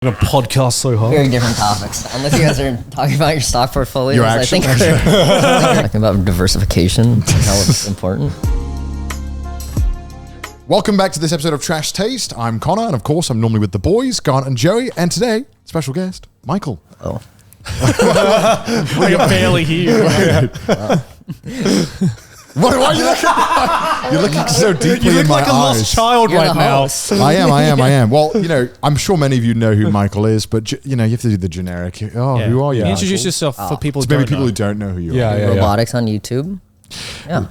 Gonna podcast so hard. Very different topics. Unless you guys are talking about your stock portfolios, Your I think we're talking about diversification and how it's important. Welcome back to this episode of Trash Taste. I'm Connor, and of course, I'm normally with the boys, Grant and Joey, and today, special guest, Michael. Oh. I can barely hear you. Why are you looking? You're looking so deeply You look in my like a eyes. lost child You're right the now. host. I am. Well, I'm sure many of you know who Michael is, but you have to do the generic. Oh, Yeah. who are you? Introduce yourself for people who Maybe don't people know. who don't know who you Yeah, are. yeah. Robotics on YouTube. Yeah.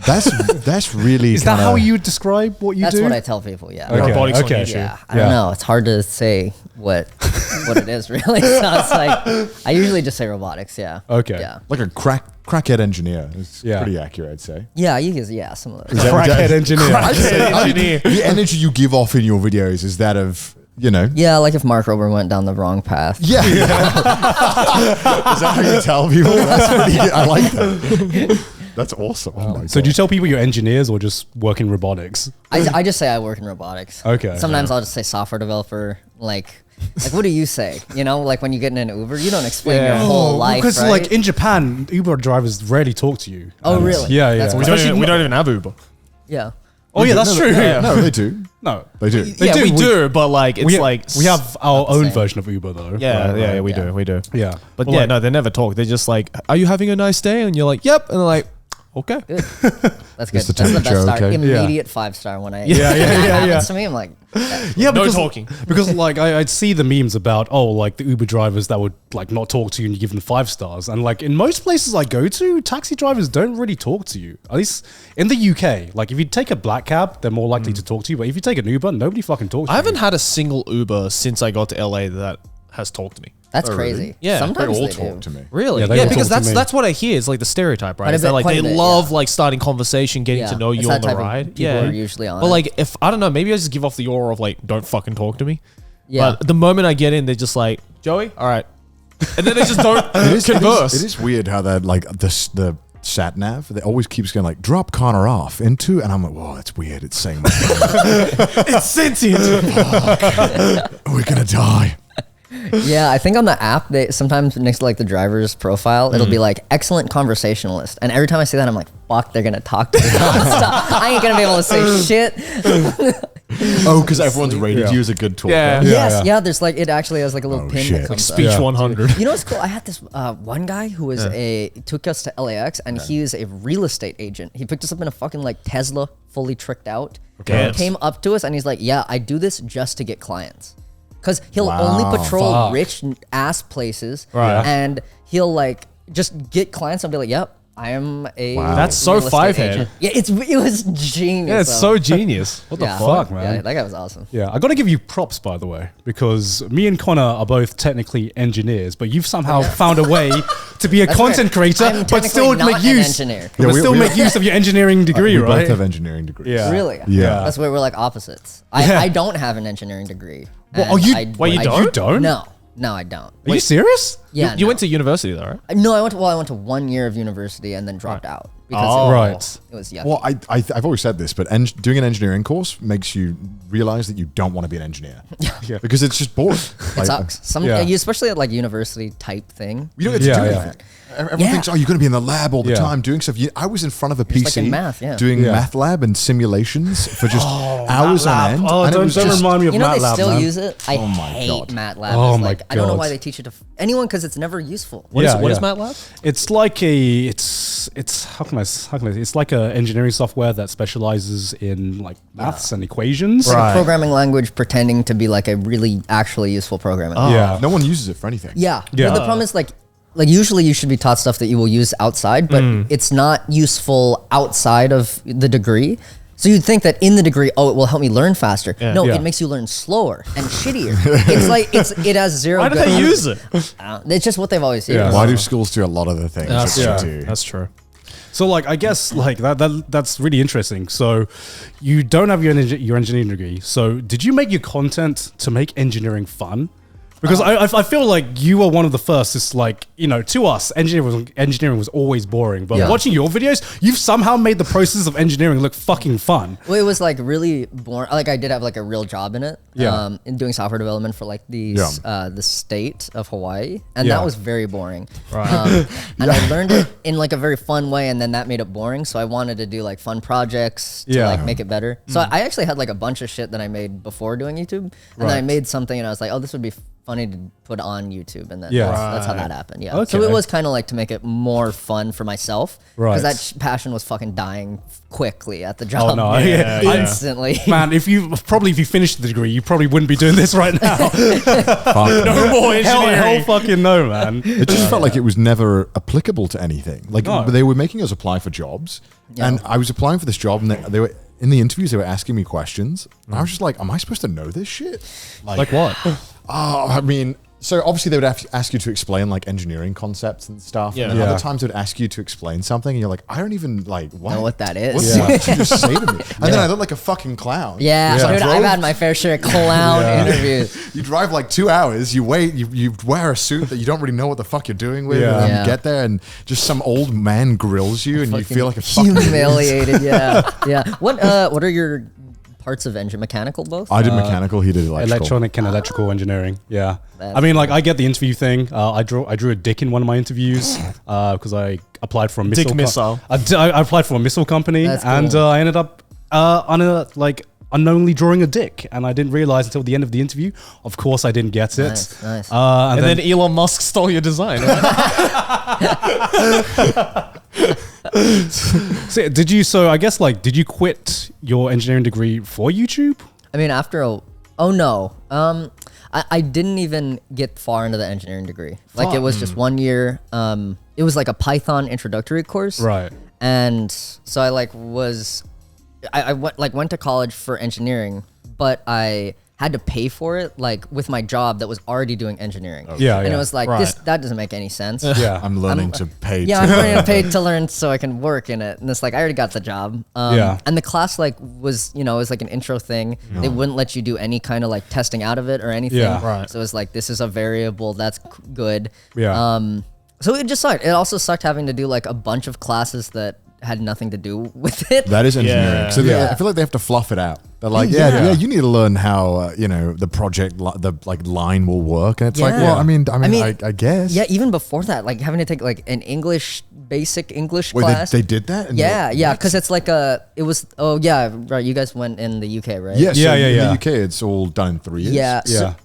That's really. Is that kinda- how you describe what you That's do? what I tell people, yeah. Okay, Robotics on okay. YouTube. Yeah. I don't know. It's hard to say what it is really. So it's like I usually just say robotics, yeah. Okay. Yeah. like a crackhead engineer? It's Yeah. pretty accurate, I'd say. Yeah, you can some of those. Crackhead engineer. Engineer. The energy you give off in your videos is that of Yeah, like if Mark Rober went down the wrong path. Yeah. Is that how you tell people? That's pretty good. I like that. That's awesome. Oh my So God. do you tell people you're engineers or just work in robotics? I just say I work in robotics. Okay. Sometimes I'll just say software developer. Like what do you say? Like when you get in an Uber, you don't explain your whole life, because right? like in Japan, Uber drivers rarely talk to you. Oh, And- really? Yeah, yeah. That's We don't even have Uber. yeah. Oh yeah, that's true. No, they do. No, They do. Yeah, do. we do, but like it's we, like we have our the own same. version of Uber though. yeah, Right, yeah, right. we do. Yeah. But Well, yeah, like- no, they never talk. They're just like, "Are you having a nice day?" And you're like, "Yep," and they're like, "Okay." Good. That's good. the That's the temperature, best start. okay? Immediate 5-star when I Yeah, when yeah, that yeah, happens yeah. to me. I'm like, Yeah, No because, talking. Because like I'd see the memes about like the Uber drivers that would like not talk to you and you give them 5 stars, and like in most places I go to, taxi drivers don't really talk to you. At least in the UK, like if you take a black cab, they're more likely to talk to you. But if you take an Uber, nobody fucking talks to I you. haven't had a single Uber since I got to LA that has talked to me. that's Oh, really? crazy. Yeah. Sometimes They all they talk do. to me. Really? Yeah, they Yeah, all because talk to me. that's what I hear. It's like the stereotype, right? Quite a Is that bit- like quite they a bit, love yeah. like starting conversation, getting Yeah. to know It's you that on the type of ride. people Yeah, are usually on But it. like, if I don't know, maybe I just give off the aura of like, don't fucking talk to me. Yeah. But the moment I get in, they're just like, Joey, all right, and then they just don't converse. It is weird how that like the sat nav that always keeps going like drop Connor off into, and I'm like, whoa, that's weird. It's saying It's sentient. we're gonna die. Yeah, I think on the app, they sometimes next to like the driver's profile, it'll be like excellent conversationalist. And every time I see that, I'm like, fuck, they're gonna talk to me nonstop. I ain't gonna be able to say shit. Oh, because everyone's rated Yeah. you as a good talker. Yeah. Yes, yeah. There's like it actually has like a little Oh, pin shit. that comes up. Speech Yeah. 100. You know what's cool? I had this one guy who was took us to LAX, and he is a real estate agent. He picked us up in a fucking like Tesla, fully tricked out. Okay. He came up to us and he's like, "Yeah, I do this just to get clients." Because he'll Wow. only patrol Fuck. rich ass places, Right. and he'll like just get clients and be like, "Yep, I am a." Wow. That's so real estate five-head. agent." Yeah, it was genius. Yeah, it's though. so genius. What the Yeah. fuck, man? Yeah, that guy was awesome. Yeah, I got to give you props, by the way, because me and Connor are both technically engineers, but you've somehow found a way to be a That's content right. creator, I'm but still technically make not an use, engineer. Yeah, but we- still we- make use of your engineering degree, We right? both have engineering degrees. Yeah. Really? Yeah. That's where we're like opposites. Yeah. I don't have an engineering degree. Well, and oh, you- I- wait, you I- don't? You don't? No, I don't. Are you serious? Yeah, You no. went to university though, right? No, I went to 1 year of university and then dropped out because Oh. Right. it was yucky. Well, I've always said this, but doing an engineering course makes you realize that you don't want to be an engineer. Yeah. Because it's just boring. It sucks. Yeah. Especially at like university type thing. You don't get to Yeah, do yeah. anything. Everyone Yeah. thinks, oh, you're going to be in the lab all the Yeah. time doing stuff. I was in front of a like PC in math, yeah. doing Yeah. math lab and simulations for just hours on MATLAB. end. Oh, and it was don't just, remind me of You know MATLAB, they still man. use it. I Oh my hate God. MATLAB. Oh It's my like I don't know God. why they teach it to anyone because it's never useful. What is Yeah, yeah. MATLAB? It's like it's how can I it's like a engineering software that specializes in like maths and equations. It's like Right. a programming language pretending to be like a really actually useful programming. Yeah. no one uses it for anything. Yeah. Yeah. But the problem is like usually you should be taught stuff that you will use outside, but it's not useful outside of the degree. So you'd think that in the degree, oh, it will help me learn faster. Yeah. No, Yeah. it makes you learn slower and shittier. It's like it has zero. Why do they use it? It's just what they've always used. Yeah. Why do schools do a lot of the things That's that true. you do? That's true. So like I guess like that's really interesting. So you don't have your engineering degree. So did you make your content to make engineering fun? Because I feel like you were one of the first. It's like, you know, to us, engineering was always boring. But Yeah. watching your videos, you've somehow made the process of engineering look fucking fun. Well, it was like really boring. Like I did have like a real job in it. Yeah. In doing software development for like the state of Hawaii, and Yeah. that was very boring. Right. And I learned it in like a very fun way, and then that made it boring. So I wanted to do like fun projects to like make it better. So I actually had like a bunch of shit that I made before doing YouTube, and then I made something, and I was like, oh, this would be funny to put on YouTube, and then that's how that happened. Yeah. So Okay. it was kind of like to make it more fun for myself, because that passion was fucking dying quickly at the job. Oh no, Instantly. Man, if you finished the degree, you probably wouldn't be doing this right now. No more engineering. hell fucking no, man. It just felt like it was never applicable to anything. Like they were making us apply for jobs, and I was applying for this job, and they were in the interviews. They were asking me questions, and I was just like, "Am I supposed to know this shit?" Like what? Oh, I mean, so obviously they would ask you to explain like engineering concepts and stuff. Yeah. And then Yeah. other times they would ask you to explain something, and you're like, I don't even like Know what that is. What did you just say to me? And then I look like a fucking clown. Yeah, So I dude, drove- I've had my fair share of clown interviews. You drive like 2 hours, you wait, you wear a suit that you don't really know what the fuck you're doing with, Yeah. and then Yeah. you get there and just some old man grills you and you feel like a fucking Humiliated. Yeah, yeah. What are your parts of engine? Mechanical both? I did mechanical, he did electrical. Electronic and electrical engineering. Yeah. That's I mean, like, I get the interview thing. I drew a dick in one of my interviews because I applied for a missile. Dick missile. I applied for a missile company, That's and cool. I ended up unknowingly drawing a dick, and I didn't realize until the end of the interview. Of course, I didn't get it. Nice, nice. And And then Elon Musk stole your design. so I guess, like, did you quit your engineering degree for YouTube? I mean, oh no. I didn't even get far into the engineering degree. Like, it was just 1 year. It was like a Python introductory course. Right. And so I went to college for engineering, but I had to pay for it, like with my job that was already doing engineering. Yeah, and yeah. it was like, Right. that doesn't make any sense. Yeah. I'm learning to pay. Yeah, I'm learning to pay to learn so I can work in it. And it's like, I already got the job. Yeah. And the class was like an intro thing. They wouldn't let you do any kind of like testing out of it or anything. Yeah. Right. So it was like, this is a variable, that's good. Yeah. So it just sucked. It also sucked having to do like a bunch of classes that had nothing to do with it. That is engineering. Yeah. So Yeah. I feel like they have to fluff it out. They're like, yeah, you need to learn how the project the like line will work, and it's like, Yeah. well, I mean, mean, I guess. Yeah, even before that, like having to take like an basic English Wait, class. they did that? Yeah, because it's like right. You guys went in the UK, right? Yeah, so Yeah, in yeah. the UK, it's all done in 3 years. Yeah. Yeah.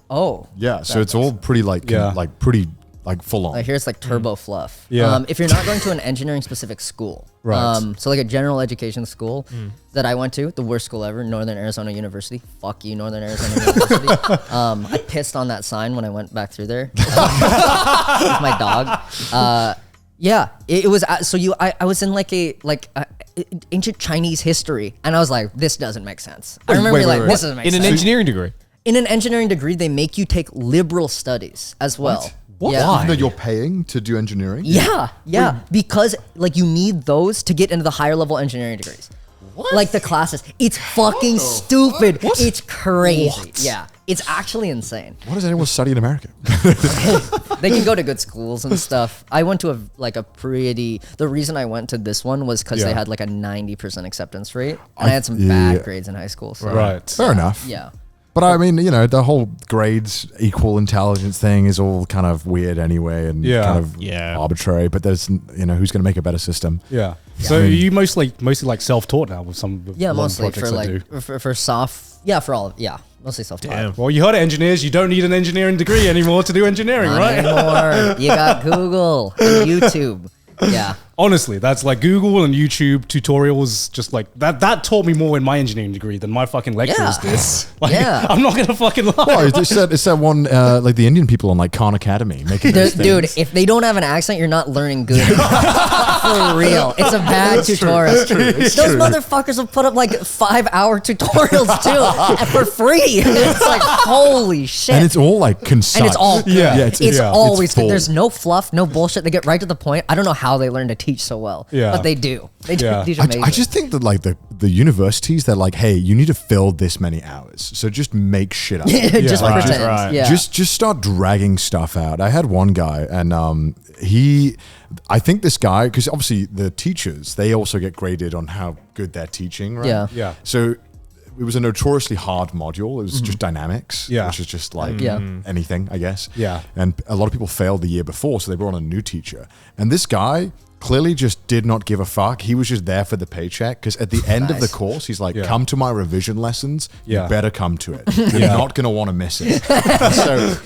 Yeah, so it's all pretty like Yeah. pretty like full on. Like here's like turbo fluff. Yeah. If you're not going to an engineering specific school, Right. So like a general education school that I went to, the worst school ever, Northern Arizona University. Fuck you, Northern Arizona University. I pissed on that sign when I went back through there with my dog. Yeah, it was. I was in like ancient Chinese history, and I was like, this doesn't make sense. I remember being like, this doesn't make In sense. an engineering degree. In an engineering degree, they make you take liberal studies as well. What? Yeah. Why? Even though you're paying to do engineering? Yeah, because like you need those to get into the higher level engineering degrees. What? Like the classes. It's fucking stupid. It's crazy. Yeah, it's actually insane. Why does anyone study in America? They can go to good schools and stuff. I went to the reason I went to this one was because they Yeah. had like a 90% acceptance rate, and I had some bad grades in high school. So Right. Fair enough. yeah. But I mean, the whole grades equal intelligence thing is all kind of weird anyway, and Yeah. kind of Yeah. arbitrary. But there's, who's going to make a better system? Yeah. So you mostly like self-taught now with some Yeah, a lot of mostly projects for I do. like for soft. Yeah, for all. Yeah, mostly self-taught. Damn. Well, you heard it, engineers. You don't need an engineering degree anymore to do engineering, Not right? anymore. You got Google and YouTube. Yeah. Honestly, that's like Google and YouTube tutorials. Just like that taught me more in my engineering degree than my fucking lecturers Yeah. did. Like, Yeah. I'm not gonna fucking lie. Oh, it's that one like the Indian people on like Khan Academy making those Dude, things. if they don't have an accent, you're not learning good. For real. It's a bad tutorial. Those motherfuckers will put up like 5-hour tutorials too for free. It's like, holy shit. And it's all like concise. And it's all good. Yeah. Yeah, it's always full. good. There's no fluff, no bullshit. They get right to the point. I don't know how they learn to teach so well. Yeah. But they do. They do Yeah. teach amazing. I just think that like the universities, they're like, hey, you need to fill this many hours, so just make shit up. just Right. pretend. Right. Yeah. Just start dragging stuff out. I had one guy, and I think this guy, because obviously the teachers, they also get graded on how good they're teaching, right? Yeah. Yeah. So it was a notoriously hard module. It was just dynamics, Yeah. which is just like Yeah. anything, I guess. Yeah. And a lot of people failed the year before, so they brought on a new teacher. And this guy clearly just did not give a fuck. He was just there for the paycheck, because at the end of the course, he's like, Yeah. come to my revision lessons. Yeah. You better come to it. You're not going to want to miss it.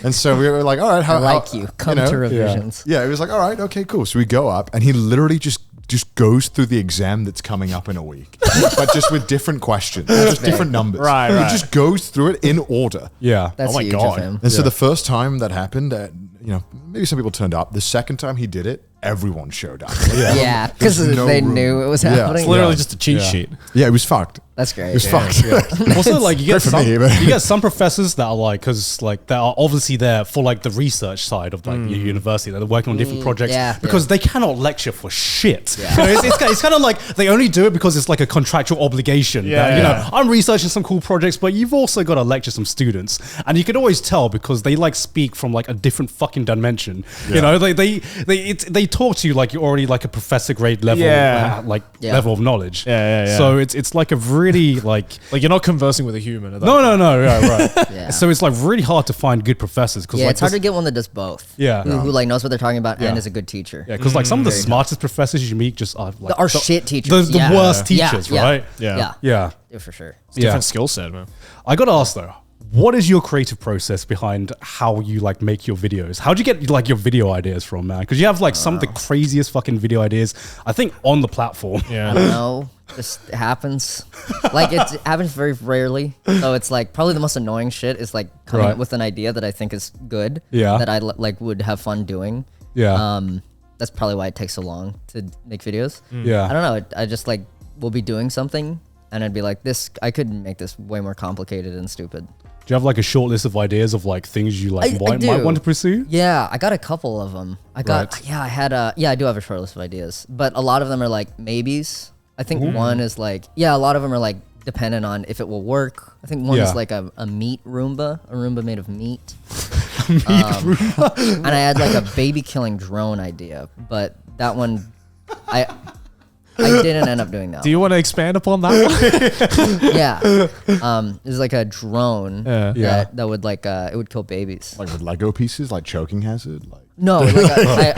and so we were like, all right, I like you. Come know? to revisions. Yeah, it was like, all right, okay, cool. So we go up, and he literally just goes through the exam that's coming up in a week, but just with different questions, just different numbers. Right, He right. just goes through it in order. Yeah. That's Oh my huge God. of him. And so the first time that happened, maybe some people turned up. The second time he did it, everyone showed up. Yeah, because There's no they room. knew it was Yeah. happening. It's literally Yeah. just a cheat Yeah. sheet. Yeah, it was fucked. That's great. It was fucked. Also, like you get for some, me, but- you get some professors that are like, because like they are obviously there for like the research side of like your university. They're working on different projects yeah, because they cannot lecture for shit. You know, it's kind of like they only do it because it's like a contractual obligation. Yeah, that, you yeah. know, I'm researching some cool projects, but you've also got to lecture some students, and you can always tell because they like speak from like a different fucking dimension. You know, they talk to you like you're already like a professor grade level, Yeah. level of knowledge. Yeah. So it's like a really like. Like you're not conversing with a human. At that No, right. Yeah. So it's like really hard to find good professors because Yeah, like it's hard this- to get one that does both. Yeah. Who like knows what they're talking about Yeah. and is a good teacher. yeah, because like some of the smartest professors you meet just are like Are shit teachers. the Yeah. worst Yeah, teachers, yeah. right? Yeah. Yeah. Yeah. For sure. It's a different skill set, man. I got to ask though, what is your creative process behind how you like make your videos? How do you get like your video ideas from, man? Because you have like some of the craziest fucking video ideas, I think, on the platform. I Yeah. don't know. Just happens. Like it happens very rarely. So it's like probably the most annoying shit is like coming Right. up with an idea that I think is good. Yeah. That I like would have fun doing. Yeah. That's probably why it takes so long to make videos. Yeah. I don't know. I just like will be doing something and I'd be like, I could make this way more complicated and stupid. Do you have like a short list of ideas of like things you like I might do. want to pursue? Yeah, I got a couple of them. I got Right. I do have a short list of ideas, but a lot of them are like maybes. I think one is like a lot of them are like dependent on if it will work. I think one Yeah. is like a meat Roomba, a Roomba made of meat. And I had like a baby killing drone idea, but that one I didn't end up doing that. Do you want to expand upon that one? Yeah. It was like a drone Yeah. that would like it would kill babies. Like with Lego pieces, like choking hazard. Like No, like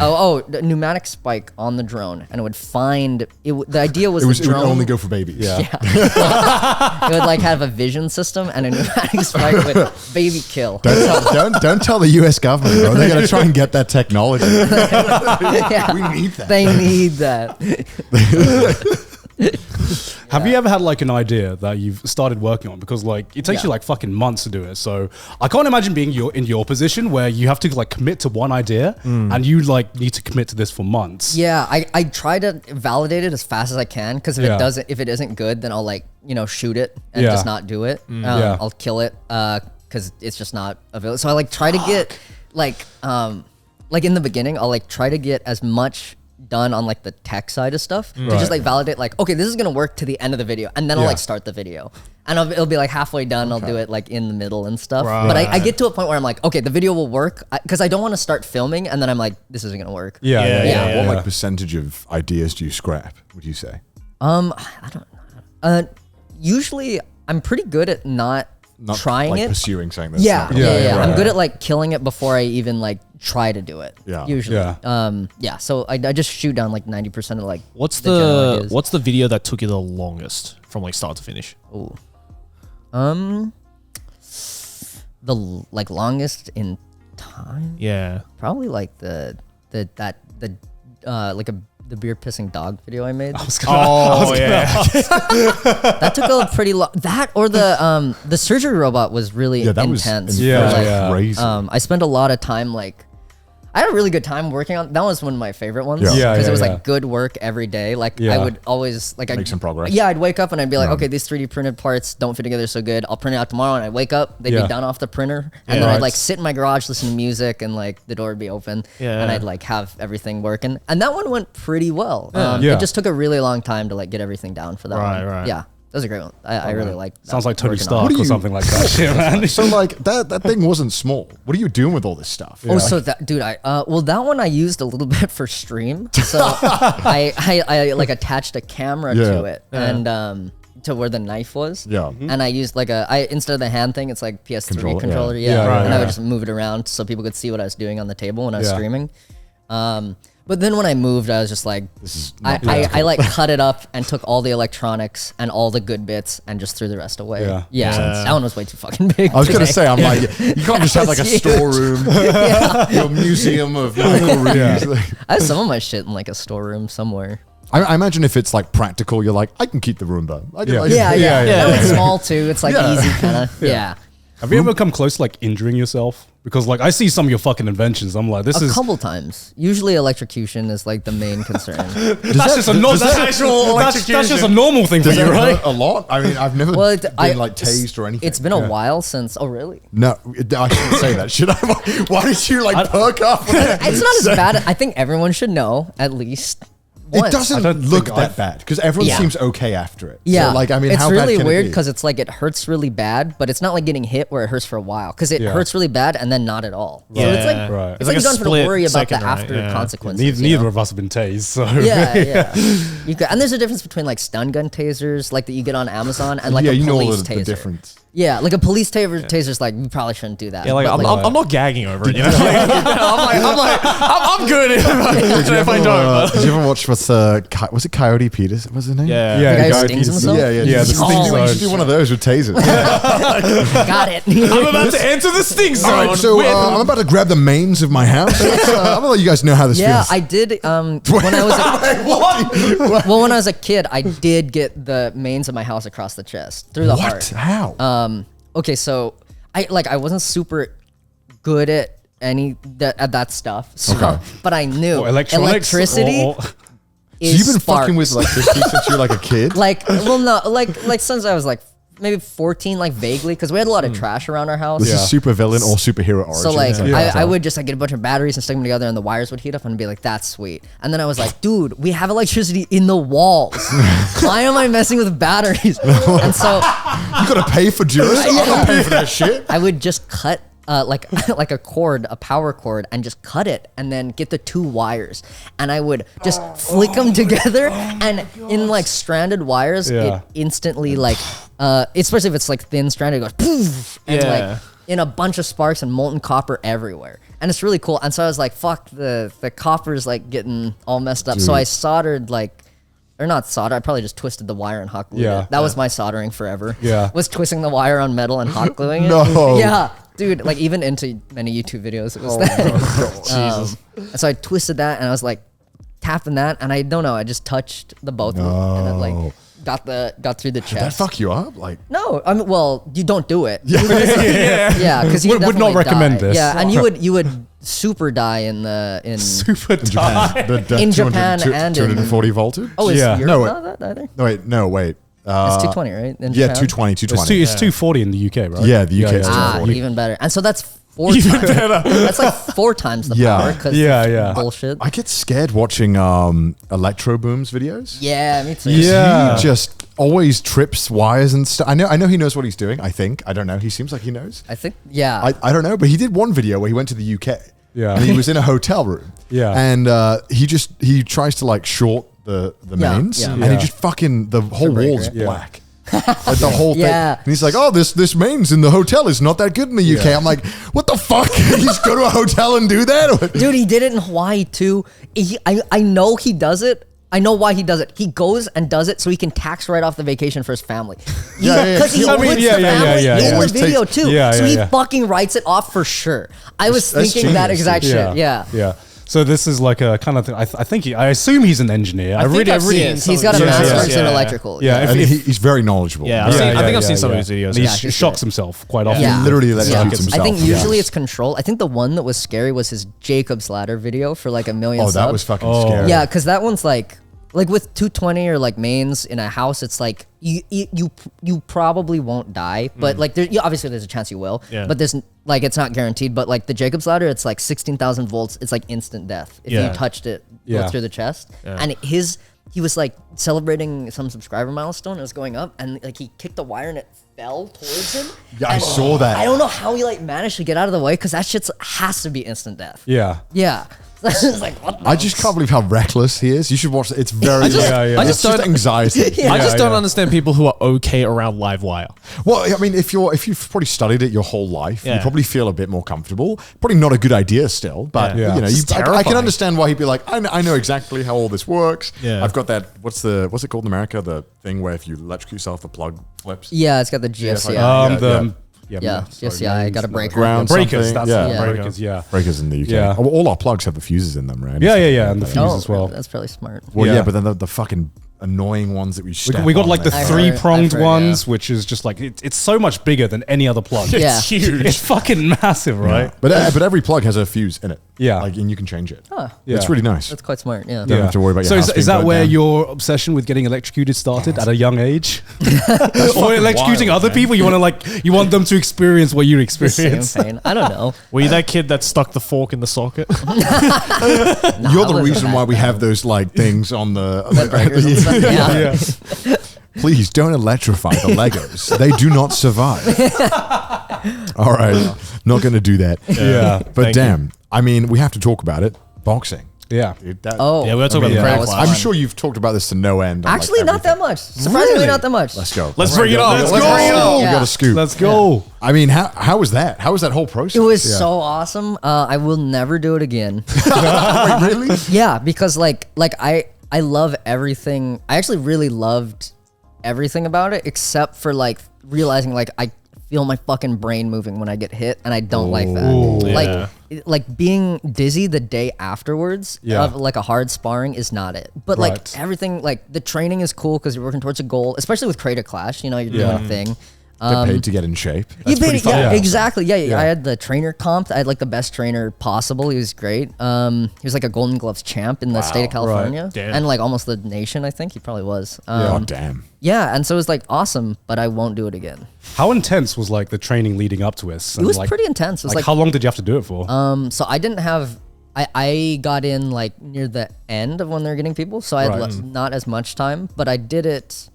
the pneumatic spike on the drone, and it would find it. The idea was it the would drone only go for babies. Yeah. it would like have a vision system and a pneumatic spike with baby kill. Don't tell the U.S. government, bro. They're gonna try and get that technology. Yeah. We need that. They need that. Have you ever had like an idea that you've started working on? Because like it takes you like fucking months to do it. So I can't imagine being in your position where you have to like commit to one idea and you like need to commit to this for months. Yeah, I try to validate it as fast as I can because if Yeah. if it isn't good, then I'll like shoot it and Yeah. just not do it. Yeah. I'll kill it because it's just not available. So I like try to get like in the beginning, I'll like try to get as much done on like the tech side of stuff to just like validate like, okay, this is gonna work to the end of the video, and then I'll Yeah. like start the video, and it'll be like halfway done. I'll do it like in the middle and stuff. Right. But I get to a point where I'm like, okay, the video will work because I don't want to start filming and then I'm like, this isn't gonna work. Yeah. What like percentage of ideas do you scrap? Would you say? I don't know. Usually I'm pretty good at not trying like it. pursuing something. That's Yeah, not gonna yeah, work. I'm good at like killing it before I even like try to do it. Yeah. Usually. Yeah. So I just shoot down like 90% of like What's general ideas. the video that took you the longest from like start to finish? Ooh. The like longest in time? Yeah. Probably like the beer pissing dog video I made. Oh yeah. That took a pretty long. That or the surgery robot was really Yeah, that was intense. Yeah, for, like, yeah. crazy. I spent a lot of time like I had a really good time working on that. Was one of my favorite ones because Yeah. it was like good work every day. Like I would always like Make some progress. Yeah, I'd wake up and I'd be like, okay, these 3D printed parts don't fit together so good. I'll print it out tomorrow, and I'd wake up, they'd be done off the printer, and then I'd like sit in my garage, listen to music, and like the door would be open, and I'd like have everything working. And that one went pretty well. It just took a really long time to like get everything down for that one. Right. Yeah. That was a great one. I really like that. Sounds like Tony working on it. Stark or something like that. Shit, man. So like that thing wasn't small. What are you doing with all this stuff? Oh, so that dude, well, that one I used a little bit for stream. So I like attached a camera to it and to where the knife was. Yeah. And I used like instead of the hand thing, it's like PS3 controller. Yeah, And I would just move it around so people could see what I was doing on the table when I was streaming. But then when I moved, I was just like, I like cut it up and took all the electronics and all the good bits and just threw the rest away. Yeah. That one was way too fucking big. I was gonna say, I'm like, you can't just have like a storeroom, your museum of Michael Reeves. I have some of my shit in like a storeroom somewhere. I imagine if it's like practical, you're like, I can keep the room though. Yeah. That one's small too. It's like easy kind of. Yeah. Have you ever come close to like injuring yourself? Because like I see some of your fucking inventions. I'm like, this is a couple times. Usually electrocution is like the main concern. that's just a normal thing for Does you, that right? hurt a lot? I mean, I've never been like tased or anything. It's been a while since. Oh, really? No, I shouldn't say that. Should I? Why did you like perk up? It's not as bad. I think everyone should know at least. It doesn't look that bad because everyone seems okay after it. Yeah, so, like I mean, it's how really bad weird can because it's like it hurts really bad, but it's not like getting hit where it hurts for a while because it hurts really bad and then not at all. So it's like it's like you don't have to worry about the after consequences. Neither of us have been tased, so You could, and there's a difference between like stun gun tasers, like that you get on Amazon, and like a you know police the taser. difference. Yeah, like a police taser's like you probably shouldn't do that. Yeah, like, but, I'm not gagging over it. You know? I'm good if I don't. Did you ever watch with was it Coyote Peters? What's his name? the guy who stings himself. Yeah. You should do one of those with tasers. Got it. I'm about to enter the sting zone. All right, so I'm about to grab the mains of my house. I'm gonna let you guys know how this feels. Yeah, I did. When I was when I was a kid, I did get the mains of my house across the chest through the heart. How? Okay, so I wasn't super good at that stuff. So, but I knew electricity. So you've been fucking with electricity since you were like a kid? Like since I was like maybe 14, like vaguely, because we had a lot of trash around our house. This is super villain or superhero origin. So like I would just like get a bunch of batteries and stick them together and the wires would heat up and be like, that's sweet. And then I was like, dude, we have electricity in the walls. Why am I messing with batteries? And so you gotta pay for Duracell. I'm not paying for that shit. I would just cut like a cord, a power cord, and just cut it, and then get the two wires, and I would just flick them together, and in like stranded wires, it instantly like, especially if it's like thin stranded, it goes poof, and like in a bunch of sparks and molten copper everywhere, and it's really cool. And so I was like, fuck, the copper's like getting all messed up. So I soldered or not solder, I probably just twisted the wire and hot glued it. That was my soldering forever. Was twisting the wire on metal and hot gluing it. Yeah. Dude, like even into many YouTube videos, it was that. Jesus. So I twisted that and I was like tapping that, and I don't know, I just touched the both of them, and it like got through the chest. Did that fuck you up? Like no, I mean, well, you don't do it. Yeah, because you would not recommend this. Yeah, and you would super die in Japan. In Japan and 240 voltage. Oh, is Europe no, not that either? Wait. It's 220, right? In yeah, Japan? 220. It's 240 in the UK, right? Yeah, the UK is 240. Even better. And so that's 4 times. That's like 4 times the power. Bullshit. I get scared watching Electroboom's videos. Yeah, me too. Yeah, he just always trips wires and stuff. I know he knows what he's doing. I think. I don't know. He seems like he knows. I think. Yeah. I don't know, but he did one video where he went to the UK. Yeah. And he was in a hotel room. Yeah. And he tries to like short the mains, and he just fucking the whole wall's black. Like the whole thing. And he's like, oh, this mains in the hotel is not that good in the UK. I'm like, what the fuck? You just go to a hotel and do that? Dude, he did it in Hawaii too. I know he does it. I know why he does it. He goes and does it so he can tax right off the vacation for his family. Because he puts the family in the video too. So he fucking writes it off for sure. I was thinking that exact shit. Yeah. So this is like a kind of thing. I think I assume he's an engineer. I really he's got a master's in electrical. Yeah, and he's very knowledgeable. Yeah, I think I've seen some of his videos. And he shocks himself quite often. Yeah. He literally electrocutes himself. I think usually it's controlled. I think the one that was scary was his Jacob's Ladder video for like 1 million subs. That was fucking scary. Yeah, because that one's like with 220 or like mains in a house, it's like you probably won't die, but like obviously there's a chance you will. Yeah. But there's like it's not guaranteed. But like the Jacob's Ladder, it's like 16,000 volts. It's like instant death if you touched it through the chest. Yeah. And he was like celebrating some subscriber milestone. It was going up, and like he kicked the wire and it fell towards him. Yeah, I And saw that. I don't know how he like managed to get out of the way because that shit has to be instant death. Yeah. Yeah. It's like, what the I just can't believe how reckless he is. You should watch it. It's very. I just don't anxiety. I just don't understand people who are okay around live wire. Well, I mean, if you've probably studied it your whole life, you probably feel a bit more comfortable. Probably not a good idea still, but you know, I can understand why he'd be like, I know exactly how all this works. Yeah. I've got that. What's it called in America? The thing where if you electrocute yourself, the plug flips. Yeah, it's got the GFCI. GFCI. I got a breaker. Ground breakers. something. That's Yeah. breakers. Yeah. Breakers in the UK. Yeah. All our plugs have the fuses in them, right? Yeah, and the fuse as well. That's probably smart. Well, Yeah. yeah, but then the fucking annoying ones that we step We got on, like the man. three-pronged I've heard, ones, which is just like it's so much bigger than any other plug. Yeah. It's huge. It's fucking massive, right? But every plug has a fuse in it. Yeah. Like, and you can change it. Huh. Yeah. It's really nice. That's quite smart. Yeah. Don't have to worry about your So house is being that burnt where down. your obsession with getting electrocuted started at a young age? Or electrocuting wild, other man. people? You want them to experience what you Same experience. pain. I don't know. Were you that kid that stuck the fork in the socket? You're the reason why we have those like things on the Breakers and stuff. Yeah. Please don't electrify the Legos. They do not survive. All right. Not going to do that. Yeah. But Thank damn, I mean, we have to talk about it. Boxing. Yeah. Dude, that, Oh. Yeah, we were talking I mean, about the that prayer was class. I'm fun. sure you've talked about this to no end. on, Actually, like, not that everything. much. Surprisingly, Really? not that much. Let's go. Let's bring it on. Let's Let's go. bring it on. We Yeah. got a scoop. Let's go. I mean, how was that? How was that whole process? It was so awesome. I will never do it again. Wait, really? Yeah, because like I love everything. I actually really loved everything about it, except for like realizing like I feel my fucking brain moving when I get hit, and I don't like that. Like being dizzy the day afterwards of like a hard sparring is not it. But like Right. everything, like the training is cool because you're working towards a goal, especially with Create a Clash. You know, you're doing a thing. Get paid to get in shape. You paid, fun. yeah, Yeah. exactly. Yeah, I had the trainer comp. I had like the best trainer possible. He was great. He was like a Golden Gloves champ in the state of California Damn. and like almost the nation. I think he probably was. Oh, damn. Yeah, and so it was like awesome, but I won't do it again. How intense was like the training leading up to it? It was pretty intense. It was Like, how long did you have to do it for? so I didn't have. I got in like near the end of when they're getting people, so I had not as much time, but I did it.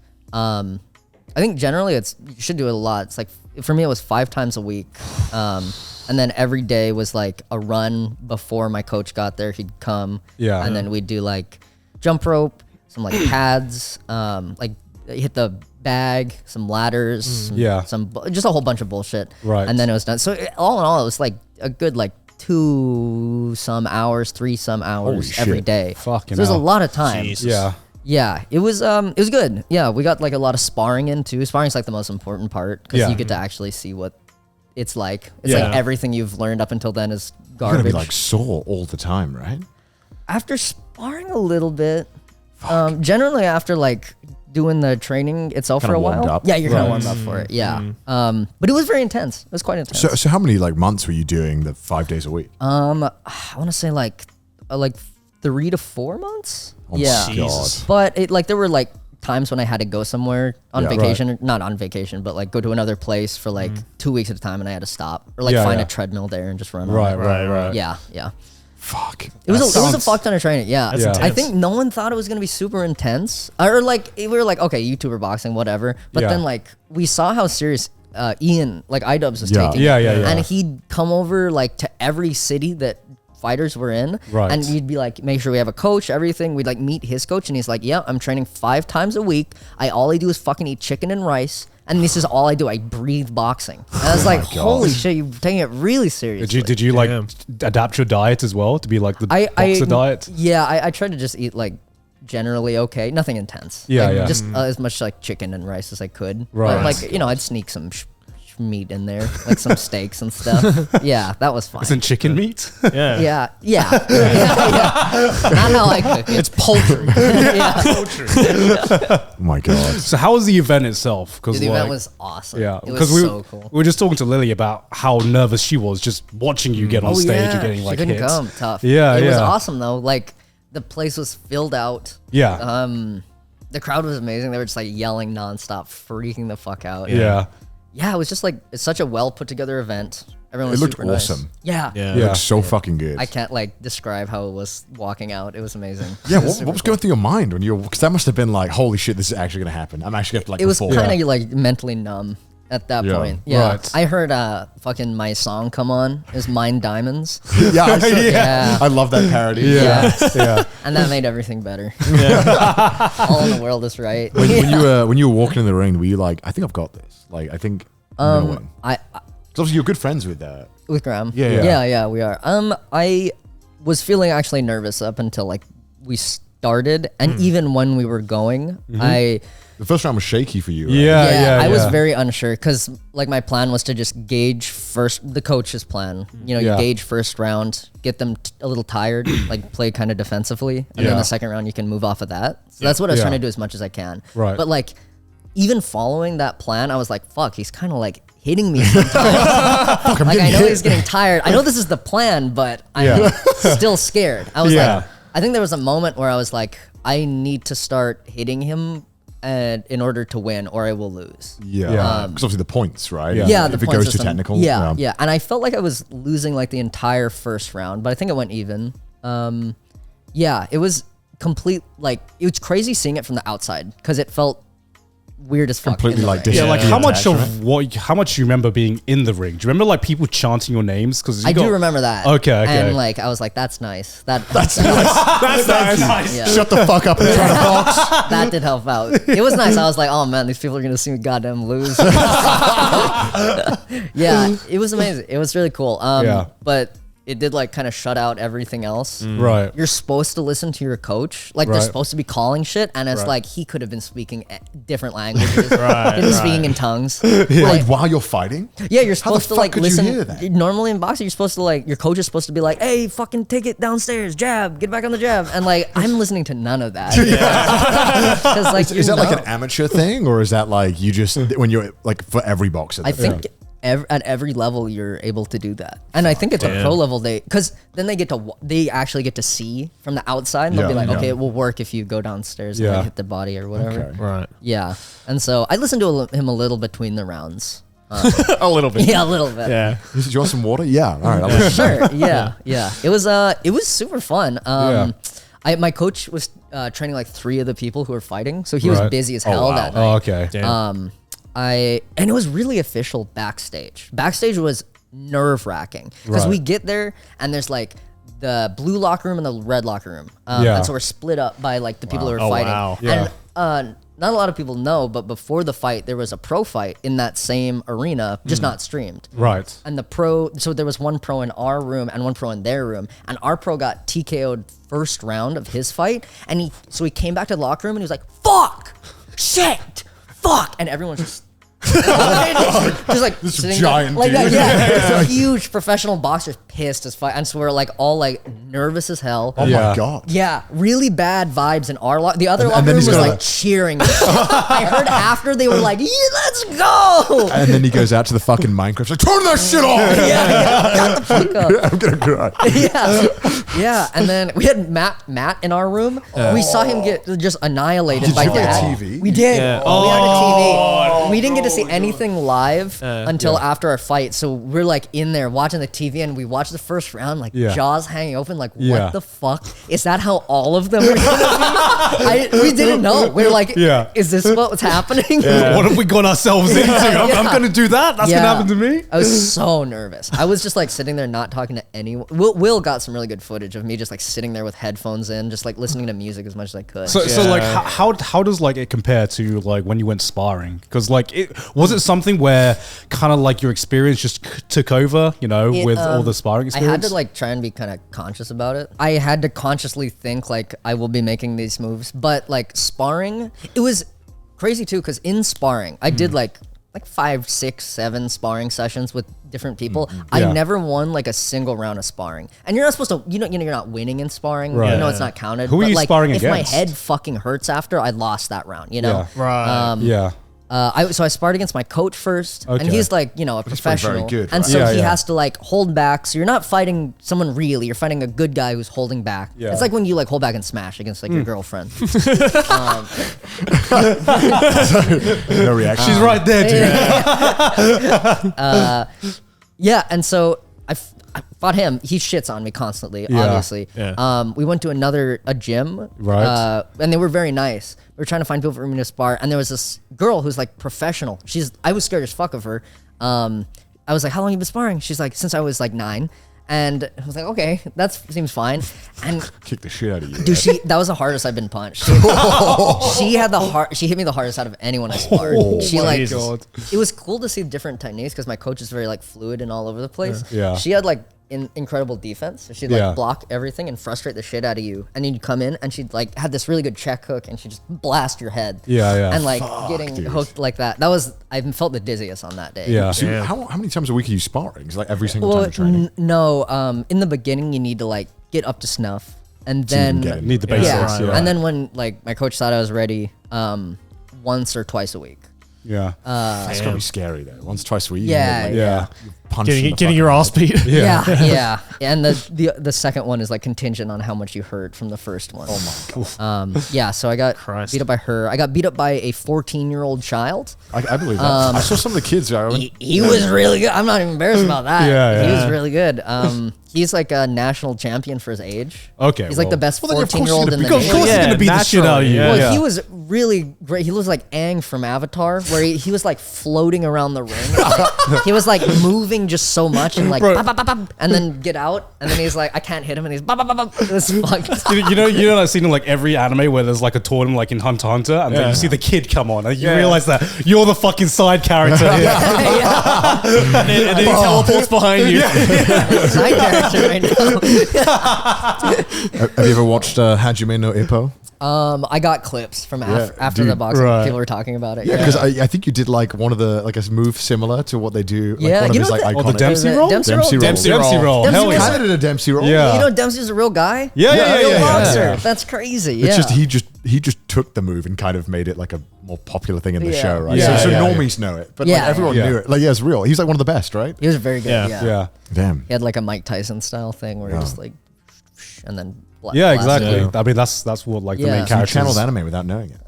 I think generally you should do it a lot. It's like for me it was 5 times a week, and then every day was like a run before my coach got there. He'd come, and then we'd do like jump rope, some like pads, like hit the bag, some ladders, some just a whole bunch of bullshit, Right. And then it was done. So all in all, it was like a good like 2 some hours, 3 some hours Holy every shit. day. Fucking so there's a hell. lot of time. Jesus. yeah. Yeah, it was good. Yeah, we got like a lot of sparring in too. Sparring's like the most important part because Yeah. you get to actually see what it's like. It's Yeah. like everything you've learned up until then is You're going to garbage. be like sore all the time, right? After sparring a little bit, generally after like doing the training itself Kinda for a warmed while. up. Yeah, you're kind of warmed up for it. Yeah. But it was very intense. It was quite intense. So how many like months were you doing the 5 days a week? I want to say like 3 to 4 months. Oh my yeah. God. But it like there were like times when I had to go somewhere on Yeah. vacation, not on vacation, but like go to another place for like 2 weeks at a time, and I had to stop or like Yeah, find yeah. a treadmill there and just run. Right, on it. right. Yeah, yeah. Fuck. It was That a sounds- fuck ton of training. Yeah, Yeah. I think no one thought it was gonna be super intense, or like we were like, okay, YouTuber boxing, whatever. But Yeah. then like we saw how serious Ian like iDubbbz was Yeah. taking. Yeah, it. yeah, yeah. And he'd come over like to every city that fighters were in, Right. and you'd be like, make sure we have a coach, everything. We'd like meet his coach, and he's like, yeah, I'm training 5 times a week. All I do is fucking eat chicken and rice, and this is all I do. I breathe boxing. And I was like, holy shit, you're taking it really seriously. Did you like adapt your diet as well to be like the boxer diet? Yeah, I tried to just eat like generally okay, nothing intense. Yeah, Like, yeah. just as much like chicken and rice as I could. Right. But, like I'd sneak some much meat in there, like some steaks and stuff. Yeah, that was fine. Isn't chicken meat? Yeah. Not how I cook it. It's poultry. Oh my god. So how was the event itself? Because The event was awesome. Yeah, it was so cool. we were just talking to Lily about how nervous she was just watching you get on stage and getting like she couldn't hits. come. Tough. Yeah, it was yeah. awesome though. Like the place was filled out. Yeah. The crowd was amazing. They were just like yelling nonstop, freaking the fuck out. Yeah. Yeah, it was just like it's such a well put together event. Everyone was It looked super nice. awesome. Yeah. It looked so fucking good. I can't like describe how it was walking out. It was amazing. Yeah, It what was going through your mind when you were, because that must have been like, holy shit, this is actually going to happen. I'm actually going to like It was perform. kind of like mentally numb at that Yeah. point. Yeah. Right. I heard fucking my song come on. It was Mine Diamonds. Yeah, I saw- Yeah. I love that parody. Yeah. Yeah. And that made everything better. All in the world is right. When you were walking in the ring, were you like, I think I've got this? Like, I think I'm gonna win. I Because obviously you're good friends with with Graham. Yeah. yeah, we are. I was feeling actually nervous up until like we started, and even when we were going, the first round was shaky for you. Right? Yeah. I was very unsure because like my plan was to just gauge the coach's plan. You know, you Yeah. gauge first round, get them a little tired, like play kind of defensively, and then Yeah. the second round you can move off of that. So that's what I was trying to do as much as I can. Right. But like even following that plan, I was like, fuck, he's kind of like hitting me sometimes. Like I know he's getting tired. I know this is the plan, but I'm still scared. I was Yeah. like, I think there was a moment where I was like, I need to start hitting him in order to win, or I will lose. Yeah. Yeah. Because obviously the points, right? Yeah, If the it point goes system. too technical. Yeah. And I felt like I was losing like the entire first round, but I think it went even. Yeah, it was complete. Like it was crazy seeing it from the outside because it felt weird as fuck. Completely in the like ring. Yeah, like Yeah. how much how much do you remember being in the ring? Do you remember like people chanting your names? Because I do remember that. Okay. And like I was like, that's nice. That's That's nice. Yeah. Shut the fuck up and try to box. That did help out. It was nice. I was like, oh man, these people are gonna see me goddamn lose. Yeah, it was amazing. It was really cool. But it did like kind of shut out everything else. Right. You're supposed to listen to your coach. Like they're Right. supposed to be calling shit, and it's Right. like he could have been speaking different languages, been speaking in tongues. Like while you're fighting? Yeah, you're How the supposed to fuck like could you listen. hear that? Normally in boxing, you're supposed to like your coach is supposed to be like, "Hey, fucking take it downstairs, jab, get back on the jab," and like I'm listening to none of that. Because like Is that like an amateur thing, or is that like you just when you're like for every boxer? I think at every level you're able to do that, and I think it's a pro level. Because then they actually get to see from the outside, and they'll Yeah, be like, yeah. okay, it will work if you go downstairs and Yeah. like, hit the body or whatever. Okay. Right. Yeah, and so I listened to him a little between the rounds. A little bit. Yeah, a little bit. Yeah. Do you want some water? Yeah. All right. I'll listen. Sure. Yeah. It was super fun. My coach was training like 3 of the people who were fighting, so he was Right. busy as hell wow. that night. Oh, okay. Damn. And it was really official backstage. Backstage was nerve wracking because Right. we get there and there's like the blue locker room and the red locker room. Yeah. And so we're split up by like the people who are Oh, fighting. wow. Yeah. And not a lot of people know, but before the fight, there was a pro fight in that same arena, just not streamed. Right. And so there was one pro in our room and one pro in their room, and our pro got TKO'd first round of his fight, and he came back to the locker room and he was like, "Fuck, shit, fuck," and everyone's just. just like This sitting giant there, like dude. that, yeah. It's a huge professional boxer pissed as fuck, and so we're like all like nervous as hell. Oh Yeah. my god. Yeah, really bad vibes in our locker. The other locker then room he's was got like a- cheering. I heard after they were like, "Yeah, let's go." And then he goes out to the fucking Minecraft, like, turn that shit off. Yeah, shut the fuck up. I'm gonna cry. Yeah. And then we had Matt in our room. We saw him get just annihilated Did by you get Dad. TV? We did. Yeah. We had a TV. We didn't get to see anything live until after our fight. So we're like in there watching the TV, and we watched the first round, like Yeah. jaws hanging open, like Yeah. what the fuck? Is that how all of them are gonna be? We didn't know. We were like, Yeah. is this what's happening? What have we got ourselves into? I'm Yeah. going to do that? That's going to happen to me? I was so nervous. I was just like sitting there not talking to anyone. Will got some really good footage of me just like sitting there with headphones in, just like listening to music as much as I could. So like how does like it compare to like when you went sparring? Because like was it something where kind of like your experience just took over, you know, with all the sparring I experience? had to like try and be kind of conscious about it. I had to consciously think like I will be making these moves, but like sparring, it was crazy too because in sparring I did like like 5, 6, 7 sparring sessions with different people. I never won like a single round of sparring. And you're not supposed to, you're not winning in sparring. Right. You know it's not counted. Who are you like, sparring if against? my head fucking hurts after, I lost that round, you know? Right. So I sparred against my coach first, and he's like, a professional, very good, and right? so he has to like hold back. So you're not fighting someone really; you're fighting a good guy who's holding back. Yeah. It's like when you like hold back and smash against like your girlfriend. No reaction. She's right there, dude. Yeah, and so I fought him. He shits on me constantly, obviously. Yeah. We went to a gym, Right. and they were very nice. We were trying to find people for me to spar, and there was this girl who's like professional. I was scared as fuck of her. I was like, "How long you been sparring?" She's like, "Since I was like 9." And I was like, "Okay, that seems fine." And Kick the shit out of you. dude, that was the hardest I've been punched. She hit me the hardest out of anyone I sparred. It was cool to see different techniques because my coach is very like fluid and all over the place. Yeah. She had like incredible defense. So she'd like block everything and frustrate the shit out of you. And then you'd come in and she'd like had this really good check hook and she'd just blast your head. Yeah. And like getting hooked like that. I felt the dizziest on that day. Yeah. So how many times a week are you sparring? Is it like every single time you're training? No. In the beginning, you need to like get up to snuff. And then Need the basics. And then when like my coach thought I was ready, once or twice a week. Yeah. That's gotta be scary though. Once, twice a week. Yeah. Getting your ass beat. Yeah. And the second one is like contingent on how much you hurt from the first one. Oh my god. Yeah, so I got beat up by her. I got beat up by a 14-year-old child. I believe that. I saw some of the kids. He was really good. I'm not even embarrassed about that. He Yeah. was really good. He's like a national champion for his age. Okay, He's like the best then of course 14-year-old in the Of course nation. he's going to beat the shit out of you. Well, he was really great. He was like Aang from Avatar, where he was like floating around the ring. Like, he was like moving just so much and like, bop, bop, bop, bop, and then get out, and then he's like, I can't hit him, and he's bop, bop, bop, bop. This fucked. You know that scene in like every anime where there's like a tournament like in Hunter x Hunter and then you see the kid come on and you realize that you're the fucking side character. And then he teleports behind you. Side character right now. Have you ever watched Hajime no Ippo? I got clips from after dude, the boxing. right. People were talking about it. Yeah, because I think you did like one of the like a move similar to what they do. Like Yeah, one of you his know like what iconic. the Dempsey roll? Dempsey Dempsey roll. roll. Dempsey roll. Dempsey Hell roll. yeah. Kind of did a Dempsey roll. Yeah. You know Dempsey's a real guy? Yeah. Boxer. Yeah. That's crazy. Yeah. It's just he just took the move and kind of made it like a more popular thing in the Yeah. show, right? Yeah, so yeah, normies know it, but Yeah, like everyone yeah. knew it. Like it's real. He's like one of the best, right? He was very good. Yeah. Damn. He had like a Mike Tyson style thing where he just like, and then Yeah, blasted. exactly. I mean, that's what like the Yeah. main You You character channeled is. anime without knowing it.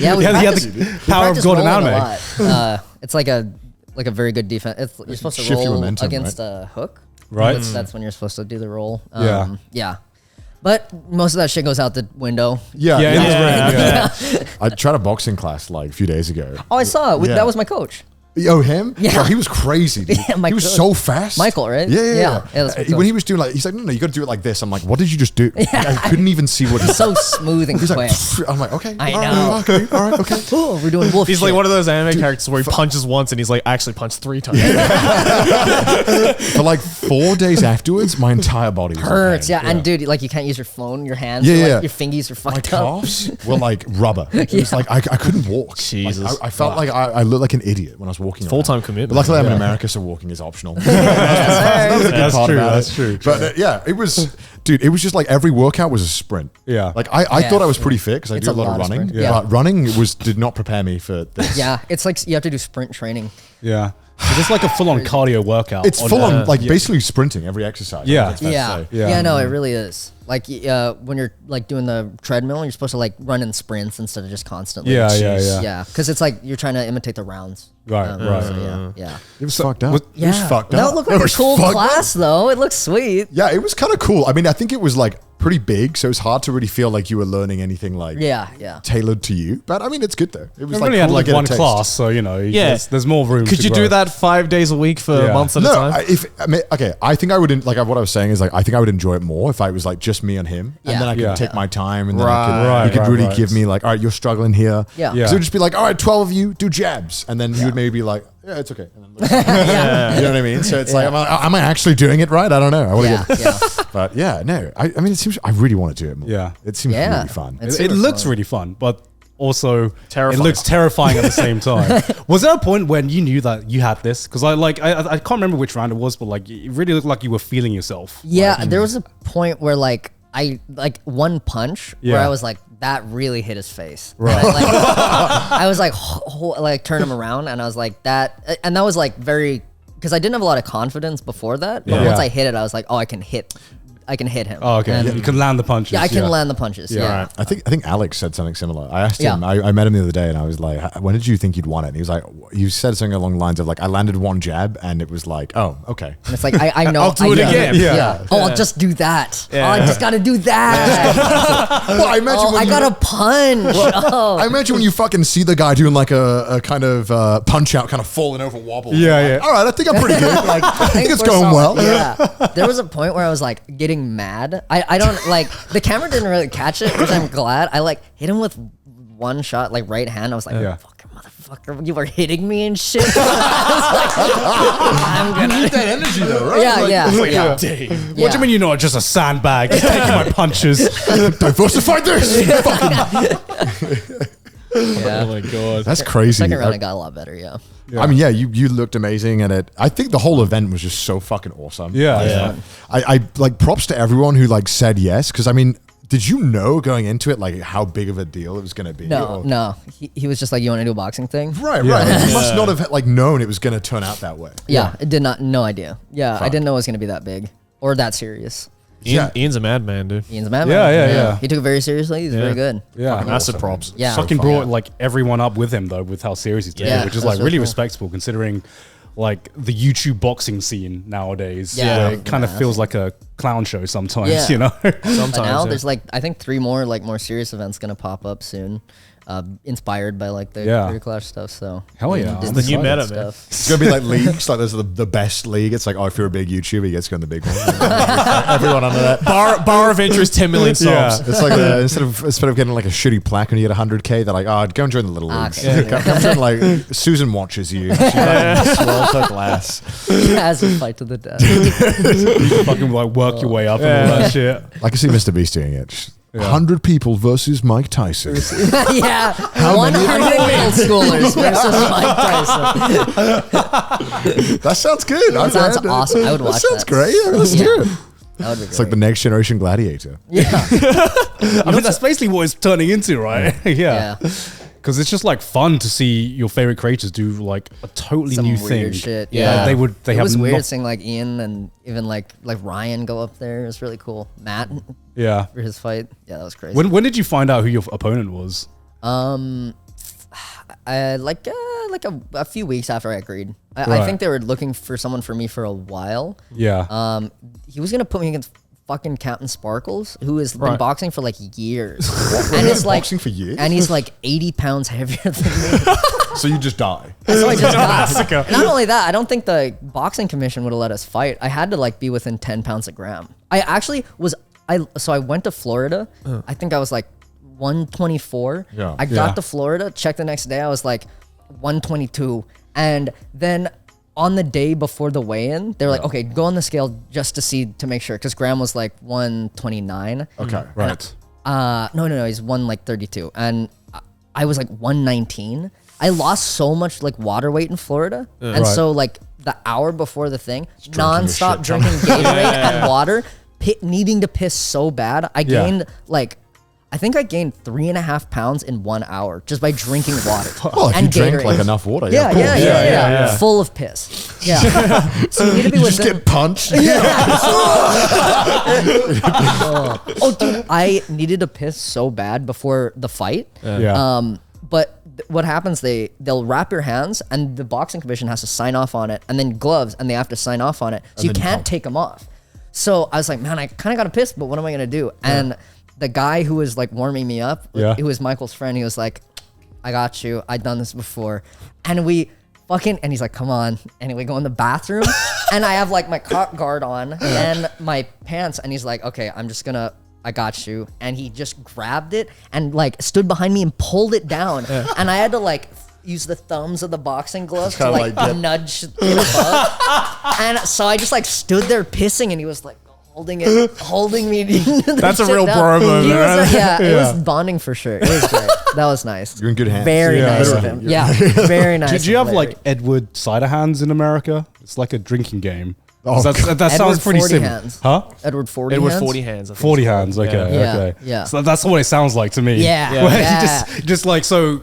Yeah, we He had practiced- the we power of practiced God in rolling a anime. lot. It's like a very good defense. You're supposed to Shift your roll momentum, against a hook, Right. That's when you're supposed to do the roll. Yeah. Yeah. But most of that shit goes out the window. Yeah. Yeah, yeah. yeah. I tried a boxing class like a few days ago. Oh, I saw it. Yeah. That was my coach. Oh, him? Yeah. Bro, he was crazy, dude. Yeah, my he was coach. so fast. Michael, right? Yeah. Yeah, that's my when coach. he was doing like, he's like, no, you got to do it like this. I'm like, what did you just do? Like, I couldn't even see what he So smooth and He's quick. like, I'm like, okay. I all right, know. okay, all right, okay. Oh, we're doing wolf He's shit. like one of those anime characters where he punches once and he's like, I actually punched 3 times. For like 4 days afterwards, my entire body was in hurts. pain. Yeah, and dude, like you can't use your phone. Your hands. Yeah, are, like, yeah. Your fingies are My fucked up. calves were like rubber. It was like I couldn't walk. Jesus. Like, I felt like I looked like an idiot when I was walking. around. Full-time commitment. But luckily, I'm in America, so walking is optional. That was a good That's part true, about that's it. true. But yeah, it was, dude. It was just like every workout was a sprint. Yeah. Like I thought I was pretty fit because I It's do a a lot of lot of running. sprint. Yeah. But running did not prepare me for this. Yeah, it's like you have to do sprint training. Yeah. So it's like a full on cardio workout. It's full on like basically sprinting every exercise. Yeah. I think it's fair to Yeah. say. Yeah. Yeah, no, it really is. Like when you're like doing the treadmill, you're supposed to like run in sprints instead of just constantly. Yeah, yeah. Yeah, because it's like you're trying to imitate the rounds. Right, right. So, yeah. It was fucked up. was- It was fucked That up. looked It like a was cool fucked up. class though. It looks sweet. Yeah, it was kind of cool. I mean, I think it was like pretty big, so it's hard to really feel like you were learning anything like Yeah. tailored to you. But I mean, it's good though. It was I've like only had cool to like get a one taste. class, so you know, Yeah. there's more room. Could to you grow. do that 5 days a week for Yeah. months at a No, time? I think I would like what I was saying is like I think I would enjoy it more if I was like just me and him, Yeah. and then I could Yeah. take my time, and then Right. he could Right, really right. give me like, all right, you're struggling here. Yeah. So it would just be like, all right, 12 of you do jabs, and then he would maybe be like, yeah, it's okay. And then you know what I mean? So it's like, am I actually doing it right? I don't know. I want to Yeah. but yeah, no. I mean, it seems I really want to do it more. Yeah. it seems Yeah. really fun. It's It super looks fun. really fun, but also Terrifying. it looks terrifying at the same time. Was there a point when you knew that you had this? Because I can't remember which round it was, but like it really looked like you were feeling yourself. Yeah, Like, there was a point where like I like one punch where Yeah. I was like, that really hit his face. Right. And I was like, like turn him around, and I was like that, and that was like very, because I didn't have a lot of confidence before that. But Yeah. once I hit it, I was like, oh, I can hit him. Oh, okay. And You can land the punches. yeah, I can land the punches. Yeah. Yeah. Right. I think Alex said something similar. I asked him. Yeah. I met him the other day, and I was like, "When did you think you'd won it?" And he was like, "You said something along the lines of like, I landed one jab, and it was like, oh, okay." And it's like I know. I'll do it I know. again. Yeah. Oh, I'll just do that. Yeah. Oh, I just got to do that. Well, I imagine Oh, when I you- got a punch. Oh. I imagine when you fucking see the guy doing like a kind of punch out, kind of falling over wobble. Yeah, like, yeah. All right, I think I'm pretty good. Like, I think it's we're going solid. well. Yeah. There was a point where I was like getting mad. I don't like, the camera didn't really catch it, which I'm glad. I like hit him with one shot, like right hand. I was like, Yeah. fucking motherfucker, you were hitting me and shit. I'm You gonna. need that energy though, right? Yeah, Like, yeah. it's like, yeah. What do Yeah. you mean you're not just a sandbag? Just taking my punches. diversify this. Yeah. Oh my god. That's crazy. Second round, I got a lot better. Yeah. I mean, yeah, you looked amazing at it. I think the whole event was just so fucking awesome. Yeah, Like, yeah. I like props to everyone who like said yes, because I mean, did you know going into it like how big of a deal it was going to be? No, Or- no. He was just like, you want to do a boxing thing? Right, right. You must not have like known it was going to turn out that way. Yeah, it did not. No idea. Yeah, I Fuck. didn't know it was gonna be that big or that serious. Ian's a madman, dude. Ian's a madman. Yeah. He took it very seriously. He's very good. Yeah. Massive props. Yeah. Fucking Yeah. brought like everyone up with him though, with how serious he's taking Yeah, it, which is that's like so really cool. respectable considering like the YouTube boxing scene nowadays. Yeah. where it kind of feels like a clown show sometimes, Yeah. you know? But Sometimes. now yeah. there's like, I think 3 more like more serious events gonna pop up soon, inspired by like the Yeah. Career Clash stuff. So Hell yeah. Disney I'm the new Plus meta, and man. stuff. It's gonna be like leagues, like there's the best league. It's like, oh, if you're a big YouTuber, you get to go in the big one. Everyone under that. bar of interest, 10 million subs. It's like instead of getting like a shitty plaque when you get 100K, they're like, oh, go and join the little leagues. Okay. Come join, like Susan watches you. She fucking swirls her glass. As a fight to the death. You fucking like work your way up and all that shit. I can see Mr. Beast doing it. Just 100 people versus Mike Tyson. Yeah, How many- 100 middle schoolers versus Mike Tyson. That sounds good. That sounds awesome. I would watch That sounds that. great. Yeah, let's do it. That would be It's like the great. next generation gladiator. Yeah. I mean, that's basically what it's turning into, right? Yeah. Because it's just like fun to see your favorite creators do like a totally Some new weird thing. shit. Yeah, Yeah. they It have was no- weird seeing like Ian and even like Ryan go up there. It was really cool. Matt Yeah. for his fight. Yeah, that was crazy. When did you find out who your opponent was? Like a few weeks after I agreed. I Right. think they were looking for someone for me for a while. Yeah. He was gonna put me against fucking Captain Sparkles, who has been Right. boxing for like years. And it's like Boxing for years? and he's like 80 pounds heavier than me. So you just die. So I just got. Not only that, I don't think the boxing commission would have let us fight. I had to like be within 10 pounds a gram. I actually was. So I went to Florida. I think I was like 124. Yeah. I got to Florida. Checked the next day. I was like 122. And then on the day before the weigh-in, they're like, okay, go on the scale just to make sure, because Graham was like 129. Okay. right. No, he's 132, and I was like 119. I lost so much like water weight in Florida, and Right. so like the hour before the thing, drinking nonstop your shit, drinking Gatorade and water, needing to piss so bad. I Yeah. gained I think I gained 3.5 pounds in 1 hour just by drinking water. Well, if and you drank Gatorade. like enough water, Yeah, of course. yeah. Full of piss. Yeah. So you need to be You just within. get punched. Oh, dude, I needed to piss so bad before the fight. Yeah. But what happens? They'll wrap your hands, and the boxing commission has to sign off on it, and then gloves, and they have to sign off on it. So you then you can't pump. take them off. So I was like, man, I kind of got to piss, but what am I gonna do? And the guy who was like warming me up, Yeah. who was Michael's friend, he was like, I got you. I've done this before, and and he's like, come on. And we go in the bathroom, and I have like my cock guard on and my pants, and he's like, okay, I got you. And he just grabbed it and like stood behind me and pulled it down. And I had to like use the thumbs of the boxing gloves to kinda like like get- nudge it above. And so I just like stood there pissing, and he was like, the holding me. That's a real bro moment. It was bonding for sure. It was great. That was nice. You're in good hands. Very nice of him. Yeah, very nice. Did you have like Edward cider hands in America? It's like a drinking game. Oh, that sounds pretty 40 similar. hands. Huh? Edward 40 Edward hands? 40 hands. I think 40 it's called. hands. Okay. Yeah. Okay. Yeah. So that's what it sounds like to me. Yeah. Where Yeah. you just like so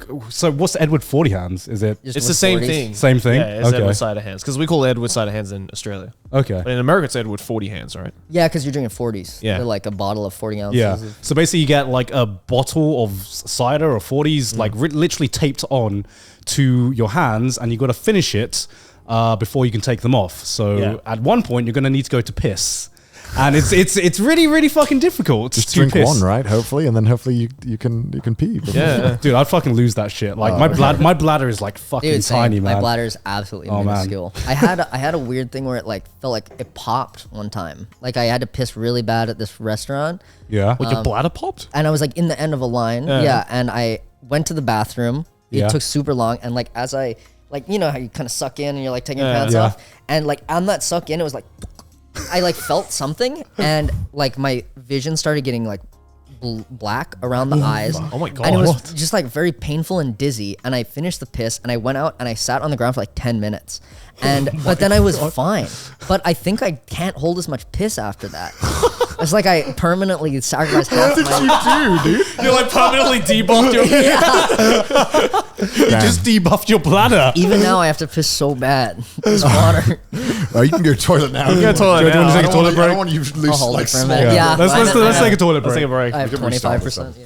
what's Edward 40 hands? Is it Just It's with the same 40s. thing. same thing? Yeah, it's Okay. Edward cider hands because we call it Edward cider hands in Australia, Okay. but in America it's Edward 40 hands, right? Yeah, because you're drinking 40s. Yeah. They're like a bottle of 40 ounces. Yeah. of- So basically, you get like a bottle of cider or 40s, like literally taped on to your hands, and you got to finish it before you can take them off. So Yeah. at one point, you're going to need to go to piss. And it's really, really fucking difficult. Just to drink piss. one, right? Hopefully, and then hopefully you can pee. Yeah. Dude, I'd fucking lose that shit. Like my bladder is like fucking Dude, same. tiny, man. My bladder is absolutely Oh, man. minuscule. I had a weird thing where it like felt like it popped one time. Like I had to piss really bad at this restaurant, Yeah. Like your bladder popped. and I was like in the end of a line. Yeah, and I went to the bathroom. It Yeah. took super long, and like as I like you know how you kind of suck in and you're like taking your pants Yeah. off, and like on that suck in, it was like I like felt something, and like my vision started getting like black around the eyes. Oh my God. And it was What? just like very painful and dizzy. And I finished the piss, and I went out and I sat on the ground for like 10 minutes. And but then I was fine. But I think I can't hold as much piss after that. It's like I permanently sacrificed half my. do, dude? You're like permanently debuffed your You just debuffed your bladder. Even now, I have to piss so bad. This water. Oh, you can go to the toilet now. go to the toilet Do you want now. to take I a don't toilet break? I don't wanna- want you to lose I'll hold like it for a small. minute. Yeah. Let's take a toilet Let's break. take a break. I have can restart 25%. Yeah.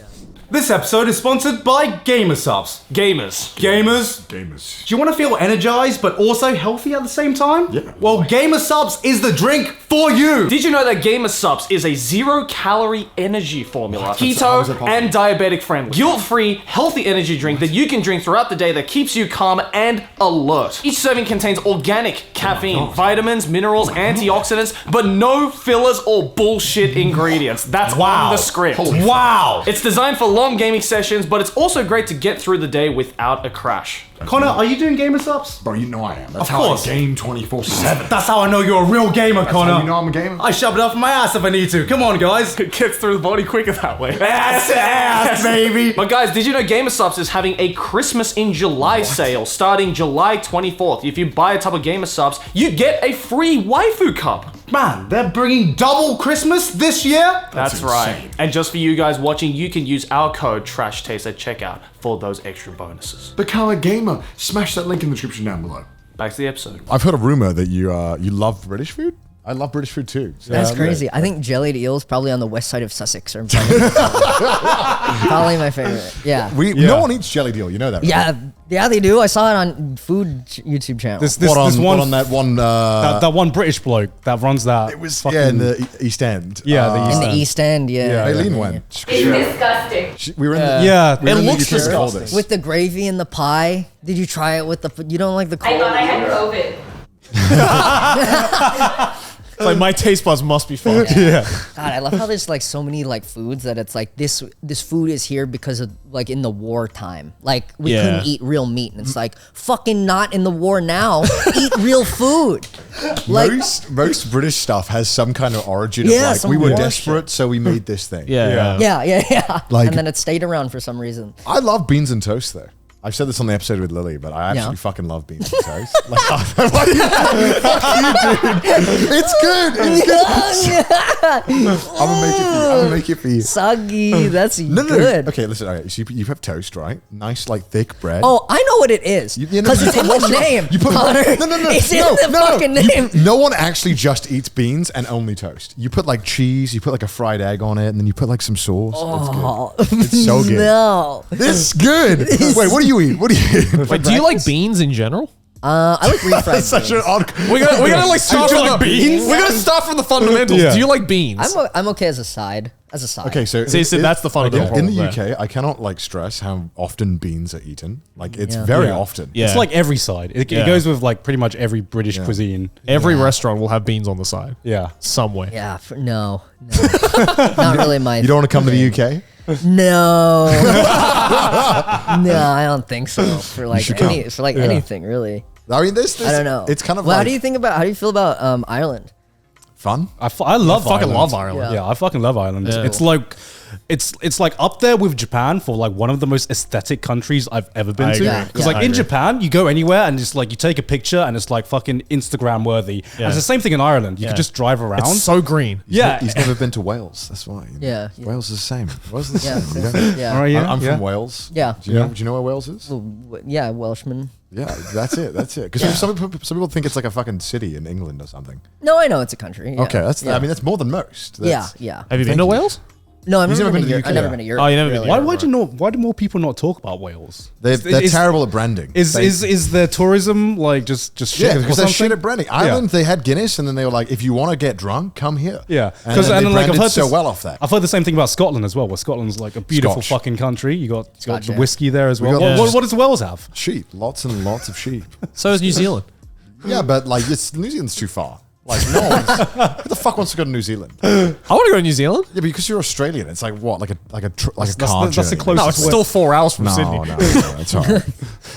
This episode is sponsored by Gamersupps. Gamers. Gamers. Gamers. Do you want to feel energized but also healthy at the same time? Yeah. Well, Gamersupps is the drink for you. Did you know that Gamersupps is a 0-calorie energy formula, How keto is that possible? and diabetic friendly, guilt-free, healthy energy drink that you can drink throughout the day that keeps you calm and alert. Each serving contains organic caffeine, vitamins, minerals, antioxidants, but no fillers or bullshit ingredients. That's on the script. Wow. It's designed for long gaming sessions, but it's also great to get through the day without a crash. Connor, are you doing Gamersupps? Bro, you know I am. That's Of how course. I game 24/7. That's how I know you're a real gamer, Connor. How you know I'm a gamer? I shove it off my ass if I need to. Come on, guys. It gets through the body quicker that way. Ass, baby. But guys, did you know Gamersupps is having a Christmas in July sale starting July 24th? If you buy a tub of Gamersupps, you get a free waifu cup. Man, they're bringing double Christmas this year? That's right. And just for you guys watching, you can use our code TRASHTASTE at checkout for those extra bonuses. Become a gamer. Smash that link in the description down below. Back to the episode. I've heard a rumor that you love British food. I love British food too. So That's crazy. I think jellied eels probably on the west side of Sussex are probably, probably my favorite. Yeah. No one eats jelly deal. You know that, right? Yeah, they do. I saw it on food YouTube channel. This What on, one what on that one? that one British bloke that runs that. It was fucking, in the East End. Yeah, the East in the End. East End, yeah. Aileen went. It's disgusting. We were in the, Yeah, we were It in the looks UK before disgusting. this. With the gravy and the pie. Did you try it with the? You don't like the? I Cold? thought I had COVID. It's like my taste buds must be fucked. yeah. God, I love how there's like so many like foods that it's like this food is here because of like in the wartime. Like we Yeah. couldn't eat real meat, and it's like fucking not in the war now. Eat real food. Like most British stuff has some kind of origin Yeah, of like some we were war desperate, so we made this thing. Yeah. yeah. Like- and then it stayed around for some reason. I love beans and toast though. I've said this on the episode with Lily, but I actually fucking love beans and toast. Like, fuck you, dude. It's good. It's good. I'm gonna make it for you. Soggy, that's No. good. Okay, listen. Okay, so you have toast, right? Nice, like thick bread. Oh, I know what it is. You know, Because it's in the name. You put Connor. no. It's in the fucking name. No one actually just eats beans and only toast. You put like cheese, you put like a fried egg on it, and then you put like some sauce. Oh, It's good. It's so good. No. It's good. Wait, what do you eat? What do you eat? Wait, do you like beans in general? I like refried That's such an beans. odd. We gotta like start Do you from like the beans? We gotta start from the fundamentals. Yeah. Do you like beans? I'm okay as a side. Okay, so See, that's the fundamental in the problem UK, I cannot like stress how often beans are eaten. Like it's Yeah. very Yeah. often. Yeah. It's like every side. It Yeah. goes with like pretty much every British cuisine. Every restaurant will have beans on the side. Yeah. Somewhere. Yeah, no. Not really my. You don't want to come to the UK? No. No, I don't think so. For like should come. anything really. I mean, this I don't know. It's kind of Well, like how do you feel about Ireland? Fun? I love fucking Ireland. love Ireland. Yeah, I fucking love Ireland. Yeah. It's like it's like up there with Japan for like one of the most aesthetic countries I've ever been I to. agree. Yeah. Because Yeah. like I in agree. Japan, you go anywhere and it's like you take a picture and it's like fucking Instagram worthy. And it's the same thing in Ireland. You Yeah. can just drive around. It's so green. yeah. He's never been to Wales. That's why. you know. Yeah, yeah. Wales is the same. Wales is the Yeah. same. You don't- Yeah. All right, yeah. I'm yeah. from Wales. Yeah. Do you know where Wales is? Yeah, Welshman. Yeah, that's it. That's it. Because some people think it's like a fucking city in England or something. No, I know it's a country. Yeah. Okay, that's. yeah. I mean, that's more than most. yeah, That's- yeah. Have you been Thank to you. Wales? No, I've He's never never been to been to Europe. the I've never UK. been to Europe. Oh, you never been to really. Europe. Why do more people not talk about Wales? They're Is- terrible at branding. Is their tourism like just shit? Yeah, or because they're shit something? at branding. Ireland, they had Guinness, and then they were like, if you want to get drunk, come here. Yeah, and then they branded so well off that. I've heard the same thing about Scotland as well. Where Scotland's like a beautiful Scotch. fucking country. You got Scotch, the yeah. whiskey there as well. got- What does Wales have? Sheep, lots and lots of sheep. So is New Zealand. Yeah, but like New Zealand's too far. Like no one's, who the fuck wants to go to New Zealand? Yeah, I want to go to New Zealand. because you're Australian. It's like what, like a car that's the journey. closest- No, it's still 4 hours from No, Sydney. no, it's all right.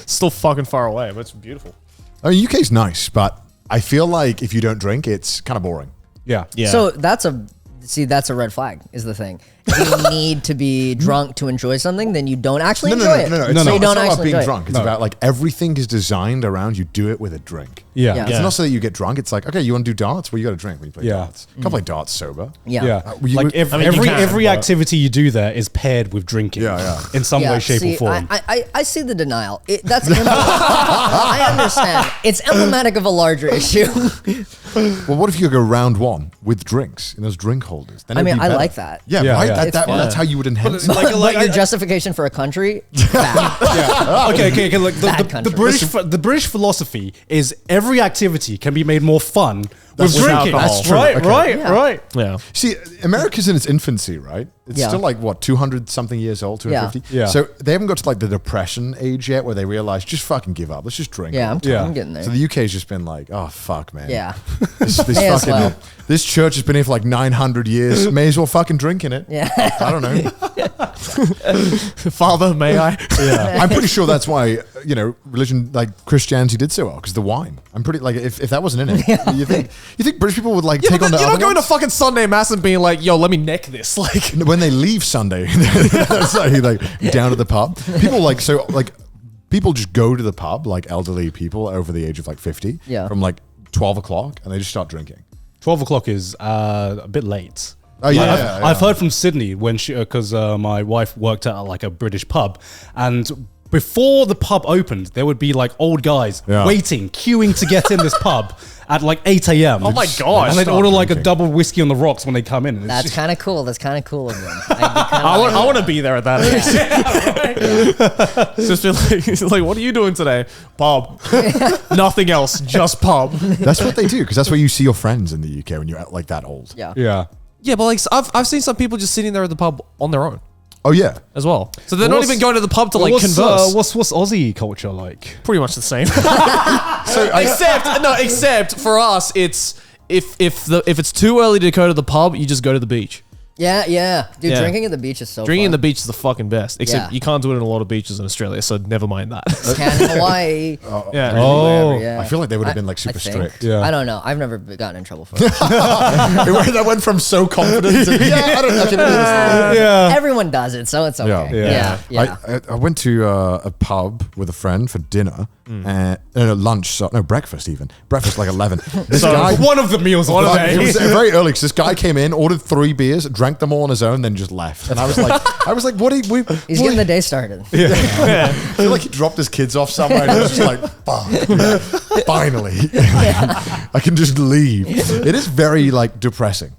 It's still fucking far away, but it's beautiful. I mean, UK's nice, but I feel like if you don't drink, it's kind of boring. Yeah, Yeah. So that's a red flag is the thing. If you need to be drunk to enjoy something, then you don't actually enjoy it. No. So It's you not, don't it's not about actually being enjoy drunk. it. It's about like everything is designed around you do it with a drink. yeah, Yeah. It's not so that you get drunk. It's like, okay, you want to do darts? Well, you got to drink when you play Yeah. darts. Can't play darts sober. Yeah. Yeah, like I mean, you can, every but- activity you do there is paired with drinking. Yeah. in some way, shape, see, or form. I see the denial. I understand. It's emblematic of a larger issue. Well, what if you go round one with drinks in those drink holders? Then I it'd mean, be I better. like that. Yeah, Yeah, right. yeah. That's how you would enhance. But your justification for a country, bad. okay. Like Bad the country. British philosophy is every activity can be made more fun That's with with drinking. alcohol. That's true. Right, Okay. right, Yeah. right. yeah. See, America's in its infancy, right? It's Yeah. still like what 200 something years old, 250. Yeah. So they haven't got to like the depression age yet, where they realize just fucking give up. Let's just drink. Yeah, all I'm, the Yeah. I'm getting there. So the UK's just been like, oh fuck, man. Yeah. This May as fucking well. this church has been here for like 900 years. May as well fucking drink in it. Yeah. I don't know. Father, may I? Yeah. I'm pretty sure that's why religion like Christianity did so well because the wine. I'm pretty like if that wasn't in it, you think British people would like Yeah, take but on the you're not other going to ones? fucking Sunday mass and being like, yo, let me neck this. Like, When they leave Sunday, that's like down to the pub. People just go to the pub, like elderly people over the age of like 50, Yeah. from like 12 o'clock, and they just start drinking. 12 o'clock is a bit late. Oh yeah, Like, yeah, I've heard from Sydney when because my wife worked at like a British pub, and before the pub opened, there would be like old guys Yeah. waiting, queuing to get in this pub at like 8 a.m. Oh my God. And they'd Start order like a drinking. double whiskey on the rocks when they come in. And it's That's just- kind of cool. That's kind of cool of them. I'd be kinda I like- want to be there at that age. Just feel like, it's like, what are you doing today? Pub. Nothing else, just pub. That's what they do because that's where you see your friends in the UK when you're at like that old. Yeah. yeah. Yeah, but like I've seen some people just sitting there at the pub on their own Oh yeah. as well. So they're Well, not even going to the pub to like what's, converse. what's Aussie culture like? Pretty much the same. Except for us, it's if it's too early to go to the pub, you just go to the beach. Yeah, yeah. Dude, Yeah. drinking at the beach is so Drinking fun. in the beach is the fucking best. Except Yeah. you can't do it in a lot of beaches in Australia, so never mind that. Can in Hawaii. yeah. Oh, Yeah. I feel like they would have been like I super think. strict. Yeah. I don't know. I've never gotten in trouble for it. That went from so confident to I don't know. yeah. Everyone does it, so it's okay. Yeah. Yeah. I went to a pub with a friend for dinner and lunch, breakfast even. Breakfast like 11. This guy, One of the meals of the it was day. very early because this guy came in, ordered 3 beers, drank them all on his own, then just left. And I was like, what? He's getting the day started. I feel like he dropped his kids off somewhere and he was just like, fuck, finally, I can just leave. It is very like depressing.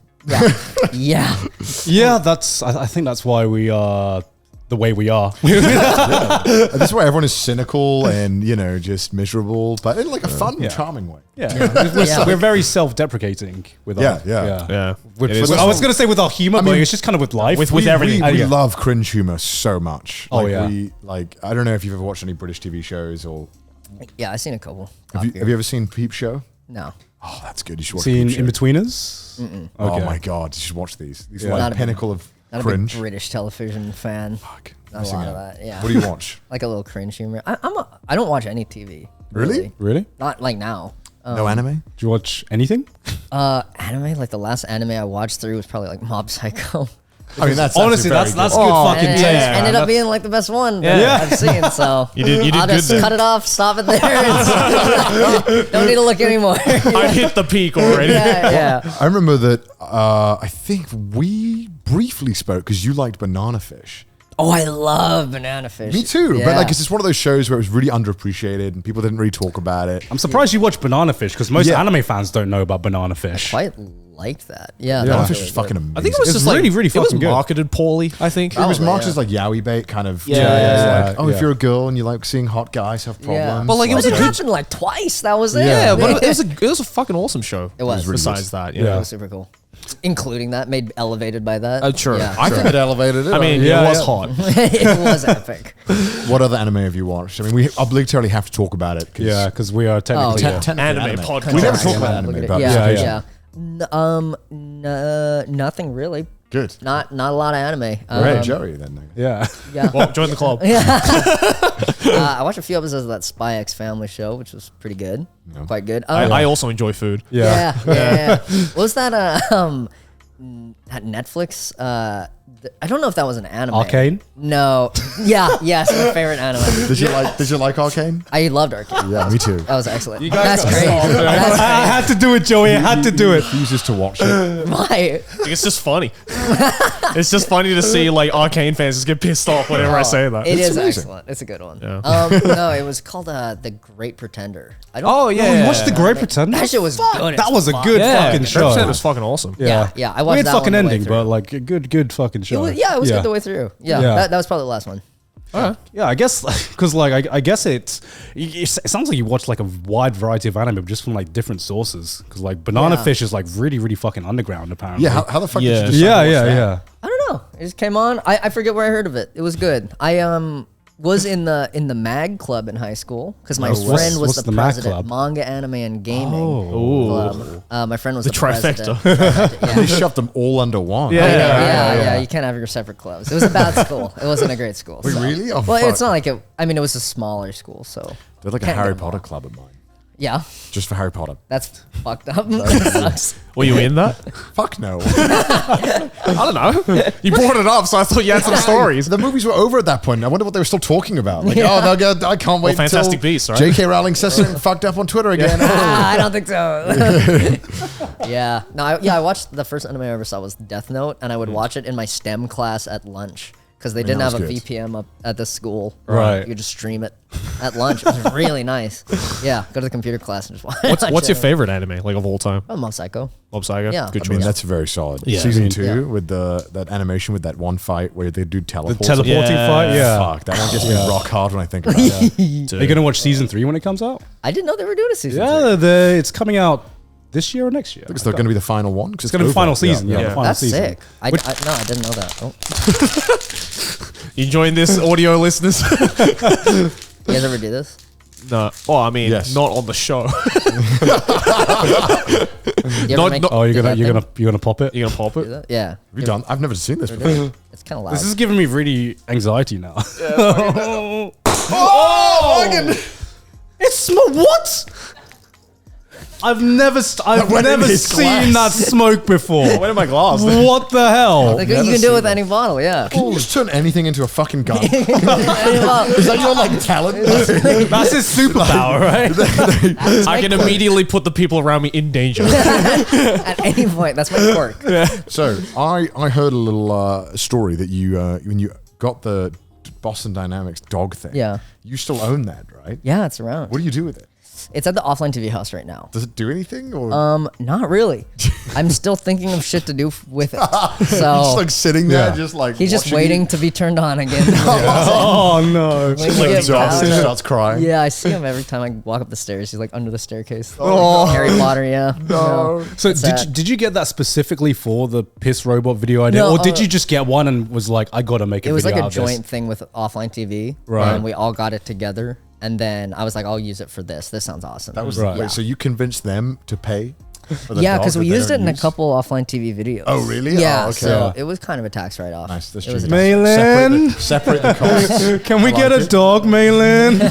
Yeah. Yeah, I think that's why we are the way we are. And that's why everyone is cynical and just miserable, but in like a fun, charming way. We're very self-deprecating with our Yeah. With, It is. I was going to say with our humor, but it's just kind of with life. With everything. We Yeah. love cringe humor so much. Oh, Like, yeah. I don't know if you've ever watched any British TV shows or Yeah, I've seen a couple. have you ever seen Peep Show? No. Oh, that's good. You should watch seen Peep Show. In-Betweeners. Oh Okay. my god, you should watch these. These are Not like a- pinnacle of Not a cringe. big British television fan. Fuck. Not a Missing lot of out. that. Yeah. What do you watch? Like a little cringe humor. I don't watch any TV. Really? Really? Not like now. No anime? Do you watch anything? Anime, like the last anime I watched through was probably like Mob Psycho. I mean, that's Honestly, that's very good fucking And it taste. ended man. up being like the best one that I've seen. So You did I'll good just there. cut it off, stop it there. Don't need to look anymore. I hit the peak already. yeah. I remember that I think we briefly spoke because you liked Banana Fish. Oh, I love Banana Fish. Me too. Yeah. But like, it's just one of those shows where it was really underappreciated and people didn't really talk about it. I'm surprised you watch Banana Fish because most Yeah. anime fans don't know about Banana Fish. Quite liked that. Yeah. Banana that Fish was was really fucking good. amazing. I think it was It's just really, like, really it was fucking good. marketed poorly, I think. It was Probably, marked yeah. as like yaoi bait kind of. Yeah, it's like, yeah, oh, if yeah. you're a girl and you like seeing hot guys have problems. Yeah. But, like, it was But a it good- happened like twice. That was it. Yeah, but it was a fucking awesome show. It was. Besides that, It was super cool. Including that, made elevated by that. Sure. Yeah. I think it elevated it. I mean, Yeah, it was yeah. hot. It was epic. What other anime have you watched? I mean, we obligatory have to talk about it. Yeah, because we are technically. Oh, yeah. Technically Anime podcast. We never Yeah, talk about yeah, anime, look at it. but Yeah, yeah. Nothing really. good. Not a lot of anime. Great, Joey. Then Yeah. Yeah. Well, join the club. I watched a few episodes of that Spy X Family show, which was pretty good. Quite good. I also enjoy food. Yeah. Yeah. What was that? That Netflix. I don't know if that was an anime. Arcane? No. Yeah. Yes, my favorite anime. Did you like Arcane? I loved Arcane. Yeah, me too. That was excellent. That's great. That's I had to do it, Joey. I had to do it. Refuses to watch it. great. Why? It's just funny. It's just funny to see like Arcane fans just get pissed off whenever I say that. It is amazing. excellent. It's a good one. Yeah. No, it was called The Great Pretender. I don't. Oh yeah, Oh, you watched The Great Pretender? That shit was good. That as was a fuck. good yeah, fucking show. 100% was fucking awesome. Yeah. I watched Weird that fucking one the way ending, through. but like a good fucking show. It was good the way through. Yeah, Yeah. That was probably the last one. Yeah, I guess because like I guess it sounds like you watch like a wide variety of anime, but just from like different sources. Because like Banana Yeah. Fish is like really fucking underground apparently. Yeah, how the fuck did Yeah. you decide to watch that? yeah. I don't know. It just came on. I forget where I heard of it. It was good. I was in the mag club in high school because my what's- friend was what's the the mag president, club? manga, anime, and gaming Oh. club. My friend was The the president. trifecta. They Yeah. shoved them all under one. Yeah. You can't have your separate clubs. It was a bad school. It wasn't a great school. Wait, so. really? Oh, well, fuck. it's not like it. I mean, it was a smaller school, so They're like a Can't Harry get them Potter all. club of mine. yeah, Just for Harry Potter. that's fucked up. That sucks. Were you in that? Fuck no. I don't know. You brought it up, so I thought you had some stories. The movies were over at that point. I wonder what they were still talking about. Like, oh, they'll go, I can't wait until Fantastic Beasts, right? J.K. Rowling says something fucked up on Twitter again. I don't think so. Yeah. No. I watched the first anime I ever saw was Death Note, and I would watch it in my STEM class at lunch because they didn't that have a was good. VPN up at the school. Right. You could just stream it at lunch. It was really nice. Yeah. Go to the computer class and just watch. What's your it. favorite anime, like of all time? Oh, Mob Psycho. Mob Psycho? Yeah. Good I choice. mean, that's very solid. Yeah. Season I mean, 2 yeah. with that animation with that one fight where they do The teleport. teleporting Yeah. fight, yeah. Fuck, that one gets me rock hard when I think about it. Are you gonna watch season 3 when it comes out? I didn't know they were doing a season. Yeah, it's coming out this year or next year. Because they're going to be the final one. It's gonna be the final season. Yeah, the final That's season. sick. No, I didn't know that. Oh. You enjoying this, audio listeners? You guys ever do this? No. Oh, I mean, Yes. not on the show. You ever Not- make- not- Oh, do that you're thing? gonna pop it. You gonna pop Do it? that? Yeah. Have you done? I've never seen this before. It's kind of loud. This is giving me really anxiety now. It's what? I've never went in his seen that glass. smoke before. Where did my glass? What the hell? Like, you can do it with any bottle, yeah. Can you just turn anything into a fucking gun? Any bottle. Is that your like talent? That's his superpower, right? I can immediately put the people around me in danger. At any point, that's my quirk. So I heard a little story that you when you got the Boston Dynamics dog thing. Yeah. You still own that, right? Yeah, it's around. What do you do with it? It's at the OfflineTV house right now. Does it do anything? Or Not really. I'm still thinking of shit to do with it. just So like sitting there, Yeah. just like he's just watching waiting you? to be turned on again. Oh no! When Just you like get exhausted, powered up. starts crying. Yeah, I see him every time I walk up the stairs. He's like under the staircase. Oh, Harry Potter, yeah. No. So It's did you get that specifically for the piss robot video idea, No, or did you just get one and was like, I gotta make a It was video like a out of this? joint thing with Offline TV. Right. And we all got it together. And then I was like, I'll use it for this. This sounds awesome. That was Right. wait, so you convinced them to pay? For the Yeah, dog because that we they used it don't in a use? couple offline TV videos. Oh, really? Yeah, Oh, okay. so it was kind of a tax write-off. Nice. That's It was true. a Maylin, Separate the costs. can we I get like a it. dog, Maylin?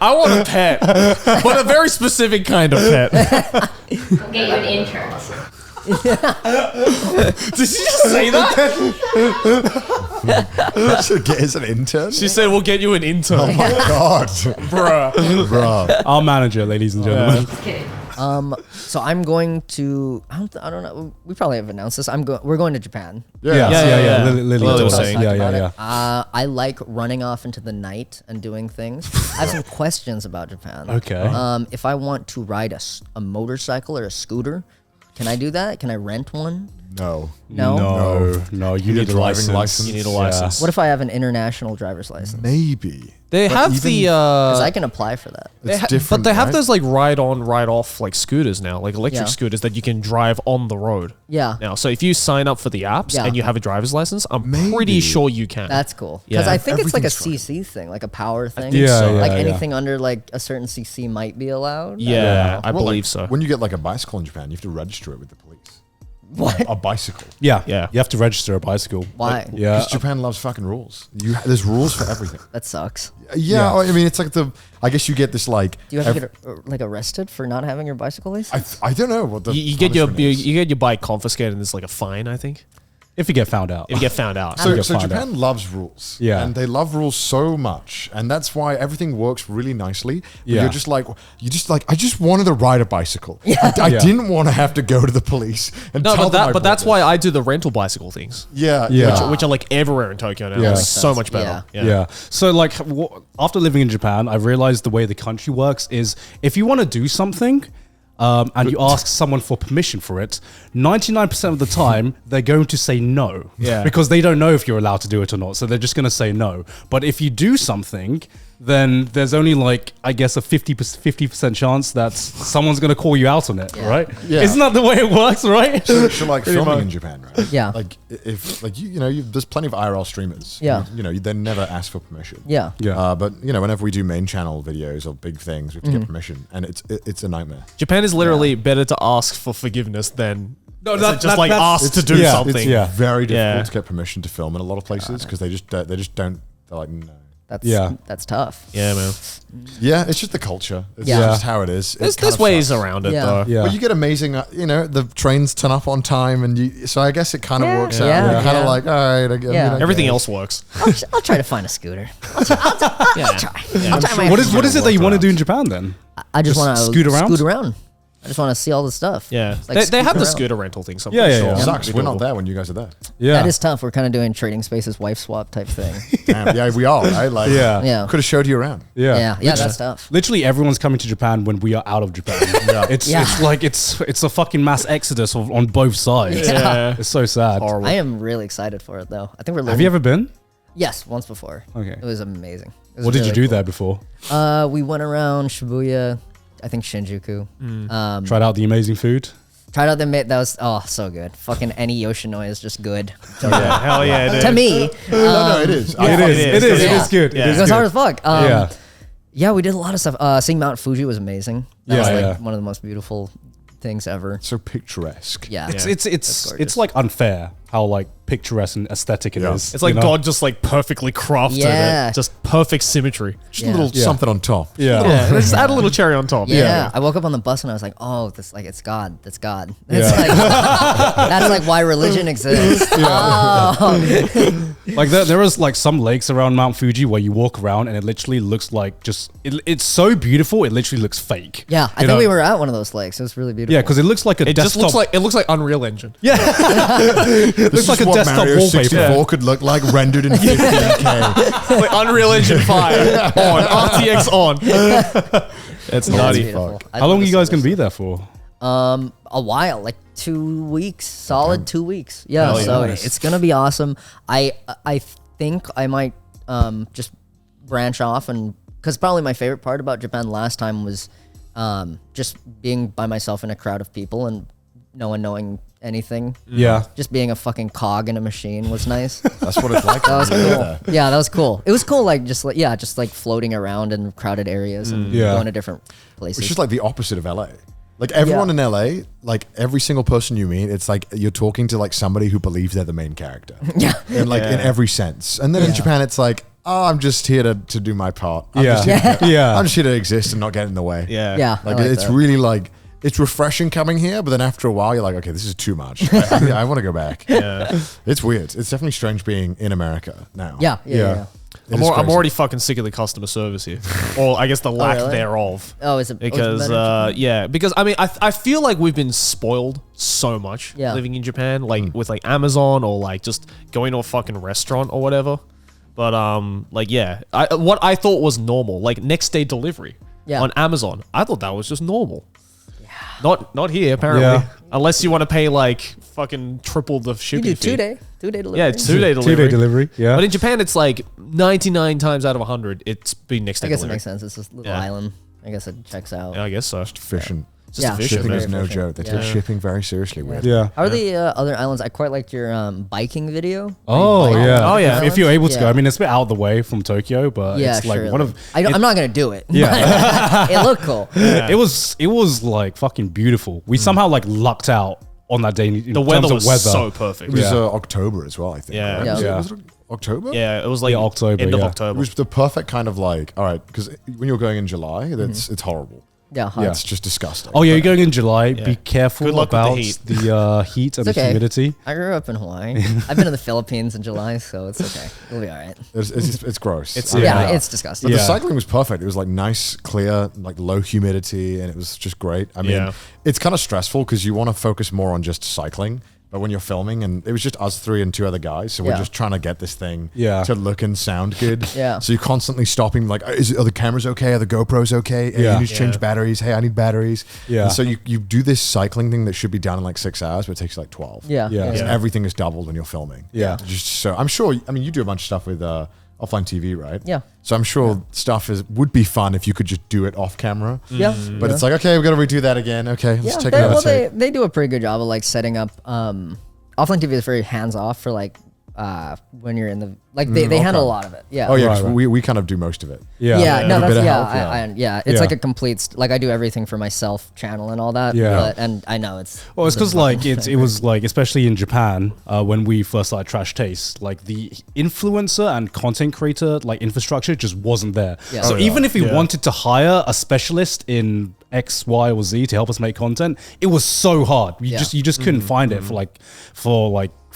I want a pet, but a very specific kind of pet. We'll get you an intern. Did she just say that? Should get as an intern. She said we'll get you an intern. Oh my god, Bruh. bro. Our manager, ladies and gentlemen. Just kidding. So I'm going to. I don't know. We probably have announced this. We're going to Japan. Yeah. Lily Lily told was us. saying. Yeah. About it. I like running off into the night and doing things. I have some questions about Japan. Okay. If I want to ride a motorcycle or a scooter, can I do that? Can I rent one? No. No. No. You need a driving license. license. You need a license. What if I have an international driver's license? Maybe. They have even- the. Because I can apply for that. It's different. But they have right? those like ride on, ride off like scooters now, like electric Yeah. scooters that you can drive on the road. Yeah. Now, so if you sign up for the apps Yeah. and you have a driver's license, I'm Maybe. pretty sure you can. That's cool. Because Yeah. I think it's like a Everything's CC thing, like a power thing. Yeah, so. Like yeah. anything under like a certain CC might be allowed. yeah, I Well, believe like, so. When you get like a bicycle in Japan, you have to register it with the police. What? A bicycle. Yeah. Yeah. You have to register a bicycle. Why? Yeah. Because Japan loves fucking rules. There's rules for everything. That sucks. Yeah, I mean, it's like I guess you get this like. Do you have to get like arrested for not having your bicycle license? I don't know what the. You get your punishment is. you get your bike confiscated and there's like a fine, I think, If you get found out. if you get found out. you So, get so found Japan loves rules. Yeah. And they love rules so much. And that's why everything works really nicely. But Yeah. You're just like, I just wanted to ride a bicycle. I Yeah. didn't want to have to go to the police and No, tell them I but that's bought why I do the rental bicycle things, this. Yeah. Yeah. which are like everywhere in Tokyo now. Yeah. It's Makes so sense. much better. Yeah. So like after living in Japan, I realized the way the country works is if you want to do something and you ask someone for permission for it, 99% of the time they're going to say no. Yeah. Because they don't know if you're allowed to do it or not. So they're just going to say no. But if you do something, then there's only like, I guess, a 50% chance that someone's going to call you out on it, right? Yeah. Isn't that the way it works, right? So like filming in Japan, right? Yeah. Like if like there's plenty of IRL streamers. Yeah. They never ask for permission. Yeah. Yeah. But whenever we do main channel videos or big things, we have to get permission, and it's a nightmare. Japan is literally better to ask for forgiveness than No, just that- like that's- ask to do yeah, something. It's Yeah. very difficult Yeah. to get permission to film in a lot of places because they just don't. They're like no. That's tough. Yeah, man. Yeah, it's just the culture. It's Yeah. just how it is. There's ways around it Yeah. though. Yeah. Well, you get amazing. The trains turn up on time, and so I guess it kind of Yeah. works out. Yeah. You're kind of Yeah. like, all right, I get, Yeah. Everything else works. I'll try to find a scooter. I'll try my What is it that you want to around. do in Japan then? I just Just want to scoot around? Scoot around. I just want to see all the stuff. Yeah, It's like they have the scooting around. scooter rental thing. So I'm Yeah, pretty yeah, sure yeah. Sucks. it'll We're be not doable. there when you guys are there. Yeah. That is tough. We're kind of doing Trading Spaces wife swap type thing. Damn, yeah, we are. Right? Like, Yeah. Yeah. could have showed you around. Yeah. Yeah, that's tough. Literally everyone's coming to Japan when we are out of Japan. It's Yeah. it's like it's a fucking mass exodus on both sides. Yeah. It's so sad. Horrible. I am really excited for it though. I think we're. Have you ever been? Yes, once before. Okay. It was amazing. It was What did you really do cool. there before? We went around Shibuya, I think Shinjuku. Tried out the amazing food. Tried out that was so good. Fucking any Yoshinoya is just good. Yeah, hell yeah, dude. To me, No, it is. It is. It is. It Yeah. is good. Yeah. It it is was good. hard as fuck. Yeah. Yeah, we did a lot of stuff. Seeing Mount Fuji was amazing. That was Yeah, like yeah. one of the most beautiful things ever. So picturesque. Yeah. It's Yeah. it's gorgeous. like unfair how like picturesque and aesthetic it Yeah. is. It's like you know? God just like perfectly crafted Yeah. it, just perfect symmetry. Just Yeah. a little Yeah. something on top. Yeah. Yeah, just add a little cherry on top. Yeah. I woke up on the bus and I was like, oh, this like it's God. That's God. It's Yeah. like, that's like why religion exists. Oh. Like there is like some lakes around Mount Fuji where you walk around and it literally looks like just it's so beautiful it literally looks fake. Yeah, I You think know? we were at one of those lakes. It was really beautiful. Yeah, because it looks like a It just desktop. looks like Unreal Engine. It looks like a what desktop Mario wallpaper. 64 could look like rendered in 15K. Like Unreal Engine 5 on, RTX on. It's Yeah, nutty. beautiful. I'd How long love are to you see guys this. gonna be there for? A while, like 2 weeks, solid 2 weeks. Yeah, Hell yeah. so Nice. it's gonna be awesome. I think I might just branch off, and because probably my favorite part about Japan last time was just being by myself in a crowd of people and no one knowing anything. Yeah. Just being a fucking cog in a machine was nice. That's what it's like. That was when you're cool. there. Yeah, that was cool. It was cool, just floating around in crowded areas and Yeah. going to different places. It's just like the opposite of LA. Like everyone in LA, like every single person you meet, it's like you're talking to like somebody who believes they're the main character. Yeah. And like in every sense. And then in Japan, it's like, oh, I'm just here to do my part. I'm Yeah. just here to, Yeah. I'm just here to exist and not get in the way. Yeah. Yeah. Like, I it's that. really like, it's refreshing coming here, but then after a while, you're like, okay, this is too much. I want to go back. Yeah. It's weird. It's definitely strange being in America now. Yeah. It I'm is crazy. already fucking sick of the customer service here, or I guess the lack really? thereof. Oh, is it Because better? because I mean I feel like we've been spoiled so much living in Japan, like with like Amazon or like just going to a fucking restaurant or whatever. But what I thought was normal, like next day delivery on Amazon, I thought that was just normal. Not here apparently, unless you want to pay like fucking triple the You shipping do fee. 2-day delivery. Yeah, 2-day delivery. 2-day delivery. Yeah. But in Japan, it's like 99 times out of 100, it's been next day I guess delivery. it makes sense. It's this little Yeah. island. I guess it checks out. Yeah, I guess so. Efficient. Just efficient, Shipping man. is no efficient. joke. They take shipping very seriously. Weird. Yeah. How are the other islands? I quite liked your biking video. Oh, Bike yeah. on Oh, yeah. the If you're able to go, I islands? mean, it's a bit out of the way from Tokyo, but Yeah, it's like sure. one of. I'm not gonna do it. Yeah. but it looked cool. It was like fucking beautiful. We somehow like lucked out on that day. In The weather terms was of weather. so perfect. It was Yeah. October as well, I think. Yeah. right? Yeah. Was it- Yeah. was it October? Yeah, it was like Yeah, October, end of yeah. It October. was the perfect kind of like, all right, because when you're going in July, it's horrible. Yeah, hot. It's just disgusting. Oh yeah, you're going in July. Be careful Good luck with the about heat. the heat and It's the okay. humidity. I grew up in Hawaii. I've been in the Philippines in July, so it's okay. We'll be all right. It's gross. It's- I mean, Yeah, it's disgusting. But the Yeah. cycling was perfect. It was like nice, clear, like low humidity, and it was just great. I mean, Yeah. it's kind of stressful because you want to focus more on just cycling. But when you're filming, and it was just us three and two other guys, so we're Yeah. just trying to get this thing Yeah. to look and sound good. Yeah. So you're constantly stopping, like, are the cameras okay? Are the GoPros okay? Hey, Yeah. you need to change batteries. Hey, I need batteries. Yeah. And so you do this cycling thing that should be done in like 6 hours, but it takes like 12. Yeah. Yeah. Because everything is doubled when you're filming. Yeah. Just so I'm sure. I mean, you do a bunch of stuff with OfflineTV, right? Yeah. So I'm sure stuff would be fun if you could just do it off camera. Yeah. But it's like, okay, we've got to redo that again. Okay, let's take they, another well, take. they do a pretty good job of like setting up. Offline TV is very hands off for like when you're in the like they handle a lot of it. Yeah. Oh yeah, Right, 'cause right. we kind of do most of it. Yeah. Yeah, no, With a that's bit of yeah, help, it's Yeah. like a complete like I do everything for my self channel and all that. Yeah. and I know it's Well, it's because a like fucking it was like especially in Japan when we first started Trash Taste, like the influencer and content creator like infrastructure just wasn't there. Yeah. So Oh, even if we wanted to hire a specialist in X, Y, or Z to help us make content, it was so hard. You just couldn't find it for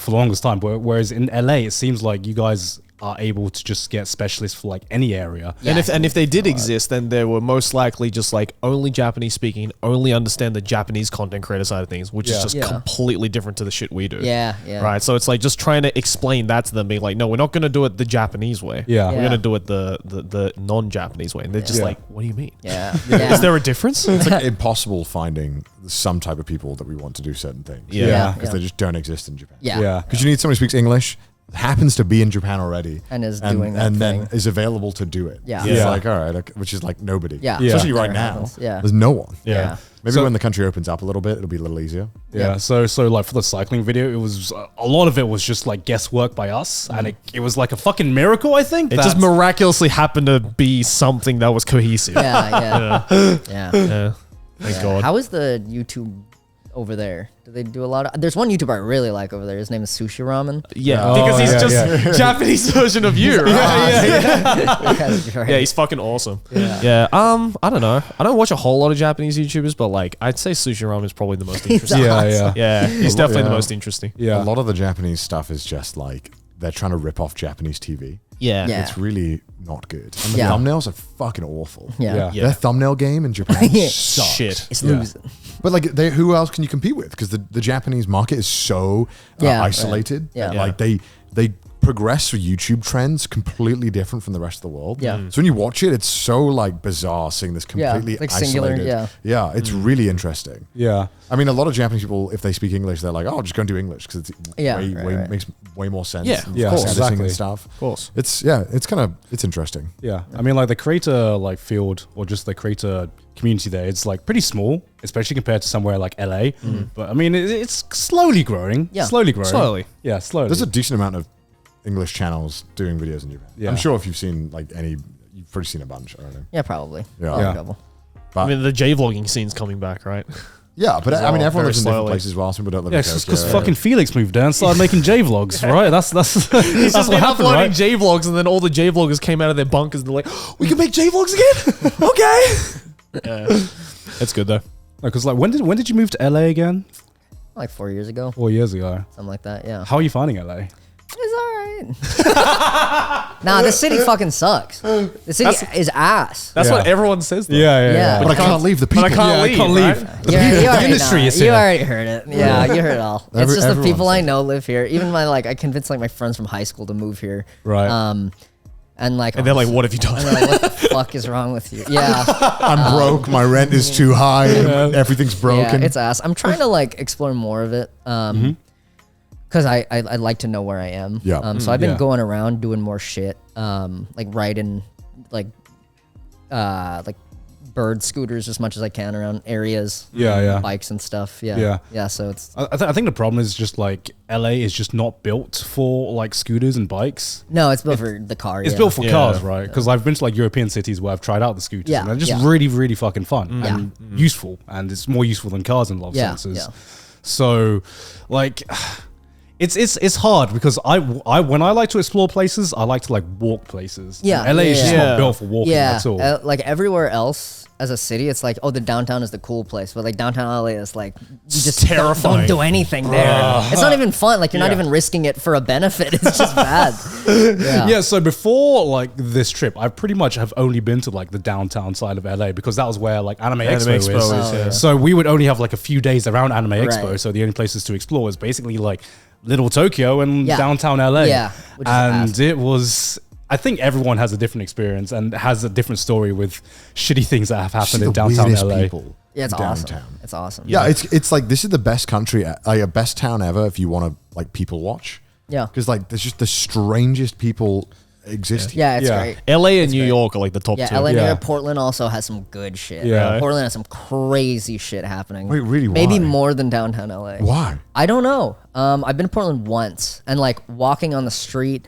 the longest time. Whereas in LA, it seems like you guys are able to just get specialists for like any area. And if they did exist, then they were most likely just like only Japanese speaking, only understand the Japanese content creator side of things, which is just Yeah. completely different to the shit we do. Yeah. Right. So it's like just trying to explain that to them, being like, no, we're not going to do it the Japanese way. Yeah. We're Yeah. going to do it the non-Japanese way. And they're just Yeah. like, what do you mean? Yeah. Is there a difference? It's like impossible finding some type of people that we want to do certain things. Yeah. Yeah. Because they just don't exist in Japan. Yeah. Yeah. Because you need somebody who speaks English, happens to be in Japan already, And is doing that and then thing. is available to do it. Yeah. It's Yeah. like, all right, okay, which is like nobody. Yeah. Especially Yeah. right Never now. happens. Yeah. There's no one. Yeah. Maybe So- when the country opens up a little bit, it'll be a little easier. Yeah. So like for the cycling video, it was a lot of it was just like guesswork by us, and it was like a fucking miracle. I think It just miraculously happened to be something that was cohesive. Yeah. Yeah. Yeah. Thank God. How is the YouTube over there? Do they do a lot of? There's one YouTuber I really like over there. His name is Sushi Ramen. Yeah, Oh, because he's yeah, just Japanese version of you. Right? Yeah, he's fucking awesome. Yeah. I don't know. I don't watch a whole lot of Japanese YouTubers, but like I'd say Sushi Ramen is probably the most interesting. Yeah. Yeah, he's definitely the Yeah. most interesting. Yeah. A lot of the Japanese stuff is just like they're trying to rip off Japanese TV. Yeah. Yeah. It's really not good. And the Yeah. thumbnails are fucking awful. Yeah. Yeah. Their thumbnail game in Japan Yeah. sucks. Shit. It's Yeah. losing. But like, who else can you compete with? Because the Japanese market is so Yeah, isolated. right. Yeah. And, like they progress for YouTube trends completely different from the rest of the world. Yeah. So when you watch it, it's so like bizarre seeing this completely like singular, isolated. yeah. It's really interesting. Yeah. I mean, a lot of Japanese people, if they speak English, they're like, "Oh, just go and do English because it's Yeah, way right. makes way more sense." Yeah, and yeah, processing exactly. and stuff. Of course. It's it's interesting. Yeah, I mean, like the creator like field or just the creator community there, it's like pretty small, especially compared to somewhere like LA. But I mean, it's slowly growing. Yeah. Slowly growing. Slowly. Yeah, slowly. There's a decent amount of English channels doing videos in Japan. Yeah. I'm sure if you've seen like you've probably seen a bunch. I don't know. Yeah, probably. Yeah. Probably Yeah. a couple. I mean, the J-vlogging scene's coming back, right? Yeah, but I mean, everyone lives in different slowly. places. Well, some people don't live Yeah, in it's Tokyo. because fucking Felix moved down and started making J vlogs, right? That's He's that's just what been happened, uploading right? J-vlogs, and then all the J-vloggers came out of their bunkers and they're like, we can make J-vlogs again? Okay. Yeah. It's good, though. Because like, when did you move to LA again? Like 4 years ago, 4 years ago. something like that. Yeah. How are you finding LA? It's all right. Nah, the city fucking sucks. The city is ass. That's Yeah. what everyone says, though. Yeah. But I can't leave the people. But I can't leave. leave. You already industry know. is You here. already heard it. Yeah, you heard it all. It's just the everyone people I says know live here. Even I convinced like my friends from high school to move here. Right. And like, And they're like, what have you done? and they're like, what the fuck is wrong with you? Yeah. I'm broke. My rent is too high. Everything's broken. Yeah, it's ass. I'm trying to like explore more of it. Because I like to know where I am. Yeah. So I've been Yeah. going around doing more shit. Like riding like bird scooters as much as I can around areas. Yeah. Bikes and stuff. Yeah. Yeah. Yeah. So it's I think the problem is just like LA is just not built for like scooters and bikes. no, it's built for the car. It's yeah. built for Yeah. cars, right? Because I've been to like European cities where I've tried out the scooters, Yeah, and they're just yeah. really, really fucking fun Yeah. and useful, and it's more useful than cars in a lot of Yeah, senses. yeah. So, like, it's hard because I when I like to explore places, I like to like walk places. Yeah, And LA is just yeah. not built for walking Yeah. at all. Like everywhere else as a city, it's like, oh, the downtown is the cool place, but like downtown LA is like you just terrifying. don't do anything there. It's not even fun. Like you're not Yeah. even risking it for a benefit. It's just bad. Yeah, so before like this trip, I pretty much have only been to like the downtown side of LA because that was where like Anime Expo is. Expo is, yeah. So we would only have like a few days around Anime Expo. Right. So the only places to explore is basically like Little Tokyo and Yeah. downtown LA. Yeah, which is and ass. it was. I think everyone has a different experience and has a different story with shitty things that have See happened the in downtown weirdest LA. people Yeah, it's in awesome. downtown. It's awesome. Yeah, it's like this is the best country, like a best town ever if you want to like people watch. Yeah. Because like there's just the strangest people exist here. Yeah, it's Yeah. great. LA and New York are like the top Yeah, two. LA, Yeah. Portland also has some good shit. Yeah. Portland has some crazy shit happening. Wait, really? Maybe Why? more than downtown LA. Why? I don't know. I've been to Portland once, and like walking on the street,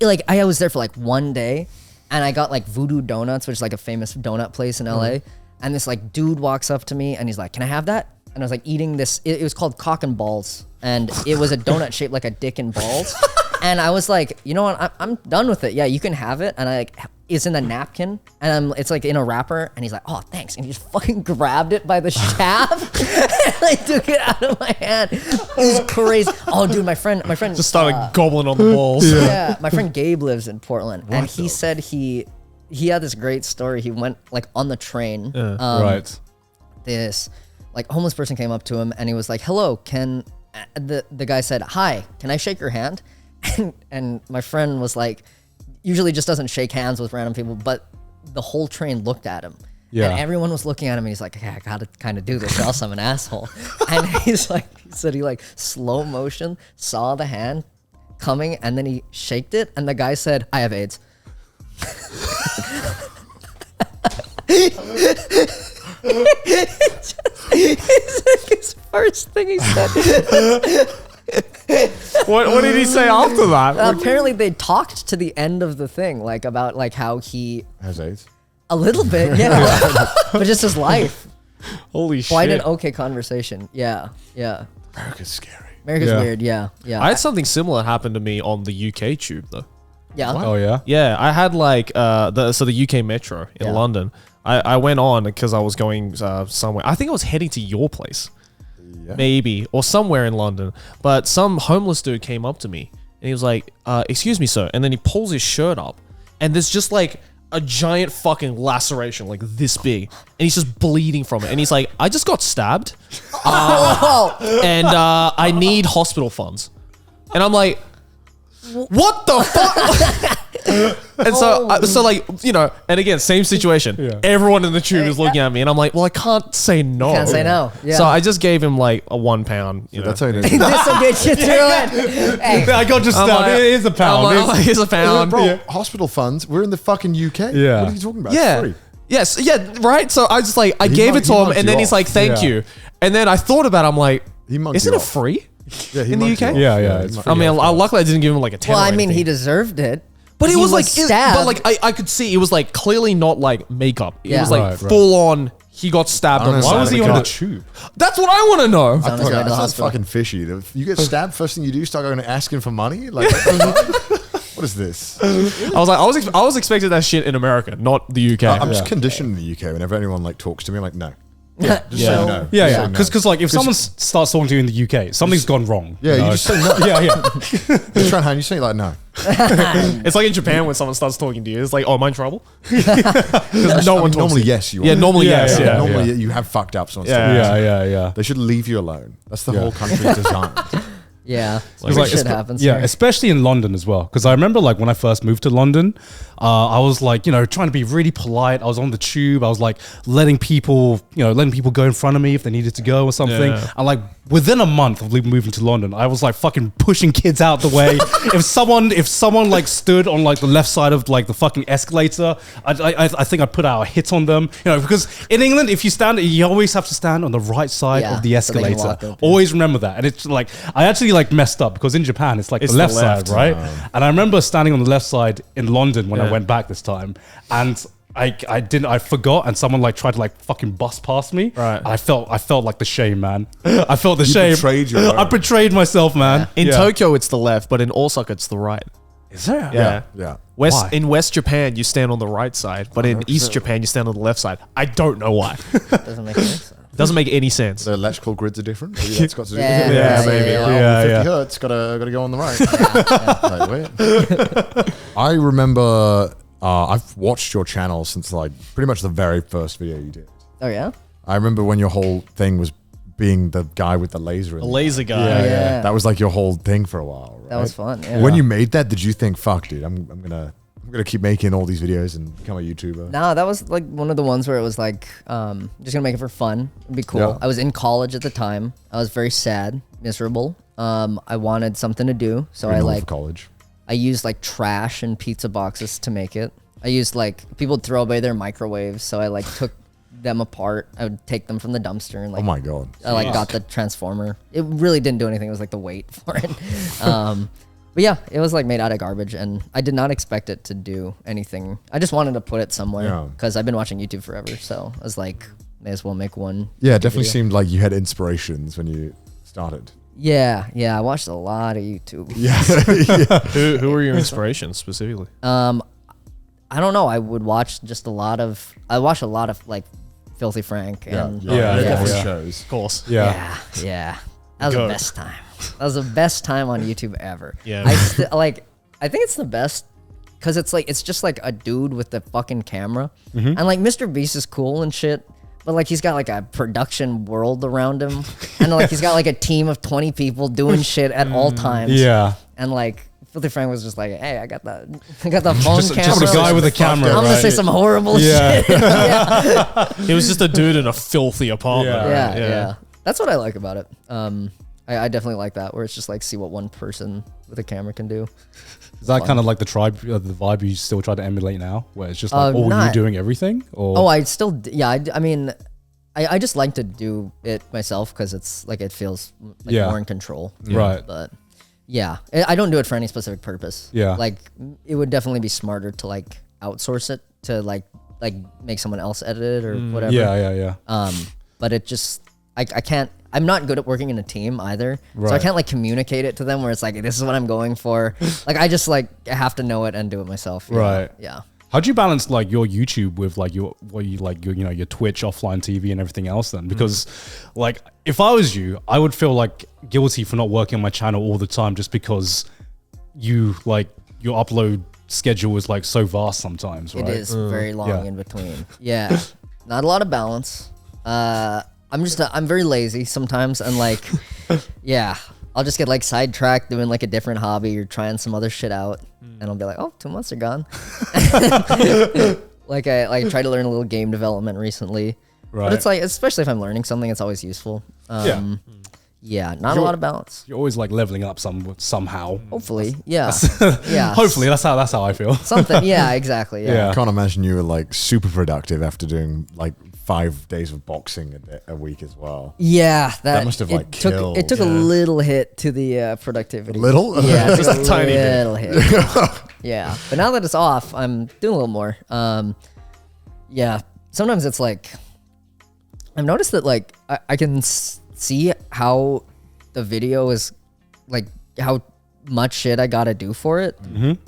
like I was there for like one day, and I got like Voodoo Donuts, which is like a famous donut place in LA. And this like dude walks up to me, and he's like, "Can I have that?" And I was like eating this. It was called Cock and Balls, and it was a donut shaped like a dick and balls. And I was like, you know what? I'm done with it. Yeah, you can have it. And I like, it's in a napkin, and it's like in a wrapper. And he's like, oh, thanks. And he just fucking grabbed it by the shaft, and I took it out of my hand. It was crazy. Oh, dude, my friend Just started gobbling on the balls. yeah, my friend Gabe lives in Portland, and he said he had this great story. He went like on the train. Right. This like homeless person came up to him, and he was like, "Hello, can?" The guy said, "Hi, can I shake your hand?" And my friend was like, usually just doesn't shake hands with random people, but the whole train looked at him. Yeah. And everyone was looking at him, and he's like, "Okay, I gotta kind of do this, or else I'm an asshole." And he's like, he said he like slow motion saw the hand coming, and then he shaked it, and the guy said, "I have AIDS." It's his first thing he said. What did he say after that? Apparently, they talked to the end of the thing, like about like how he Has AIDS? a little bit, yeah, but just his life. Holy Quite shit. an okay conversation. Yeah, yeah. America's scary. America's Yeah. weird. Yeah, yeah. I had something similar happen to me on the UK tube though. yeah. Oh yeah. Yeah, I had like the UK Metro in Yeah. London. I went on because I was going somewhere. I think I was heading to your place, maybe, or somewhere in London. But some homeless dude came up to me and he was like, "Excuse me, sir," and then he pulls his shirt up, and there's just like a giant fucking laceration, like this big, and he's just bleeding from it. And he's like, "I just got stabbed, and I need hospital funds." And I'm like, "What the fuck?" And so like, you know, and again, same situation. Yeah. Everyone in the tube is looking at me, and I'm like, well, I can't say no. Can't say no. Yeah. So I just gave him like a £1. You know, That's how it is. This will get you through it. Hey, I got just I'm stabbed. like- Here's a pound. I'm like, here's a pound. Bro, hospital funds. We're in the fucking UK. Yeah. What are you talking about? Yeah. It's free. Yes. Yeah. Right. So I just like I He gave mugged- it to he him, mugged and you then he's off. like, "Thank Yeah. you." And then I thought about it. I'm like, He mugged isn't you it off. free? Yeah, he In the mugged you UK? off. Yeah, yeah, it's he mugged free. I mean, you off. luckily I didn't give him like a 10. well, or I mean, he anything. deserved it. But it He was like, stabbed. but like I could see it was like clearly not like makeup. It Yeah. was like Right, right. full on. He got stabbed on the know. side Why of was the he on car. the tube? That's what I want to know. on his way to the That's hospital. fucking fishy. If you get stabbed, first thing you do, start going and asking for money. Like, what is this? I was expecting that shit in America, not the UK. I'm just conditioned in the UK. Whenever anyone like talks to me, I'm like, no. Just say no. Yeah, Just yeah. say no. Because like if someone starts talking to you in the UK, something's gone wrong. Yeah, you just say no. yeah, yeah. You try and hand, you say like no. It's like in Japan when someone starts talking to you, it's like, oh, am I in trouble? Because no one talks normally to you. yes, you are. Yeah, normally Yeah, yes. yeah, Yeah. Normally you have fucked up someone's Yeah. Yeah. They should leave you alone. That's the whole country's designed. Yeah, It's like, shit happens. Yeah, here. especially in London as well. Because I remember like when I first moved to London, I was like, trying to be really polite. I was on the tube. I was like letting people go in front of me if they needed to go or something. Yeah. And like within a month of moving to London, I was like fucking pushing kids out the way. if someone like stood on like the left side of like the fucking escalator, I think I'd put out a hit on them. Because in England, if you stand, you always have to stand on the right side Yeah, of the so they can escalator. walk up, yeah. Always remember that. And it's like I actually like messed up because in Japan it's like It's the left the left. side, right? And I remember standing on the left side in London when I Yeah. went back this time, and I forgot, and someone like tried to like fucking bust past me. Right. And I felt like the shame, man. I felt the shame. betrayed your I own. betrayed myself, man. In Yeah. Tokyo, it's the left, but in Osaka, it's the right. Is there? Yeah. Why? In West Japan, you stand on the right side, but in East Japan, you stand on the left side. I don't know why. Doesn't make sense. Doesn't make any sense. The electrical grids are different. Maybe that's got to do with Yeah, it. yeah, maybe. yeah, Well, yeah. 50 hertz, gotta go on the right. Like, wait. I remember I've watched your channel since like pretty much the very first video you did. Oh yeah. I remember when your whole thing was being the guy with the laser. The laser guy. Yeah. That was like your whole thing for a while, right? That was fun. Yeah. When you made that, did you think, fuck, dude, I'm gonna keep making all these videos and become a YouTuber? No, that was like one of the ones where it was like, just gonna make it for fun. It'd be cool. Yeah. I was in college at the time. I was very sad, miserable. I wanted something to do, so Going I off like of college. I used like trash and pizza boxes to make it. I used like people would throw away their microwaves, so I like took them apart. I would take them from the dumpster and like Oh my god. I like got the transformer. It really didn't do anything. It was like the weight for it. But yeah, it was like made out of garbage, and I did not expect it to do anything. I just wanted to put it somewhere Yeah. because I've been watching YouTube forever. So I was like, may as well make one. Yeah, it definitely video. seemed like you had inspirations when you started. Yeah, I watched a lot of YouTube. Who were your inspirations specifically? I don't know. I would watch just I watch a lot of like Filthy Frank and Different yeah. shows. Of course. yeah. That was Go. the best time. That was the best time on YouTube ever. Yeah. I think it's the best because it's just like a dude with the fucking camera, and like Mr. Beast is cool and shit, but like he's got like a production world around him, and like he's got like a team of 20 people doing shit at all times. Yeah. And like Filthy Frank was just like, hey, I got the phone camera. Just a guy with a camera. I'm gonna right? say some horrible Yeah. shit. yeah. He was just a dude in a filthy apartment. Yeah. That's what I like about it. I definitely like that, where it's just like see what one person with a camera can do. Is that kind of like the vibe you still try to emulate now, where it's just like all you not- doing everything? Or Oh, I still, I mean, I just like to do it myself because it's like it feels like Yeah. more in control. Right. But yeah, I don't do it for any specific purpose. Yeah. Like it would definitely be smarter to like outsource it to like make someone else edit it or whatever. Yeah. But it just I can't. I'm not good at working in a team either, so I Right. can't like communicate it to them where it's like this is what I'm going for. Like I just like have to know it and do it myself. you know? Right. Yeah. How do you balance like your YouTube with like your Twitch, offline TV, and everything else? Then, because like if I was you, I would feel like guilty for not working on my channel all the time just because your upload schedule is like so vast sometimes. Right? It is very long Yeah. in between. Yeah. Not a lot of balance. I'm very lazy sometimes, and like, yeah, I'll just get like sidetracked doing like a different hobby or trying some other shit out, and I'll be like, oh, 2 months are gone. Like I tried to learn a little game development recently, Right. but it's like, especially if I'm learning something, it's always useful. Yeah, not a lot of balance. You're always like leveling up somehow. Hopefully, yeah, yeah. Hopefully, that's how I feel. something. Yeah, exactly. Yeah. Yeah. I can't imagine you were like super productive after doing like 5 days of boxing a week as well. Yeah, that must have like killed. It took a little hit to the productivity. Little? Yeah, just a tiny bit. little hit. Yeah, but now that it's off, I'm doing a little more. Yeah, sometimes it's like I've noticed that like I can see how the video is like how much shit I gotta do for it.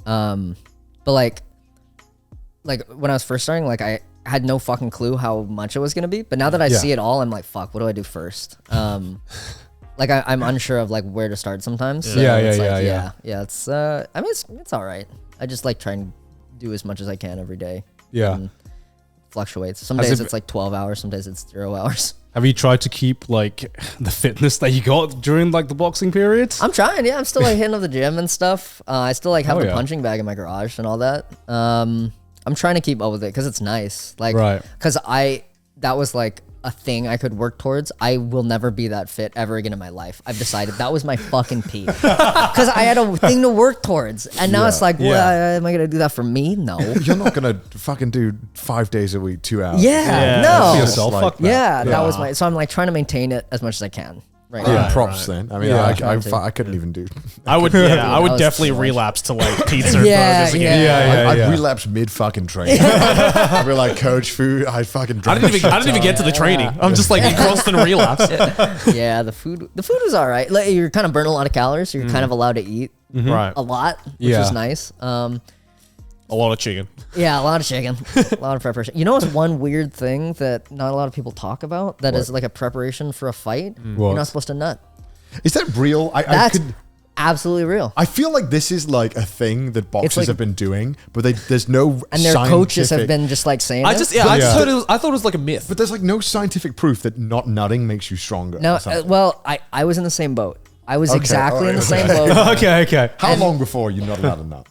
But like when I was first starting, like I had no fucking clue how much it was gonna be. But now that I see it all, I'm like, fuck, what do I do first? Like I'm unsure of like where to start sometimes. So Yeah. It's I mean it's all right. I just like try and do as much as I can every day. Yeah. Fluctuates. Some days it's like 12 hours. Some days it's 0 hours. Have you tried to keep like the fitness that you got during like the boxing periods? I'm trying. Yeah, I'm still like hitting up the gym and stuff. I still like have the punching bag in my garage and all that. I'm trying to keep up with it because it's nice. Like, because that was like a thing I could work towards. I will never be that fit ever again in my life. I've decided that was my fucking peak because I had a thing to work towards, and now it's like, well, am I gonna do that for me? No, you're not gonna fucking do 5 days a week, 2 hours. No, for yourself. Like, fuck that. That was my. So I'm like trying to maintain it as much as I can. Right. Yeah, props then. I mean, I couldn't even do. I would definitely relapse to like pizza and burgers again. I'd relapse mid fucking training. I'd be like, coach, food. I fucking. I didn't even get to the training. I'm just like in constant relapse. Yeah, the food was all right. Like, you're kind of burning a lot of calories. So you're kind of allowed to eat a lot, which is nice. A lot of chicken. Yeah, a lot of chicken. A lot of preparation. You know what's one weird thing that not a lot of people talk about that is like a preparation for a fight? You're not supposed to nut. Is that real? That's absolutely real. I feel like this is like a thing that boxers have been doing, but there's no and their coaches have been just like saying I thought it was like a myth. But there's like no scientific proof that not nutting makes you stronger. No, well, I was in the same boat. I was exactly in the same boat. Okay. How long before you're not allowed to nut?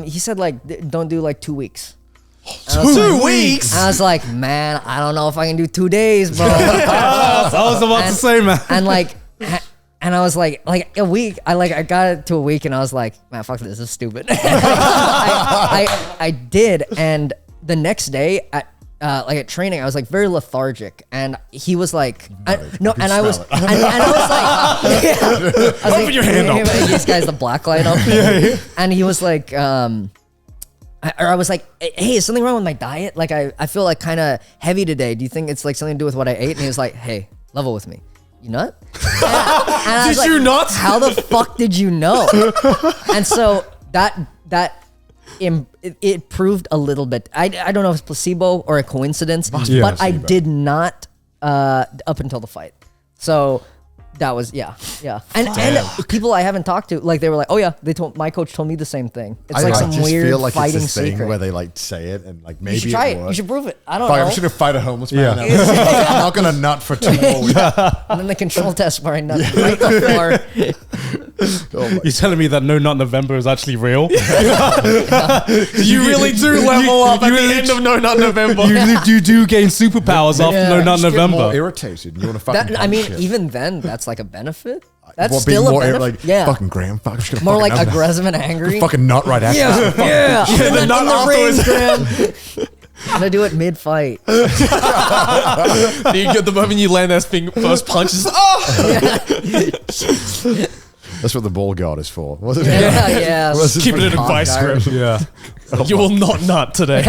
He said like don't do like 2 weeks. 2 weeks? I was like, man, I don't know if I can do 2 days, bro. I was about to say, man. And like, and I was like a week. I got it to a week, and I was like, man, fuck this is stupid. I did, and the next day at training, I was like very lethargic, and he was like, I was like, open your hand up. This guy's the black light up, and he was like, I was like, hey, is something wrong with my diet? Like, I feel like kind of heavy today. Do you think it's like something to do with what I ate? And he was like, hey, level with me. You nut? And did you not? How the fuck did you know? And so it proved a little bit. I don't know if it's placebo or a coincidence, but I did not up until the fight. So that was and people I haven't talked to, like, they were like, oh yeah, my coach told me the same thing. It's like some weird feel like fighting it's this secret thing where they like say it and like maybe you should try it. You should prove it. I don't know. know. I'm just gonna fight a homeless man. I'm not gonna nut for 2 more weeks. And then the control test where I nut right before. You're telling me that No Nut November is actually real? You really do level up at the end of No Nut November. You do gain superpowers after No Nut November. More irritated. You want to fucking I mean, shit. even then, that's like a benefit. That's Well, still being a more benefit. like, fucking Graham, fuck, I'm just gonna More fucking like nut. aggressive and angry. Fucking nut right after. Yeah. The nut in the ring, afterwards. Graham. I'm gonna do it mid-fight. You get the moment you land that first punch. That's what the ball guard is for, wasn't it? Yeah. Keep it in a vice grip. Yeah. You will not nut today.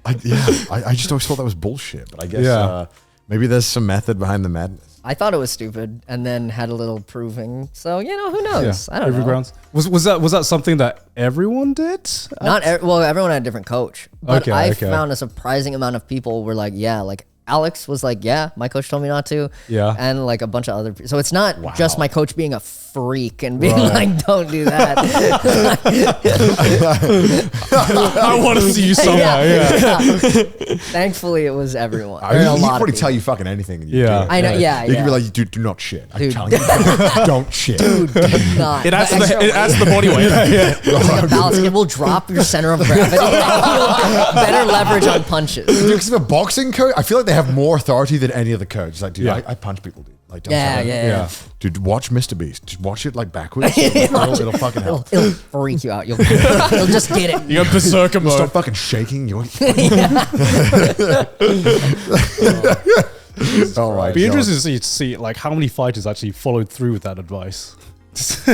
I just always thought that was bullshit, but I guess maybe there's some method behind the madness. I thought it was stupid, and then had a little proving. So who knows? I don't know. Grounds. Was that something that everyone did? Everyone had a different coach, but I Okay. found a surprising amount of people were like, like Alex was like, my coach told me not to. Yeah. And like a bunch of other people. So it's not just my coach being a freak and being like, don't do that. I want to see you somewhere. Thankfully, it was everyone. He could probably tell you fucking anything. And you do it. I know. You could be like, dude, do not shit. I'm Dude. telling you, don't shit. Dude, do not. It adds the body weight. Like a balance. It will drop your center of gravity. Better leverage on punches. Dude, because of a boxing coach, I feel like they have more authority than any other coach. It's like, dude, I punch people, dude. Like, don't tell him. Yeah. Dude, watch Mr. Beast. Just watch it like backwards. It'll fucking help. It'll freak you out. You'll just get it. You got berserker mode. Stop fucking shaking. You're oh my It'd be God. interesting to see like how many fighters actually followed through with that advice.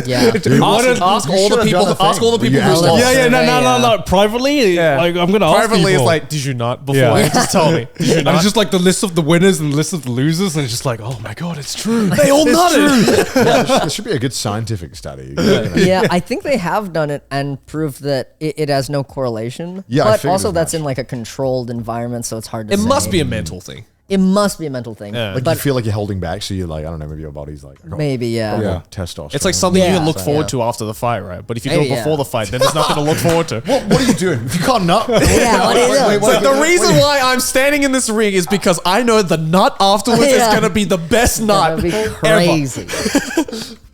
Yeah. Ask all the people. Ask all the people who lost. Yeah, no. Privately, like I'm gonna ask Privately, people. it's like, did you not? Beforehand, just tell me. Did you And not? it's just like the list of the winners and the list of the losers, and it's just like, oh my god, it's true. They all nutted. There should be a good scientific study. Yeah, I think they have done it and proved that it has no correlation. Yeah, I but figured also as that's much. in like a controlled environment, so it's hard to It say. must be a mental thing. It must be a mental thing. Yeah. Like but you feel like you're holding back, so you're like, I don't know, maybe your body's like, I got maybe, yeah. testosterone. It's like something you can look Yeah. forward to after the fight, right? But if you do Maybe, it before yeah. the fight, then there's nothing to look forward to. What are you doing? If you can't nut, Yeah, what are you doing? So the reason why I'm standing in this ring is because I know the nut afterwards is Yeah. going to be the best nut That'd be ever. crazy.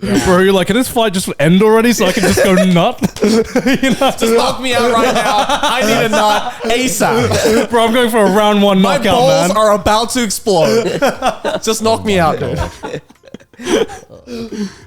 Bro, you're like, can this fight just end already so I can just go nut? You know? Just knock me out right now. I need a nut ASAP. Bro, I'm going for a round one My knockout, balls man. are about to explode. Just knock me out, dude.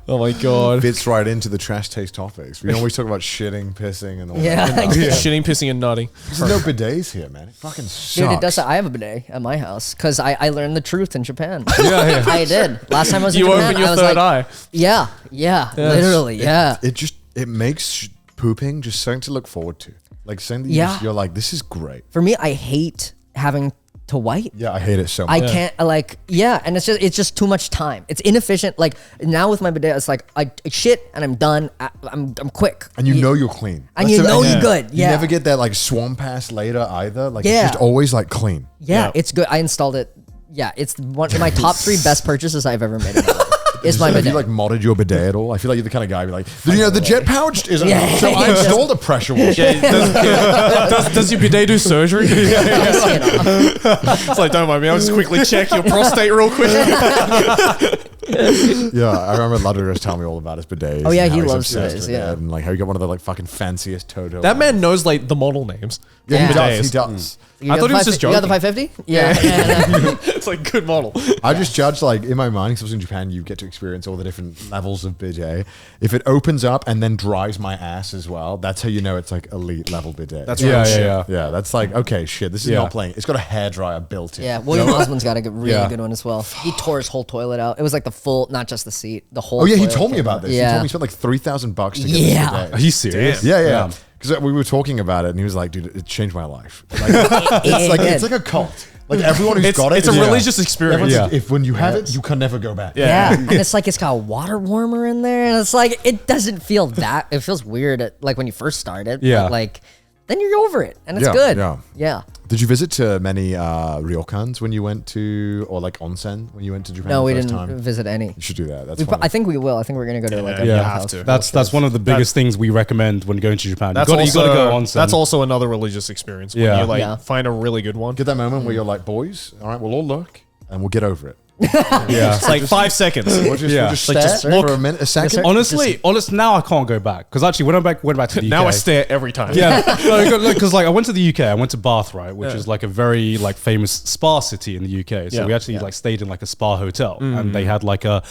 Oh my god. fits right into the trash taste topics. We always talk about shitting, pissing, and all Yeah. that. Shitting, pissing, and nutting. There's no bidets here, man. It fucking sucks. Dude, it does. I have a bidet at my house because I learned the truth in Japan. Yeah. I did. Last time I was in You Japan, open your I was third like, eye. Yeah, literally, yeah. It makes pooping just something to look forward to. Like something that Yeah. you're like, this is great. For me, I hate having to wipe. Yeah, I hate it so much. I can't and it's just too much time. It's inefficient. Like now with my bidet, it's like I shit and I'm done. I'm quick. And you know you're clean. And you know you're good. You Yeah. never get that like swan pass later either. Like Yeah. it's just always like clean. Yeah, it's good. I installed it. Yeah, it's one of my top 3 best purchases I've ever made in my life. Is my Have bidet. you like modded your bidet at all? I feel like you're the kind of guy who be like, the jet pouch is Yeah. so I installed a pressure washer. Does your bidet do surgery? It's like, don't mind me. I'll just quickly check your prostate real quick. Yeah, I remember Ludwig was telling me all about his bidets. Oh, yeah, and how he he's loves obsessed bidets, with yeah. it, and like how he got one of the like fucking fanciest Toto. That man knows like the model names. yeah, he Yeah. does. He does. You I got thought he was the just You got the joking. 550? Yeah. It's like good model. I just judge like in my mind, because I was in Japan, you get to experience all the different levels of bidet. If it opens up and then dries my ass as well, that's how you know it's like elite level bidet. That's Yeah, real shit. yeah. Yeah, that's like, okay, shit, this is Yeah. not playing. It's got a hairdryer built in. Yeah, William Osmond's got a really Yeah. good one as well. He tore his whole toilet out. It was like the full, not just the seat, the whole. Oh yeah, he toilet told me came about out. this. He Yeah. told me he spent like $3,000 to get Yeah. this bidet. Are you serious? Yeah, yeah. Yeah. Because we were talking about it, and he was like, "Dude, it changed my life. Like, it's like a cult. Like everyone who's got it, It's a is- religious experience. everyone's like, if when you have it, you can never go back. Yeah, and it's like it's got a water warmer in there, and it's like it doesn't feel that. It feels weird, like when you first started. Yeah. But like then you're over it, and it's Yeah, good. yeah. Yeah. Did you visit many ryokans when you went to, or like onsen when you went to Japan? No, the we first didn't time? visit any. You should do that. That's I think we will. I think we're gonna go to like a yeah, Yeah, have to. That's one of the biggest things we recommend when going to Japan. That's you gotta go on. That's also another religious experience. When Yeah. you like Yeah. find a really good one. get that moment where you're like, boys, all right, we'll all look and we'll get over it. Yeah. It's like 5 seconds. We'll just, Yeah. we'll just Like, stare just for look. a minute, a second. Honestly, now I can't go back because actually when I went back to the UK, Now I stare every time. Yeah, because like I went to the UK, I went to Bath, right, which is like a very like famous spa city in the UK. So Yeah. we actually like stayed in like a spa hotel, and they had like a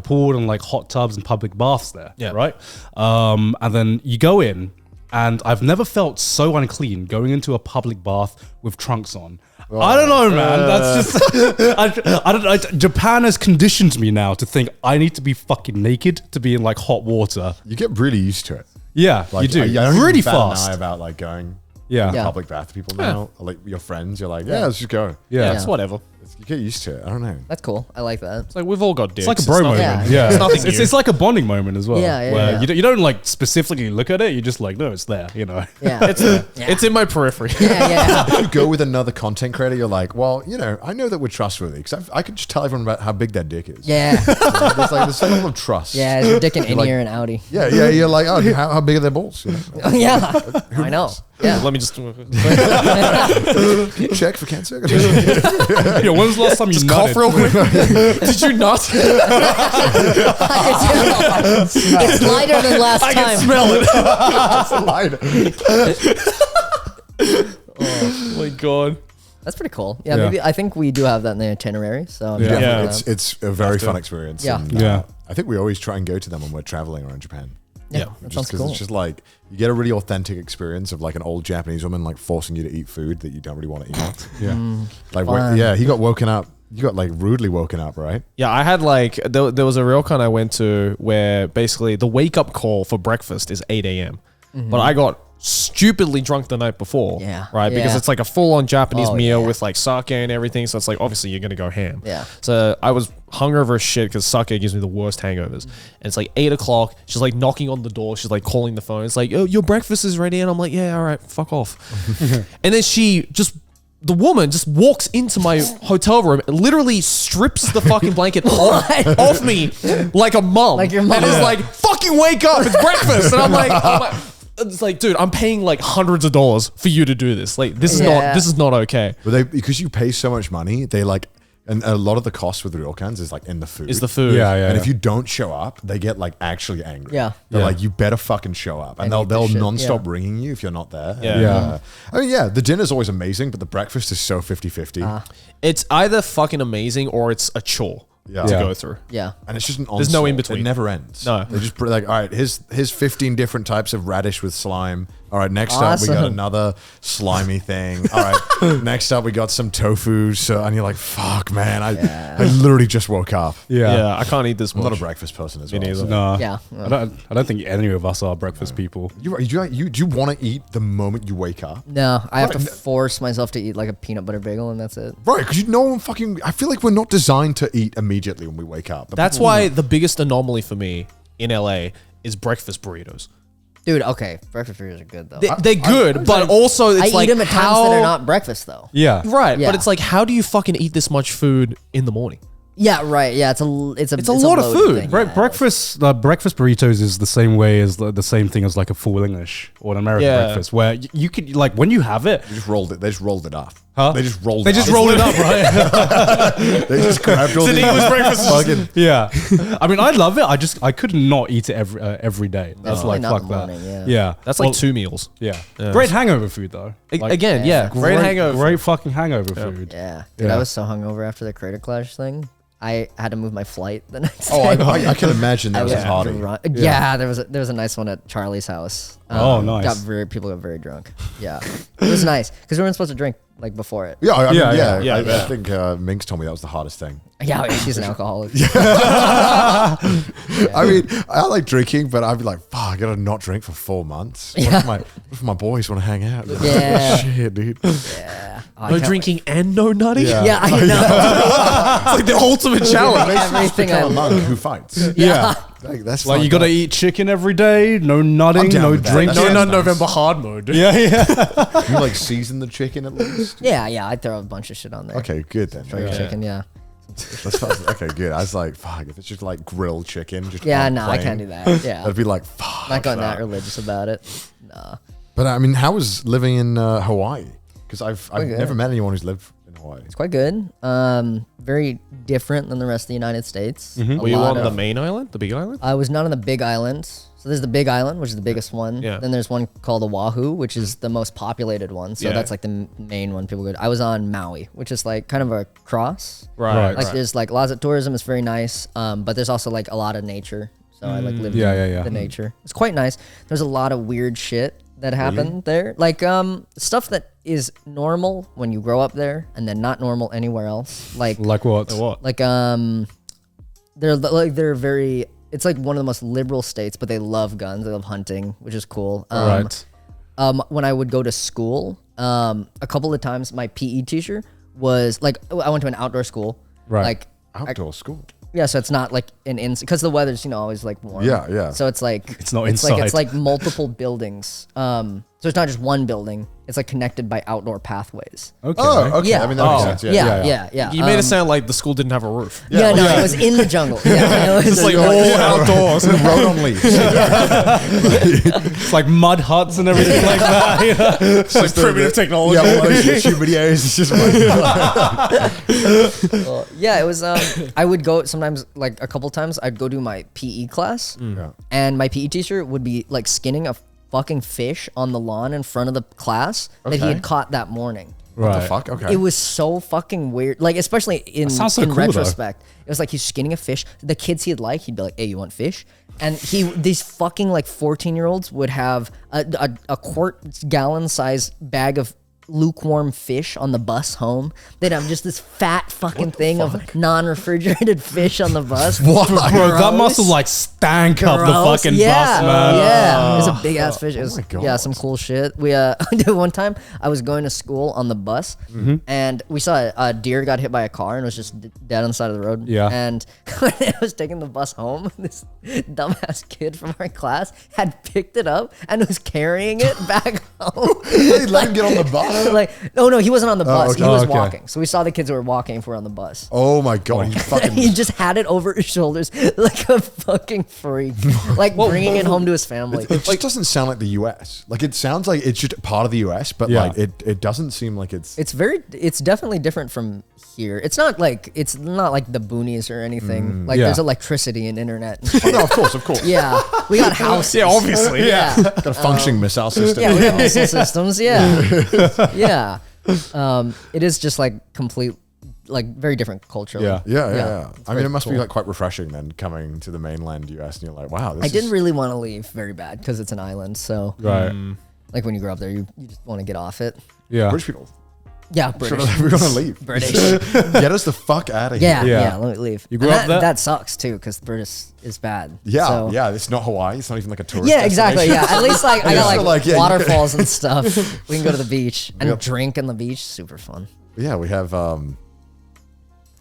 pool and like hot tubs and public baths there, Yeah. right? And then you go in, and I've never felt so unclean going into a public bath with trunks on. I don't know, man. That's just Japan has conditioned me now to think I need to be fucking naked to be in like hot water. You get really used to it. Yeah, Like, you do. I don't Really even bat an fast. eye about like going Yeah. Yeah. public bath to people now. Or, like your friends, you're like, yeah, let's just go. Yeah. It's whatever. You get used to it. I don't know. That's cool. I like that. It's like we've all got dicks. It's like a bro moment. Yeah. Yeah, It's nothing It's, new. it's like a bonding moment as well. Yeah, yeah, where yeah. You don't like specifically look at it. You just like, no, it's there. You know. Yeah. It's there. It's in my periphery. yeah. If you go with another content creator, you're like, well, you know, I know that we're trustworthy because I could just tell everyone about how big their dick is. Yeah. There's some level of trust. Yeah. Is your dick an like- in-ear and Audi? Yeah, you're like, oh, how big are their balls? You know? Yeah. I know. Yeah. Let me just. Can you check for cancer? Yeah. When was the last time you Cough nutted? real quick. Did you not? It's lighter than last I time. can smell it. Lied. Oh my god. That's pretty cool. Yeah, maybe I think we do have that in the itinerary. So it's a very fun experience. Yeah. And, I think we always try and go to them when we're traveling around Japan. Yeah, that sounds cool. It's just like you get a really authentic experience of like an old Japanese woman like forcing you to eat food that you don't really want to eat. He got woken up. You got like rudely woken up, right? Yeah, I had like there was a ryokan I went to where basically the wake up call for breakfast is 8 a.m. But I got stupidly drunk the night before. Yeah. Right? Because it's like a full on Japanese meal with like sake and everything. So it's like obviously you're gonna go ham. Yeah. So I was hungover as shit because sake gives me the worst hangovers. And it's like 8 o'clock. She's like knocking on the door. She's like calling the phone. It's like, oh, your breakfast is ready. And I'm like, yeah, all right, fuck off. And then the woman just walks into my hotel room and literally strips the fucking blanket off me like a mom. Like your mom. And is like, fucking wake up, it's breakfast. And I'm like, it's like, dude, I'm paying like hundreds of dollars for you to do this. Like, this is not okay. But because you pay so much money, they like, and a lot of the cost with ryokans is like in the food. Is the food. And if you don't show up, they get like actually angry. Yeah. They're like, you better fucking show up. And they'll nonstop ringing you if you're not there. I mean, the dinner's always amazing, but the breakfast is so 50-50. It's either fucking amazing or it's a chore to go through. Yeah. And it's just an onslaught. There's no in between. It never ends. No. They just put like, all right, here's 15 different types of radish with slime. All right, next up we got another slimy thing. All right, next up we got some tofu. So, and you're like, fuck, man, I literally just woke up. Yeah, I can't eat this I'm much. not a breakfast person as well. neither. So. No. Yeah. I don't think any of us are breakfast people. Do you want to eat the moment you wake up? No, I have to force myself to eat like a peanut butter bagel and that's it. Right, because I feel like we're not designed to eat immediately when we wake up. That's why the biggest anomaly for me in LA is breakfast burritos. Dude, okay, breakfast burritos are good though. They're good, but also it's I like eat them at times that are not breakfast though. Yeah. Right, Yeah. but it's like, how do you fucking eat this much food in the morning? Yeah, right. Yeah, it's a lot of of food. Breakfast burritos is the same way as the same thing as like a full English or an American breakfast, where you could like when you have it, they just rolled it up. Huh? They just rolled. They just rolled it up, right? They just grabbed all the English breakfast. fucking. Yeah. I mean, I love it. I could not eat it every day. That's like not fuck in the that. morning, Yeah. That's like 2 meals. Yeah. Great hangover food though. Like, Again, great hangover. Great fucking hangover food. Yeah. Dude, Yeah. I was so hungover after the Crater Clash thing. I had to move my flight the next day. Oh, I can imagine that was a party. Yeah, there was a nice one at Charlie's house. Nice. People got very drunk. Yeah, it was nice because we weren't supposed to drink like before it. Yeah, Yeah, I think Minx told me that was the hardest thing. Yeah, she's an alcoholic. I mean, I like drinking, but I'd be like, fuck, I gotta not drink for 4 months. What if my boys want to hang out? Yeah. Shit, dude. Yeah. No drinking and no nutting? Yeah, I know. It's like the ultimate challenge. Everything Become a monk who fights. Yeah. Like, that's Like you fucked gotta up. eat chicken every day, no nutting, I'm down no with that. drinking. That's No, nice. November hard mode. Yeah, yeah. You like season the chicken at least? Yeah, I throw a bunch of shit on there. Okay, good then. Fried chicken, yeah. Okay, good. I was like, fuck, if it's just like grilled chicken, just Yeah, on no, I plain, can't do that. Yeah. I'd be like, fuck. Not going that religious about it. No. But I mean, how was living in Hawaii? Because I've good. never met anyone who's lived in Hawaii. It's quite good. Very different than the rest of the United States. Were you on the main island? The big island? I was not on the Big Island. So there's the Big Island, which is the biggest one. Yeah. Then there's one called Oahu, which is the most populated one. So Yeah. that's like the main one people go to. I was on Maui, which is like kind of a cross. Right. Like there's like lots of tourism. It's very nice. But there's also like a lot of nature. So I like lived in the nature. It's quite nice. There's a lot of weird shit that happened there. Like stuff that is normal when you grow up there and then not normal anywhere else. Like What? like they're very, it's like one of the most liberal states, but they love guns, they love hunting, which is cool. Right. When I would go to school, a couple of times my PE teacher was like, I went to an outdoor school. Right. Like Outdoor school. yeah, so it's not like an because the weather's always like warm. Yeah. So it's like It's not It's inside. like multiple buildings. So it's not just one building. It's like connected by outdoor pathways. Okay. Oh, okay. Yeah. I mean, that makes sense. Yeah. You made it sound like the school didn't have a roof. Yeah, no, it was in the jungle. Yeah, it was It's like all outdoors. Road on leaves. It's like mud huts and everything like that. You know? It's like primitive technology. Yeah, all those YouTube videos. It's just like, Yeah, it was. I would go sometimes, like a couple times. I'd go do my PE class, and my PE teacher would be like skinning a fucking fish on the lawn in front of the class that he had caught that morning. What the fuck? Okay. It was so fucking weird. Like, especially in sounds so cool, retrospect. It was like he's skinning a fish. The kids he'd be like, hey, you want fish? And these fucking like 14-year-olds would have a quart-gallon size bag of lukewarm fish on the bus home. They'd have just this fat fucking thing of non-refrigerated fish on the bus. What? Bro, that must have like stank up the fucking bus, man. Yeah, it was a big ass fish. It was, my God. yeah, some cool shit. We one time I was going to school on the bus, and we saw a deer got hit by a car and was just dead on the side of the road. Yeah. And when I was taking the bus home, this dumbass kid from our class had picked it up and was carrying it back home. They let him get on the bus. Like, no, he wasn't on the bus. okay. He was okay. walking. So we saw the kids who were walking if we were on the bus. Oh my God. He fucking. He just had it over his shoulders like a fucking freak, like bringing it home to his family. It just doesn't sound like the US. Like it sounds like it's just part of the US, but Yeah. like it doesn't seem like it's. It's definitely different from here. It's not like the boonies or anything. Like yeah. there's electricity and internet. And Oh, shit. no, of course. Yeah, we got houses. Yeah, obviously. Yeah, Got a functioning missile system. yeah, we got missile systems. Yeah, yeah. It is just like complete, like very different culturally. Yeah. Yeah. It's I mean, very it must be cool. like quite refreshing then coming to the mainland US and you're like, wow. This I didn't is- really want to leave very bad because it's an island. So Right. like when you grow up there, you just want to get off it. Yeah. British people. Yeah, We're British. gonna leave. British. Get us the fuck out of here. Yeah, Yeah. yeah, let me leave. You grew And up there? That sucks too, because British is bad. Yeah, So- yeah. It's not Hawaii. It's not even like a tourist. Yeah, exactly. Yeah, destination. at least like I got So, like, like, yeah, you- waterfalls and stuff. We can go to the beach and Yep. drink on the beach. Super fun. Yeah, we have.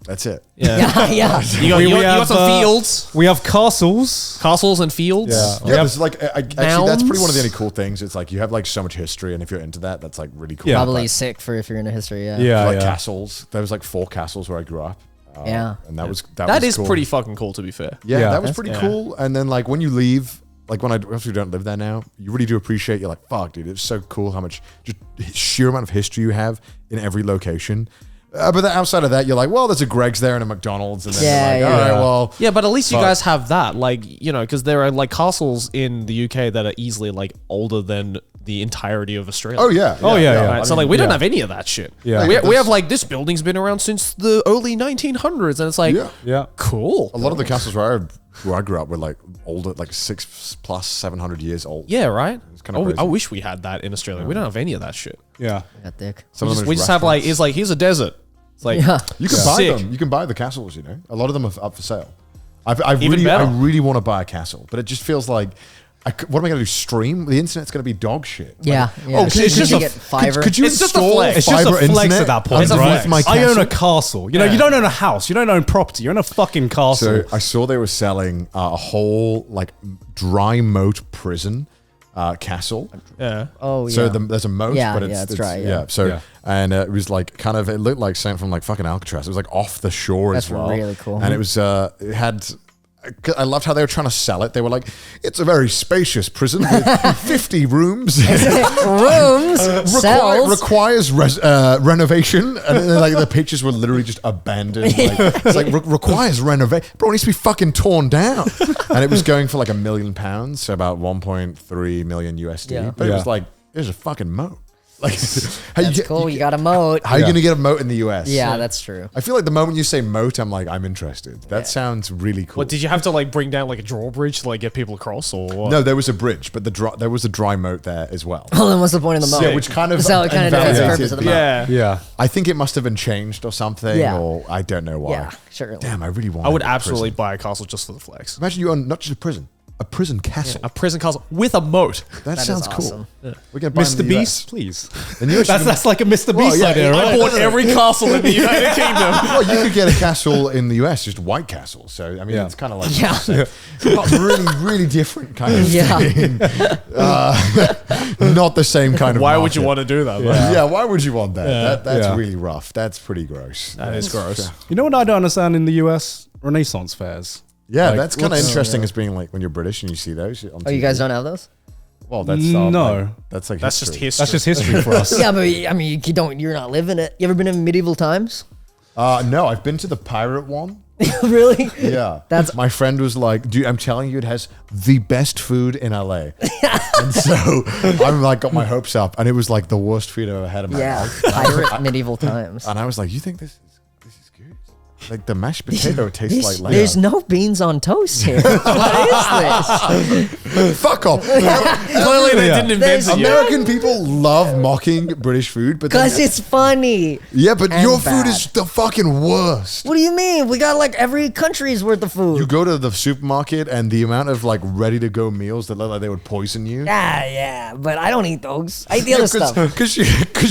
That's it. Yeah. Yeah, yeah. You got have, some fields, We have castles. castles and fields. Yeah. Yeah, there's like actually that's pretty one of the Mounds? only cool things. It's like you have like so much history, and if you're into that, that's like really cool. Yeah. Probably Like, sick for if you're into history. Yeah. Yeah. like yeah. castles. There was like 4 castles where I grew up. Yeah. and that was That was is cool. pretty fucking cool, to be fair. Yeah, Yeah. that was pretty cool. And then like when you leave, like when I actually don't live there now, you really do appreciate. You're like, fuck, dude, it's so cool how much just sheer amount of history you have in every location. But then outside of that, you're like, well, there's a Greg's there and a McDonald's, and then Yeah, you're like, yeah. all right, well, Yeah, but at least you Fuck. guys have that, like, you know, because there are like castles in the UK that are easily like older than the entirety of Australia. oh yeah, Oh, yeah. Right, so like we don't have any of that shit. Yeah. we have like this building's been around since the early 1900s, and it's like Yeah. Yeah. cool. A lot of the castles where I grew up were like older, like 700 years old. Yeah, right. It's kind of I crazy. wish we had that in Australia. We don't have any of that shit. Yeah. Got thick. Some of them We is just have like restaurants. it's like here's a desert. It's like Yeah. You can buy sick. them. You can buy the castles. You know, a lot of them are up for sale. I Even better. really want to buy a castle, but it just feels like, what am I going to do? Stream? The internet's going to be dog shit. Yeah. Like, Yeah. Oh, It's can just just you get Fiverr. Could you It's just a install flex. It's just fiber a flex internet at that point, underneath right? my I own castle? a castle. You know, Yeah. you don't own a house. You don't own property. You own a fucking castle. So I saw they were selling a whole like dry moat prison castle. yeah. Oh yeah. So there's a moat, Yeah, but it's, yeah, it's it's dry, yeah. So Yeah. and it was like kind of, it looked like something from like fucking Alcatraz. It was like off the shore That's as well. really cool. And it was it had. I loved how they were trying to sell it. They were like, "It's a very spacious prison with 50 rooms. Rooms, cells. Requires renovation." And then, like the pictures were literally just abandoned. Like, it's like requires renovation. Bro, it needs to be fucking torn down. And it was going for like £1 million, so about 1.3 million USD. Yeah. But it was Yeah. like, there's a fucking moat. Like, how That's cool. You got a moat. How are you gonna get a moat in the US? Yeah, that's true. I feel like the moment you say moat, I'm like, I'm interested. That sounds really cool. What did you have to like bring down like a drawbridge to like get people across or what? No, there was a bridge, but there was a dry moat there as well. Well, then what's the point of the moat? Yeah, which kind of So it kind of defeats the invalidated purpose of the the- moat. Yeah. yeah. I think it must have been changed or something, Yeah. or I don't know why. Yeah, sure. Damn, I really want. I would a absolutely prison. buy a castle just for the flex. Imagine you own not just a prison castle. A prison castle with a moat. That is sounds awesome. cool. We're gonna buy Mr. in the US. Beast, please. And you That's like a Mr. Well, Beast yeah, idea, I right? I bought every castle in the United Kingdom. Well, you could get a castle in the US, just white castle. So I mean, Yeah. it's kind of like Yeah. not really different kind of Yeah. thing. Not the same kind of. Why would you market. want to do that? Yeah. Why would you want that? That's Yeah. really rough. That's pretty gross. That is gross. You know what I don't understand in the US? Renaissance fairs. Yeah, Like, that's kind of what's- interesting as being like when you're British and you see those. On Oh, you TV. guys don't have those? Well, that's No. like, that's like That's just history. That's just history for us. Yeah, but I mean, you don't. You're not living it. You ever been in medieval times? No, I've been to the pirate one. Really? Yeah. That's my friend was like, dude, I'm telling you, it has the best food in LA. And so I'm like, got my hopes up, and it was like the worst food I've ever had in my life. pirate medieval times. And I was like, you think this is good? Like the mashed potato tastes like Lego. There's no beans on toast here. What is this? Fuck off. Clearly they didn't invent it yet. American people love mocking British food, but Because it's funny. yeah, but and your bad. food is the fucking worst. What do you mean? We got like every country's worth of food. You go to the supermarket and the amount of like ready to go meals that look like they would poison you. Yeah, but I don't eat those. I eat the other stuff. Because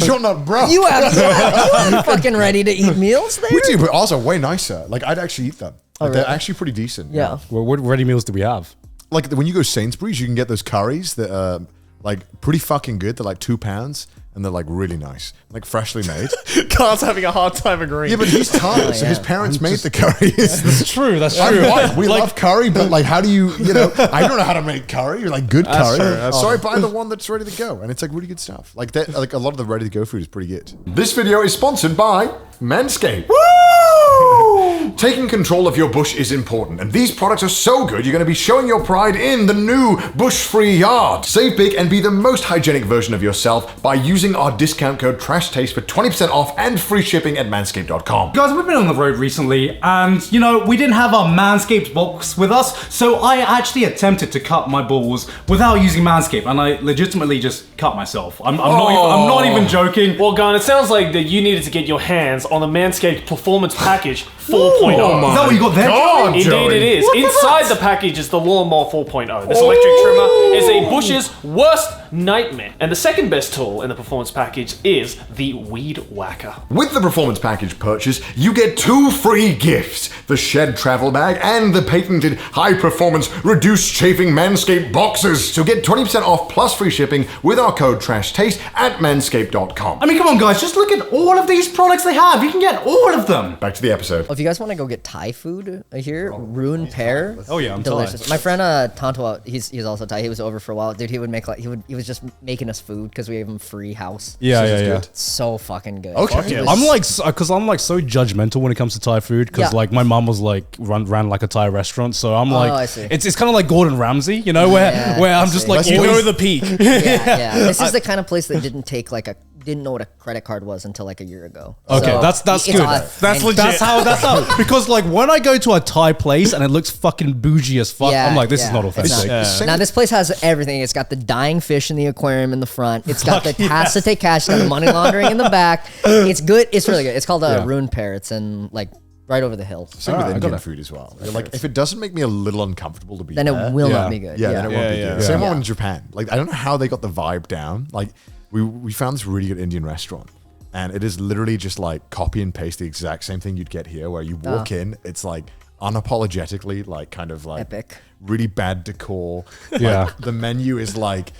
you're not broke. You have fucking ready to eat meals there. We do, but also way nicer. Like I'd actually eat them. Like, really? They're actually pretty decent. Yeah. Well, what ready meals do we have? Like when you go Sainsbury's, you can get those curries that are like pretty fucking good. They're like £2 and they're like really nice, like freshly made. Carl's having a hard time agreeing. Yeah, but he's Thai, so his parents made the curries. That's true. That's I'm true. white. We love curry, but like, how do you know? I don't know how to make curry, like good curry. So I buy the one that's ready to go, and it's like really good stuff. Like that, like a lot of the ready to go food is pretty good. This video is sponsored by Manscaped. Woo! Taking control of your bush is important, and these products are so good you're going to be showing your pride in the new bush-free yard. Save big and be the most hygienic version of yourself by using our discount code TRASHTASTE for 20% off and free shipping at manscaped.com. Guys, we've been on the road recently, and, you know, we didn't have our Manscaped box with us, so I actually attempted to cut my balls without using Manscaped, and I legitimately just cut myself. I'm not even joking. Well, Gun, it sounds like that you needed to get your hands on the Manscaped Performance Package 4.0. Is that what you got there? God, Indeed Joey. it is. Inside the package is the Lawnmower 4.0. This electric trimmer is a bush's worst nightmare. And the second best tool in the Performance Package is the Weed Whacker. With the Performance Package purchase, you get 2 free gifts: the Shed Travel Bag and the patented high-performance reduced chafing Manscaped boxes. So get 20% off plus free shipping with our code TRASHTASTE at manscaped.com. I mean, come on, guys, just look at all of these products they have. You can get all of them. Back to the episode. If you guys want to go get Thai food here, Ruin Pear. Oh yeah, I'm delicious. Thai. My friend Tonto, he's also Thai. He was over for a while, dude. He would make like he was just making us food because we gave him free house. Yeah. So fucking good. Okay. It was- I'm like, because I'm like so judgmental when it comes to Thai food. Because Yeah. like my mom was like ran like a Thai restaurant, so I'm like, I see. it's kind of like Gordon Ramsay, you know, where I I'm just see. like you always- go to the peak. yeah. This is the kind of place that didn't know what a credit card was until like a year ago. Okay, So that's it's good. That's legit. That's how. Because like when I go to a Thai place and it looks fucking bougie as fuck, I'm like, this is not It's authentic. not. Now this place has everything. It's got the dying fish in the aquarium in the front. It's got the tax to take cash, it's got the money laundering in the back. It's good. It's really good. It's called Ruin Pear. It's in like right over the hill. Same with Indian food as well. Like, if it doesn't make me a little uncomfortable to be Then there, it will not be good. then it won't be Yeah, good. yeah. Same Yeah. one in Japan. Like, I don't know how they got the vibe down. Like, we found this really good Indian restaurant, and it is literally just like copy and paste the exact same thing you'd get here, where you walk in, it's like unapologetically, like kind of like Epic. really bad decor. Yeah. Like, the menu is like.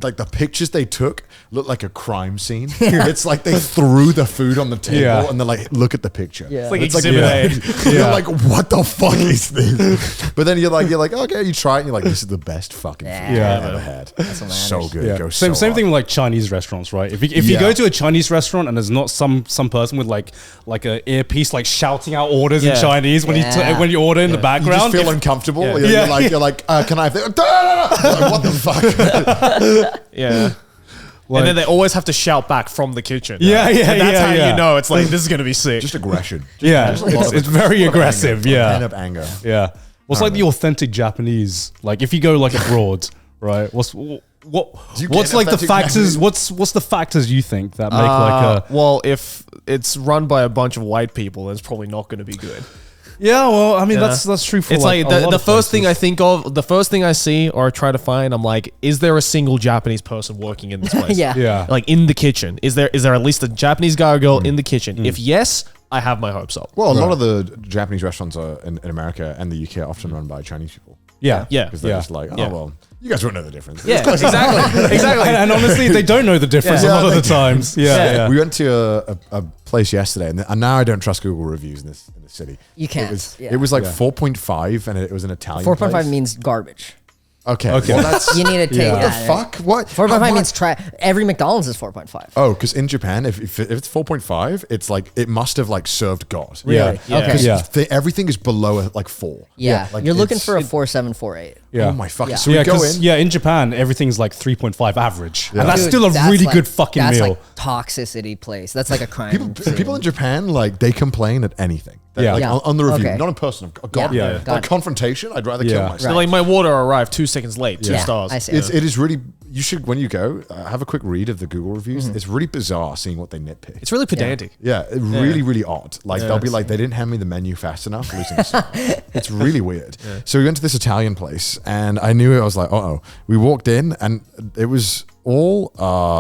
Like the pictures they took look like a crime scene. It's like they threw the food on the table Yeah. and they're like, look at the picture. Yeah. It's like It's Exhibit A. You're like, what the fuck is this? But then you're like, okay, you try it and you're like, this is the best fucking food Yeah. I've ever had. That's what So matters. good. Yeah. It goes Same so thing hard. with like Chinese restaurants, right? If you Yeah. go to a Chinese restaurant and there's not some person with like a earpiece like shouting out orders in Yeah. Chinese when Yeah. when you order in the You background, just feel uncomfortable. Yeah. You're like, can I have this? Like, what the fuck? Yeah. And then they always have to shout back from the kitchen. Yeah, yeah, And that's yeah, how yeah. you know it's like, this is going to be sick. Just aggression. yeah, Just a lot of it's very aggressive. Pent Yeah, up anger. yeah. What's like the authentic Japanese? Like if you go like abroad, right? What's you what's get like the authentic factors? Japanese? What's the factors you think that make like a well, if it's run by a bunch of white people, then it's probably not going to be good. yeah? Well, I mean Yeah. that's true for It's like a lot the of first thing I places. think of, the first thing I see or I try to find, I'm like, is there a single Japanese person working in this place? Yeah. Yeah. Like in the kitchen. Is there at least a Japanese guy or girl in the kitchen? If yes, I have my hopes up. Well, a lot of the Japanese restaurants are in America and the UK are often run by Chinese people. Yeah, Yeah. Because they're Yeah. just like, oh, Yeah. well, you guys won't know the difference. Yeah, exactly. Exactly. And honestly, they don't know the difference Yeah. a lot of Yeah, the times. Yeah, yeah. We went to a place yesterday, and now I don't trust Google reviews in this city. You can't. It was, Yeah. it was like 4.5, and it was an Italian 4.5 place. means garbage. Okay. Okay. Well, that's You need to take Yeah. what the that. fuck? What? 4.5 How means every McDonald's is 4.5. Oh, because in Japan, if it's 4.5, it's like it must have like served God. Yeah. Yeah. Okay. Because Yeah. everything is below like 4. Yeah. Like, You're looking it's- for a 4.7, 4.8. Yeah. Oh my fucking. Yeah. So we Yeah, go 'cause, in. yeah, in Japan, everything's like 3.5 average. And that's Dude, still a that's really like- good fucking that's meal. like toxicity place. That's like a crime. People in Japan, like, they complain at anything. Yeah. Like, Yeah. on the review, Okay. not in person. God, Yeah. Like Got it. confrontation, I'd rather Yeah. kill Right. myself. So like my water arrived 2 seconds late. 2 stars. I see. It is really. You should, when you go, have a quick read of the Google reviews. It's really bizarre seeing what they nitpick. It's really pedantic. Yeah, really, really odd. Like they'll be like, they didn't hand me the menu fast enough. Losing a star. It's really weird. So we went to this Italian place, and I knew it. I was like, oh. We walked in, and it was all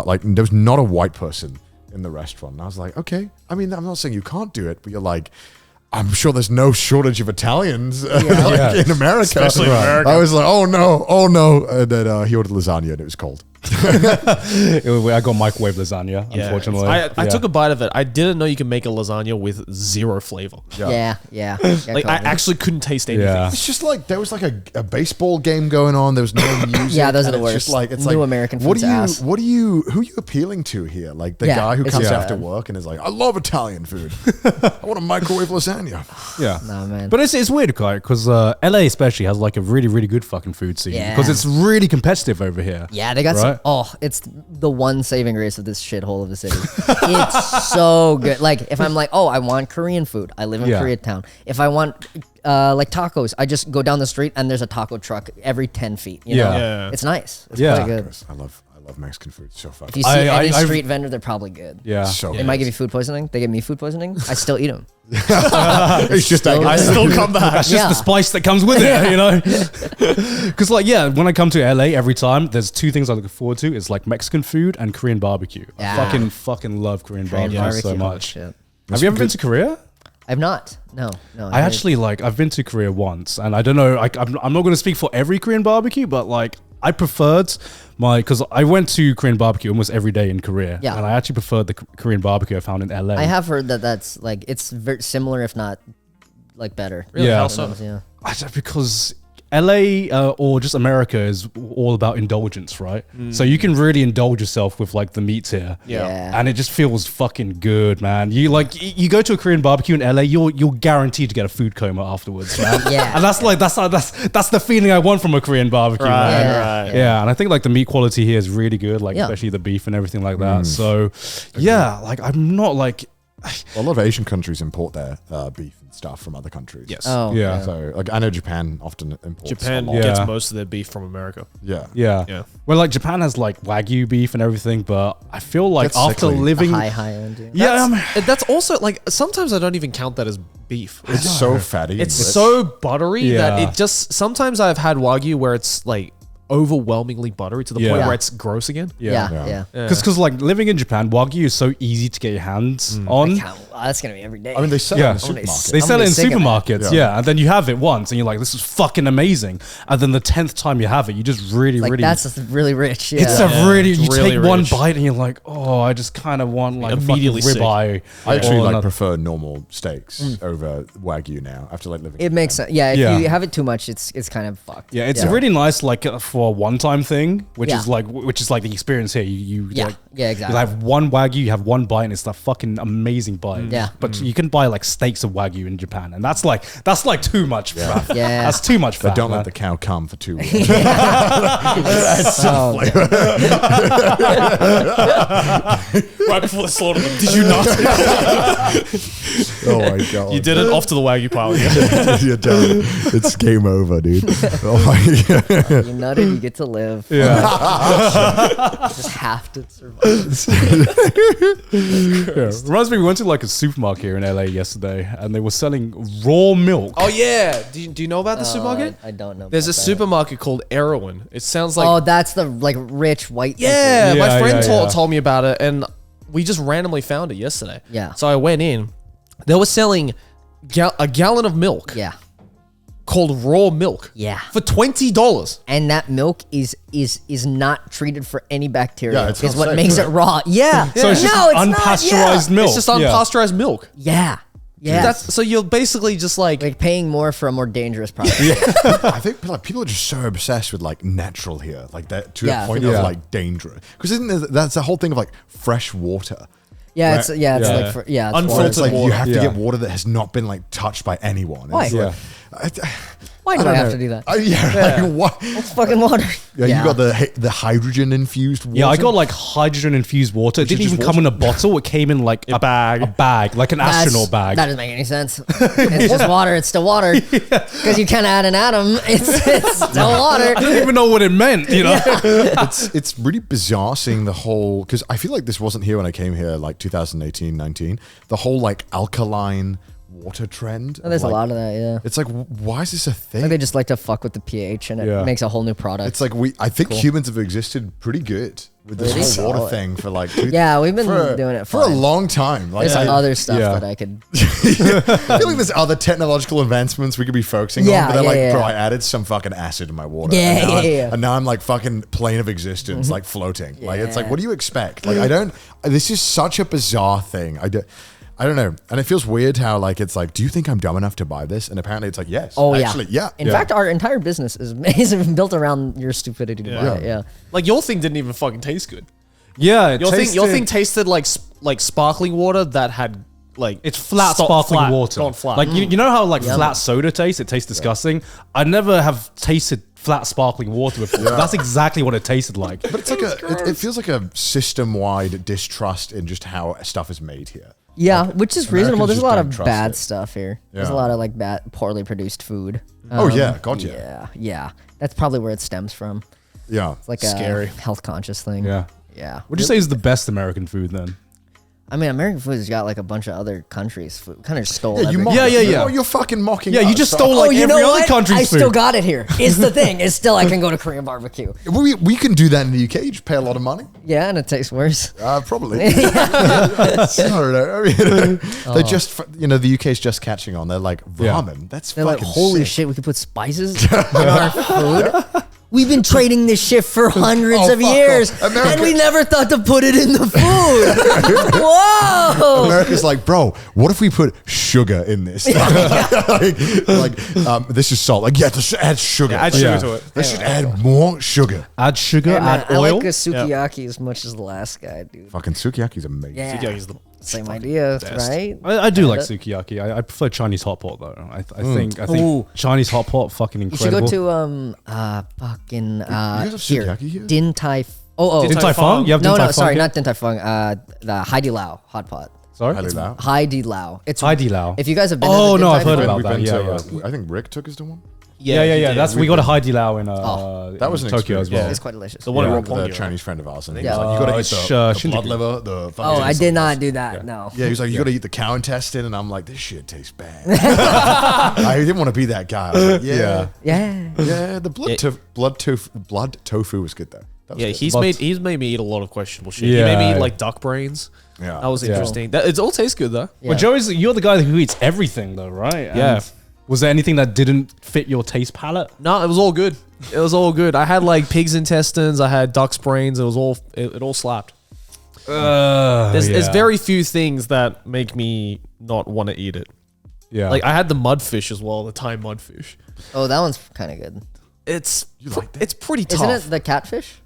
like there was not a white person in the restaurant. And I was like, okay. I mean, I'm not saying you can't do it, but you're like, I'm sure there's no shortage of Italians in America. Especially in America. I was like, oh no. And then he ordered lasagna, and it was cold. I got microwave lasagna, Yeah. unfortunately. I took a bite of it. I didn't know you can make a lasagna with zero flavor. Yeah. Like I actually couldn't taste anything. Yeah. It's just like there was like a baseball game going on. There was no music. Yeah, those are and the it's just worst. like it's New like American What food's are you? ass. What are you? Who are you appealing to here? Like the Yeah, guy who it's comes just after bad. work and is like, I love Italian food. I want a microwave lasagna. Yeah. Nah, man. But it's weird, because LA especially has like a really, really good fucking food scene. Yeah. Because it's really competitive over here. Yeah, they got Right? it's the one saving grace of this shithole of a city. It's so good. Like if I'm like, I want Korean food, I live in Yeah. Koreatown. If I want like tacos, I just go down the street and there's a taco truck every 10 feet. You know? Yeah. Yeah. It's nice. It's Yeah. quite good. I love Mexican food. It's so fun. If you see any street vendor, they're probably good. Yeah. So They might give you food poisoning. They give me food poisoning. I still eat them. it's just still- I still come back. That's just Yeah. the spice that comes with it, you know? Because, like, yeah, when I come to LA every time, there's 2 things I look forward to. It's like Mexican food and Korean barbecue. Yeah. I fucking love Korean barbecue so Barbecue, much. shit. Have you ever been to Korea? I've not. No. I actually I've been to Korea once, and I don't know. I'm not going to speak for every Korean barbecue, but like I preferred because I went to Korean barbecue almost every day in Korea, Yeah. and I actually preferred the Korean barbecue I found in LA. I have heard that's like it's very similar, if not like better. Really? Yeah. How so? Yeah. Because LA or just America is all about indulgence, right? So you can really indulge yourself with like the meats here. Yeah. And it just feels fucking good, man. You you go to a Korean barbecue in LA, you're guaranteed to get a food coma afterwards, man. Yeah. And that's the feeling I want from a Korean barbecue, Right, man. right. Yeah, and I think like the meat quality here is really good, like Yeah. especially the beef and everything like that. So yeah, like I'm not like a lot of Asian countries import their beef and stuff from other countries. Yes. Oh. Yeah. So like I know Japan often imports. Japan a lot. gets Yeah. most of their beef from America. Yeah. yeah. Yeah. Well, like Japan has like Wagyu beef and everything, but I feel like That's after sickly. living High end. yeah, That's also like sometimes I don't even count that as beef. It's so fatty. It's and rich. so buttery that Yeah. it just sometimes I've had Wagyu where it's like overwhelmingly buttery to the Yeah. point Yeah. where it's gross again. Yeah. Because like living in Japan, Wagyu is so easy to get your hands on. That's gonna be every day. I mean, they sell Yeah. it in the supermarket. They I'm sell it gonna in be sick of that. supermarkets, Yeah. yeah. And then you have it once, and you're like, "This is fucking amazing." And then the 10th time you have it, you just really, like really. that's really rich. Yeah. it's a really. It's You really take one rich. bite, and you're like, "Oh, I just kind of want like Immediately a fucking sick. ribeye." I actually or like another- prefer normal steaks over Wagyu now after like living. It in makes Japan. sense. Yeah, if Yeah. you have it too much, it's kind of fucked. Yeah, it's really nice, like for a one-time thing, which Yeah. is like the experience here. You Yeah. like, Yeah, exactly. You have one Wagyu, you have one bite, and it's a fucking amazing bite. Yeah. but you can buy like steaks of Wagyu in Japan, and that's like too much. Yeah, Yeah. that's too much. But Fat, don't man. let the cow come for 2 weeks. So good. Right before they slaughtered them. Did you not? Oh my god! You did it off to the Wagyu pile. Yeah. You're done. It's game over, dude. Oh my god! You nutted, you get to live. Yeah. Just have to survive. Yeah. Reminds me, we went to like a supermarket here in LA yesterday, and they were selling raw milk. Oh yeah. Do you know about the supermarket? I don't know. There's a about that. supermarket called Erewhon. It sounds like Oh, that's the like rich white. yeah. Yeah, My friend yeah. told me about it, and we just randomly found it yesterday. Yeah. So I went in. They were selling a gallon of milk. people. Yeah. Called raw milk. Yeah. For $20. And that milk is not treated for any bacteria. Yeah, it's is not what safe, makes right? it raw. Yeah. So it's just no, it's unpasteurized not. milk. It's just Yeah. unpasteurized milk. Yeah. Yeah. So you're basically just like paying more for a more dangerous product. I think like people are just so obsessed with like natural here, like that to a point of like danger. Because that's the whole thing of like fresh water. Yeah, right? it's unfiltered It's like water. you have to get water that has not been like touched by anyone. Why? Why do I have to do that? Like, what? It's fucking water. Yeah, you got the hydrogen infused water. Yeah, I got like hydrogen infused water. It didn't even come in a bottle. It came in like a bag, like an astronaut bag. That doesn't make any sense. It's just water. It's still water. Because you can't add an atom. It's still water. I didn't even know what it meant, you know? It's really bizarre seeing the whole, because I feel like this wasn't here when I came here like 2018, 19. The whole like alkaline water trend. Oh, there's like, a lot of that, yeah. It's like, why is this a thing? Like they just like to fuck with the pH and it makes a whole new product. It's like I think humans have existed pretty good with this whole water thing for like we've been doing it for a long time. Like, there's other stuff that I could. I feel like there's other technological advancements we could be focusing on, but they're bro, I added some fucking acid in my water. And now I'm like fucking plane of existence, like floating. Like it's like, what do you expect? Like this is such a bizarre thing. I don't know. And it feels weird how like, it's like, do you think I'm dumb enough to buy this? And apparently it's like, yes. Oh, actually, yeah. In fact, our entire business is built around your stupidity to buy it. Yeah. Like your thing didn't even fucking taste good. Yeah, your thing tasted like sparkling water that had like it's flat sparkling water. Gone flat. Like you know how like flat soda tastes? It tastes disgusting. I never have tasted flat sparkling water before. That's exactly what it tasted like. But it's like it feels like a system-wide distrust in just how stuff is made here. Yeah, like, which is reasonable. There's a lot of bad stuff here. There's a lot of like poorly produced food. Yeah. That's probably where it stems from. Yeah, it's like scary a health conscious thing. Yeah. Would you say is the best American food then? I mean, American food has got like a bunch of other countries' food. Kind of stole You're fucking mocking us. You just stole like every other country's food. I still got it here. It's the thing. It's still, I can go to Korean barbecue. We can do that in the UK. You just pay a lot of money. Yeah, and it tastes worse. Probably. I don't know. I mean, they just, the UK's just catching on. They're like, ramen. That's They're fucking like, holy sick. shit, we could put spices in our food. We've been trading this shit for hundreds of years, and we never thought to put it in the food. Whoa! America's like, bro, what if we put sugar in this? This is salt. Like, let's add sugar. Add sugar to it. Let's just add more sugar. Add sugar, add oil. I like a sukiyaki as much as the last guy, dude. Fucking sukiyaki's amazing. Yeah. Sukiyaki's the same idea, right? I do like sukiyaki. I prefer Chinese hot pot though. I think Chinese hot pot fucking incredible. You should go to You guys have sukiyaki here? Din Tai. Din Tai Fung. You have Din Tai No, Fung sorry, here? not Din Tai Fung. The Haidi Lao hot pot. Sorry, Haidi Lao. It's Haidi Lao. If you guys have been, Oh, to the no, Din I've Tai heard Fung- about We've that. been to, I think Rick took us to one. Yeah. We got a Haidi Lao in that was in an Tokyo experience. as well. It's quite delicious. the one in The Roppongi. Chinese friend of ours. And he Yeah. was like, you got to eat it's, the blood Shinjuku. liver, the fucking... Oh, I did not do that. No. Yeah, he was like, you got to eat the cow intestine, and I'm like, this shit tastes bad. I didn't want to be that guy. I was like, yeah. The blood tofu was good though. That was good. He's made me eat a lot of questionable shit. Yeah. He made me eat like duck brains. Yeah. That was interesting. It all tastes good though. Yeah. Well, Joey's you're the guy who eats everything though, right? Yeah. And was there anything that didn't fit your taste palette? No, it was all good. It was all good. I had like pig's intestines. I had duck's brains. It was all it all slapped. There's very few things that make me not want to eat it. Yeah. Like I had the mudfish as well, the Thai mudfish. Oh, that one's kind of good. It's like that? it's pretty tough. Isn't it the catfish?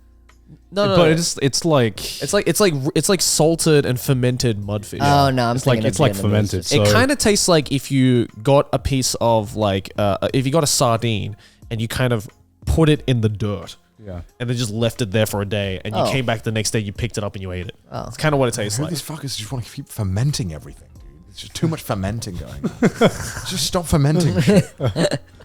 No, but it's like salted and fermented mudfish. Oh no, I'm it's thinking like of fermented. Vietnamese. So It kind of tastes like if you got a piece of like if you got a sardine and you kind of put it in the dirt. Yeah. And then just left it there for a day, and you came back the next day, you picked it up and you ate it. Oh. It's kind of what it tastes like. These fuckers just want to keep fermenting everything, dude. It's just too much fermenting going on. Just stop fermenting shit.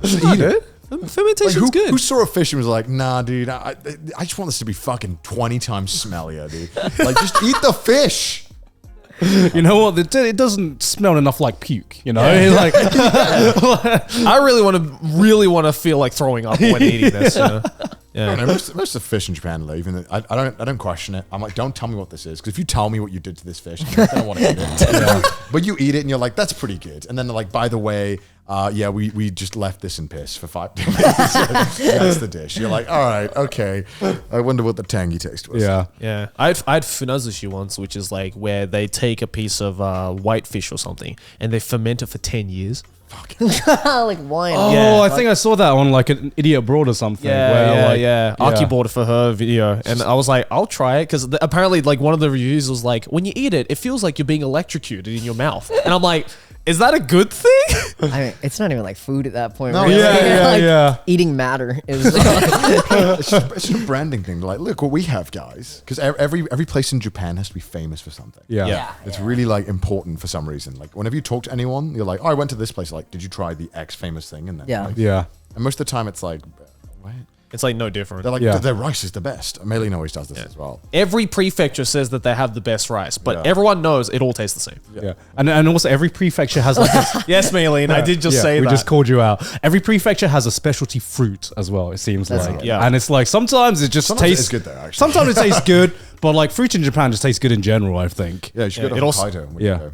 Just eat it. Fermentation's good. Who saw a fish and was like, nah, dude, I just want this to be fucking 20 times smellier, dude. Like, just eat the fish. you know what? It doesn't smell enough like puke. You know, like I really want to feel like throwing up when eating this. You know? I don't know, most of the fish in Japan, even I don't question it. I'm like, don't tell me what this is, because if you tell me what you did to this fish, I don't want to eat it. But you eat it and you're like, that's pretty good. And then they're like, by the way, we just left this in piss for 5 days. That's the dish. You're like, all right, okay. I wonder what the tangy taste was. Yeah. I had funazushi once, which is like where they take a piece of white fish or something and they ferment it for 10 years. Like wine. Oh, I think I saw that on like an Idiot Abroad or something. Aki bought it for her video, and I was like, I'll try it, because apparently, like, one of the reviews was like, when you eat it, it feels like you're being electrocuted in your mouth, and I'm like, is that a good thing? I mean, it's not even like food at that point. No, really. Eating matter is. It's just a branding thing. Like, look what we have, guys. Because every place in Japan has to be famous for something. It's really like important for some reason. Like whenever you talk to anyone, you're like, oh, I went to this place. Like, did you try the X famous thing? And then and most of the time it's like, what? It's like no different. They're like, their rice is the best. Maylene always does this as well. Every prefecture says that they have the best rice, but everyone knows it all tastes the same. And also every prefecture has like yes, Maylene, I did just say that. We just called you out. Every prefecture has a specialty fruit as well, it seems like. And it's like sometimes it just tastes good though, actually. Sometimes it tastes good, but like fruit in Japan just tastes good in general, I think. Yeah, you should go to Hokkaido.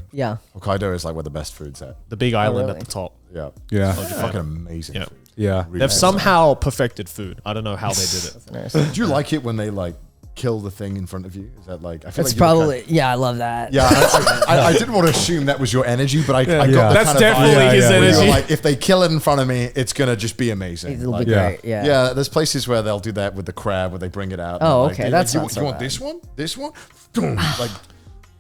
Hokkaido is like where the best food's at. The big island at the top. Yeah. Fucking amazing food. Yeah. Really They've somehow perfected food. I don't know how they did it. Do you like it when they like kill the thing in front of you? Is that like? I feel It's like probably I love that. Yeah, I didn't want to assume that was your energy, but I got the That's kind of definitely vibe his where you're energy. like, if they kill it in front of me, it's gonna just be amazing. It'll Like, be great. Yeah. yeah, there's places where they'll do that with the crab, where they bring it out. Oh, and okay, like, that's you, not so you want bad. this one? This one? Boom, like.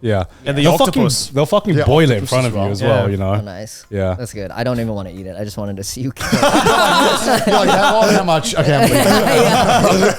Yeah. And the they'll octopus. They'll fucking boil it in octopus front as of you well. as well, you know? Oh, nice. Yeah. That's good. I don't even want to eat it. I just wanted to see you kill it. You're like, how much? Okay, I'm leaving.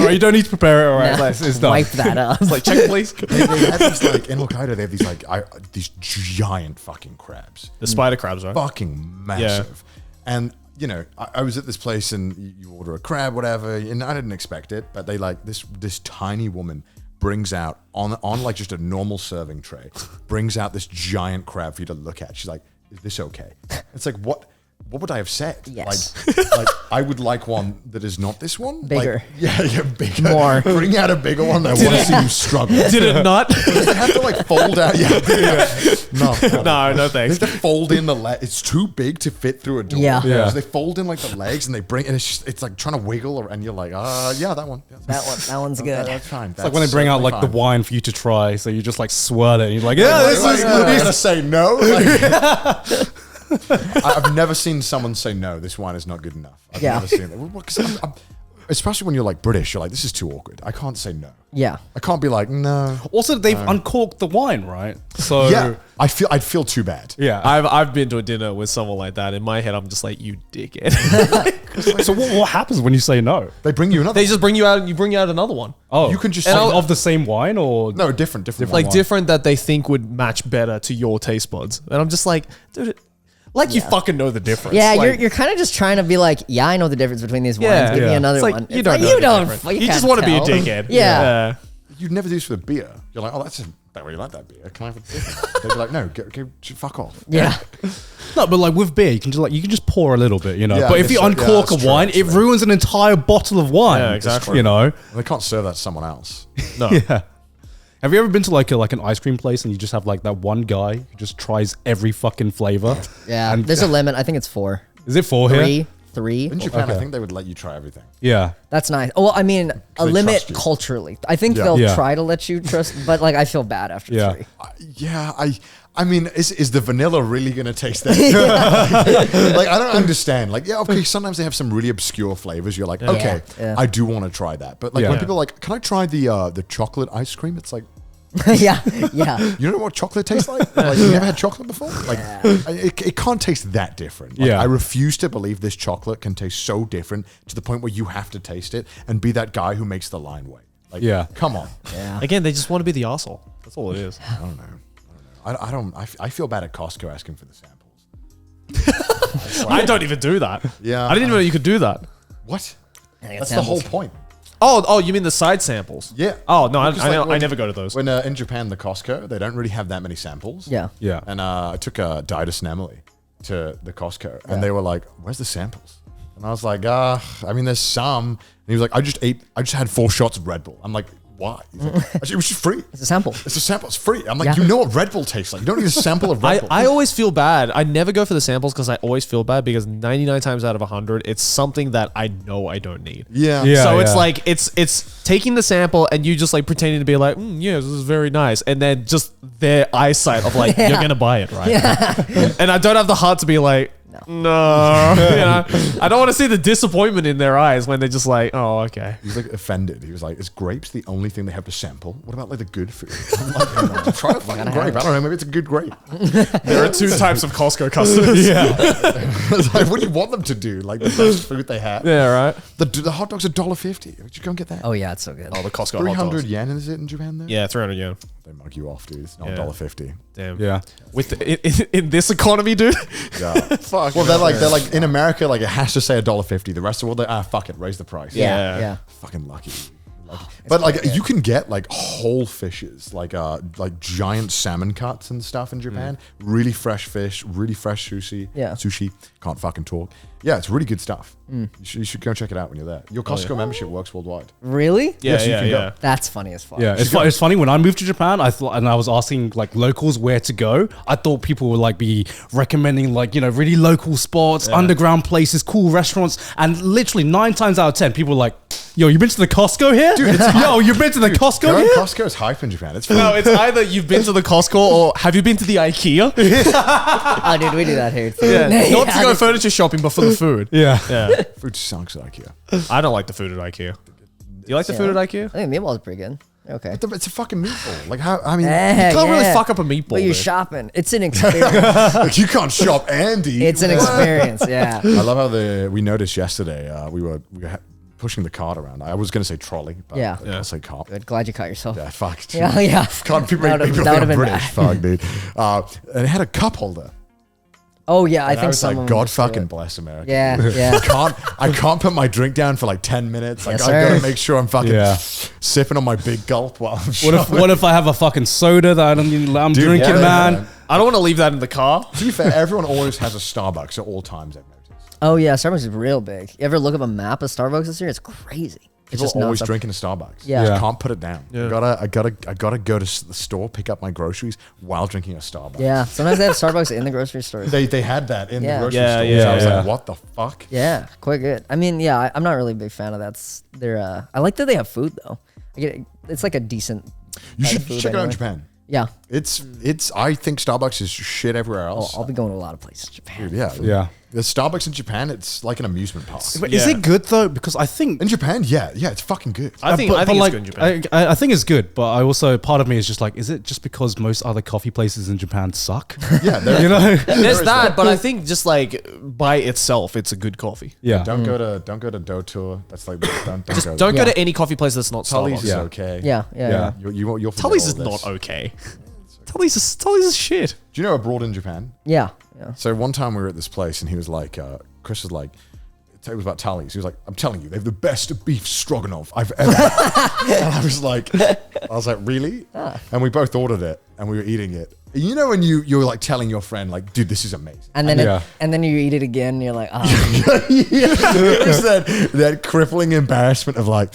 Alright, you don't need to prepare it, alright? It's done. Wipe that up. It's like, check please. They have these, like, in Hokkaido, they have these like these giant fucking crabs. The spider crabs, right? Fucking massive. And you know, I was at this place and you order a crab, whatever, and I didn't expect it, but they like this tiny woman brings out on like just a normal serving tray, brings out this giant crab for you to look at. She's like, "Is this okay?" It's like, what would I have said? Yes. Like I would like one that is not this one. Bigger. Like, bigger. More. Bring out a bigger one. I want to see you struggle. Did it not? They have to like fold out. No, They thanks. have to fold in the leg. It's too big to fit through a door. Yeah. So they fold in like the legs and they bring, and it's like trying to wiggle, and you're like, yeah, that one. Yeah, That one's good. That's fine. It's like when they bring out like the wine for you to try, so you just like swirl it and you're like, yeah, this is I'm gonna say no. Like, I've never seen someone say no. This wine is not good enough. I've never seen that. Well, 'cause I'm, especially when you're like British, you're like, this is too awkward. I can't say no. Yeah. I can't be like no. Also, they've uncorked the wine, right? So Yeah, I'd feel too bad. yeah. I've been to a dinner with someone like that. In my head, I'm just like, you dickhead. So what happens when you say no? They bring you another. They just bring you out. You bring out another one. Oh, You can just like, say- of the same wine or no, different. Like wine. different that they think would match better to your taste buds. And I'm just like, dude, like you fucking know the difference. Yeah, Like, you're kind of just trying to be like, yeah, I know the difference between these wines. Yeah. Give me Yeah. another It's like, one. you It's don't like, know you the don't. difference. You You just can't want to be a tell. dickhead. Yeah. You'd never do this with a beer. You're like, oh, I don't really like that beer. Can I have a beer? They'd be like, no, go fuck off. Yeah. no? But like with beer, you can just pour a little bit, you know. Yeah, but if you that's true. Yeah, uncork that's a wine, true, it ruins an entire bottle of wine. Yeah, exactly. You know. They can't serve that to someone else. No. Yeah. Have you ever been to like an ice cream place and you just have like that one guy who just tries every fucking flavor? Yeah. And There's a limit. I think it's 4. is it 4 here? 3. In Japan, I think they would let you try everything. Yeah. That's nice. Well, I mean, a they limit trust you. culturally. I think Yeah. they'll Yeah. try to let you trust, but like I feel bad after Yeah. 3. Yeah, I mean, is the vanilla really going to taste that? Like, I don't understand. Like, yeah, okay, sometimes they have some really obscure flavors. You're like, okay, Yeah. I do want to try that. But like Yeah. when people are like, can I try the chocolate ice cream? It's like, Yeah. you know what chocolate tastes like? Like you never had chocolate before? Like it can't taste that different. Like, Yeah. I refuse to believe this chocolate can taste so different to the point where you have to taste it and be that guy who makes the line wait. Like, Yeah. come on. Yeah. Again, they just want to be the arsehole. That's all it is. I don't know. I feel bad at Costco asking for the samples. I don't even do that. Yeah. I didn't even know you could do that. What? I think That's it the whole samples. point. Oh, you mean the side samples? Yeah. Oh, no, Just like I when- never go to those. When in Japan, the Costco, they don't really have that many samples. Yeah. Yeah. And I took Didas and Emily to the Costco, and they were like, "Where's the samples?" And I was like, I mean, there's some. And he was like, I just had 4 shots of Red Bull. I'm like, why? He's like, it was just free. It's a sample. It's a sample. It's free. I'm like, you know what Red Bull tastes like. You don't need a sample of Red Bull. I always feel bad. I never go for the samples because I always feel bad because 99 times out of 100, it's something that I know I don't need. Yeah. So it's like, it's taking the sample and you just like pretending to be like, yeah, this is very nice. And then just their eyesight of like, you're going to buy it, right? And I don't have the heart to be like, no. You know? I don't want to see the disappointment in their eyes when they're just like, oh, okay. He's like offended. He was like, is grapes the only thing they have to sample? What about like the good food? I'm like, try a fucking grape. I don't know. Maybe it's a good grape. There are 2 types of Costco customers. It's like, what do you want them to do? Like the best food they have? Yeah, right. The hot dog's $1.50. Would you go and get that? Oh yeah, it's so good. Oh, the Costco hot 300 dogs. yen is it in Japan there? Yeah, 300 yen. They mug you off, dude. It's not Yeah. $1.50. Damn. Yeah. With in this economy, dude. Yeah. Fuck. Well, they're like in America, like it has to say $1.50. The rest of the world, fuck it, raise the price. Yeah. Fucking lucky. But like you can get like whole fishes, like giant salmon cuts and stuff in Japan. Really fresh fish, really fresh sushi. Yeah. Sushi. Can't fucking talk. Yeah, it's really good stuff. You should go check it out when you're there. Your Costco membership works worldwide. Really? Yeah, so you yeah, can go. yeah. That's funny as fuck. Yeah, it's funny. When I moved to Japan, I thought, and I was asking like locals where to go. I thought people would like be recommending like really local spots, underground places, cool restaurants, and literally 9 times out of 10, people were like, "Yo, you been to the Costco here? Dude, yo, you've been to the Costco Going here?" Costco is hype in Japan. It's fun. No, it's either you've been to the Costco or have you been to the IKEA? Oh, dude, we do that here too. Not to go furniture shopping, but for the food. Yeah. Yeah. Food sucks at IKEA. I don't like the food at IKEA. Do you like the food at IKEA? I think meatballs are pretty good. Okay. It's a fucking meatball. Like how? I mean, You can't really fuck up a meatball. But you're dude. shopping. It's an experience. like, you can't shop and eat. It's an experience. Yeah. I love how we noticed yesterday. We were pushing the cart around. I was going to say trolley, but Yeah. I'll say cart. Good. Glad you caught yourself. Yeah, fuck. Yeah. Yeah. Can't people That make would've- me that would've been British? Fuck, dude. And it had a cup holder. Oh yeah, I And think was some. like, of them God just do fucking it. bless America. Yeah. Yeah. I can't put my drink down for like 10 minutes. Like Yes, I gotta sir. make sure I'm fucking Yeah. sipping on my big gulp while I'm What if I have a fucking soda that I'm drinking, yeah, man? I don't want to leave that in the car. To be fair, everyone always has a Starbucks at all times, I've noticed. Oh yeah, Starbucks is real big. You ever look up a map of Starbucks this year? It's crazy. It's People just always nonstop. drinking a Starbucks. Yeah. You Yeah. can't put it down. Yeah. I gotta go to the store, pick up my groceries while drinking a Starbucks. Yeah. Sometimes they have Starbucks in the grocery stores. They had that in Yeah. the grocery Yeah, store. yeah, so I was yeah. like, what the fuck? Yeah, quite good. I mean, yeah, I'm not really a big fan of that. I like that they have food though. It's like a decent. You kind should of food check it out in anyway. Japan. Yeah. It's I think Starbucks is shit everywhere Oh, else. I'll be going to a lot of places. Japan. Dude, yeah. Yeah. The Starbucks in Japan, it's like an amusement park. But is it good though? Because I think In Japan, yeah, it's fucking good. I think but it's like, good in Japan. I think it's good, but I also part of me is just like, is it just because most other coffee places in Japan suck? Yeah, You know? There's that, but I think just like by itself, it's a good coffee. Yeah. Don't go to Dotour. That's like don't go. Don't go Yeah. to any coffee place that's not Tully's Starbucks. is Yeah. okay. Yeah. Yeah. Yeah. You'll forget Tully's all is this. not okay. Tully's is shit. Do you know abroad in Japan? Yeah. Yeah. So one time we were at this place and he was like, Chris was like, it was about Tully's. He was like, I'm telling you, they have the best beef stroganoff I've ever had. And I was like, really? And we both ordered it and we were eating it. You know when you're like telling your friend like, dude, this is amazing. And then Yeah. and then you eat it again. And you're like, oh. It was that crippling embarrassment of like,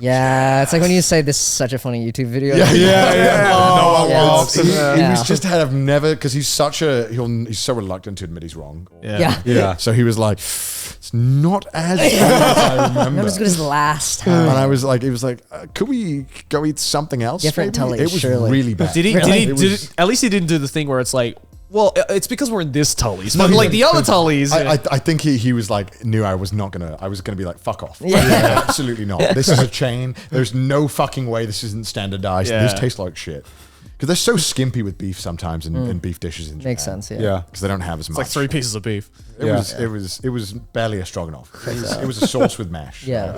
Yeah. It's like when you say this is such a funny YouTube video. yeah. No one Yeah. wants. He Yeah. was just had never because he's such a he's so reluctant to admit he's wrong. Yeah. Yeah. So he was like, it's not as good as I remember. Not as good as the last time. And I was like, he was like, could we go eat something else? Different maybe? Tully's, It was surely. really bad. Did he? Really? At least he didn't do the thing where it's like, well, it's because we're in this Tully's, but like the other Tully's. I think he was like, knew I was gonna be like, fuck off. Yeah. Yeah, absolutely not. This is a chain. There's no fucking way this isn't standardized. Yeah. This tastes like shit. Because they're so skimpy with beef sometimes in beef dishes in Japan. Makes sense. Yeah. Yeah. Because they don't have as much. It's like 3 pieces of beef. It was barely a stroganoff. It was a sauce with mash. Yeah.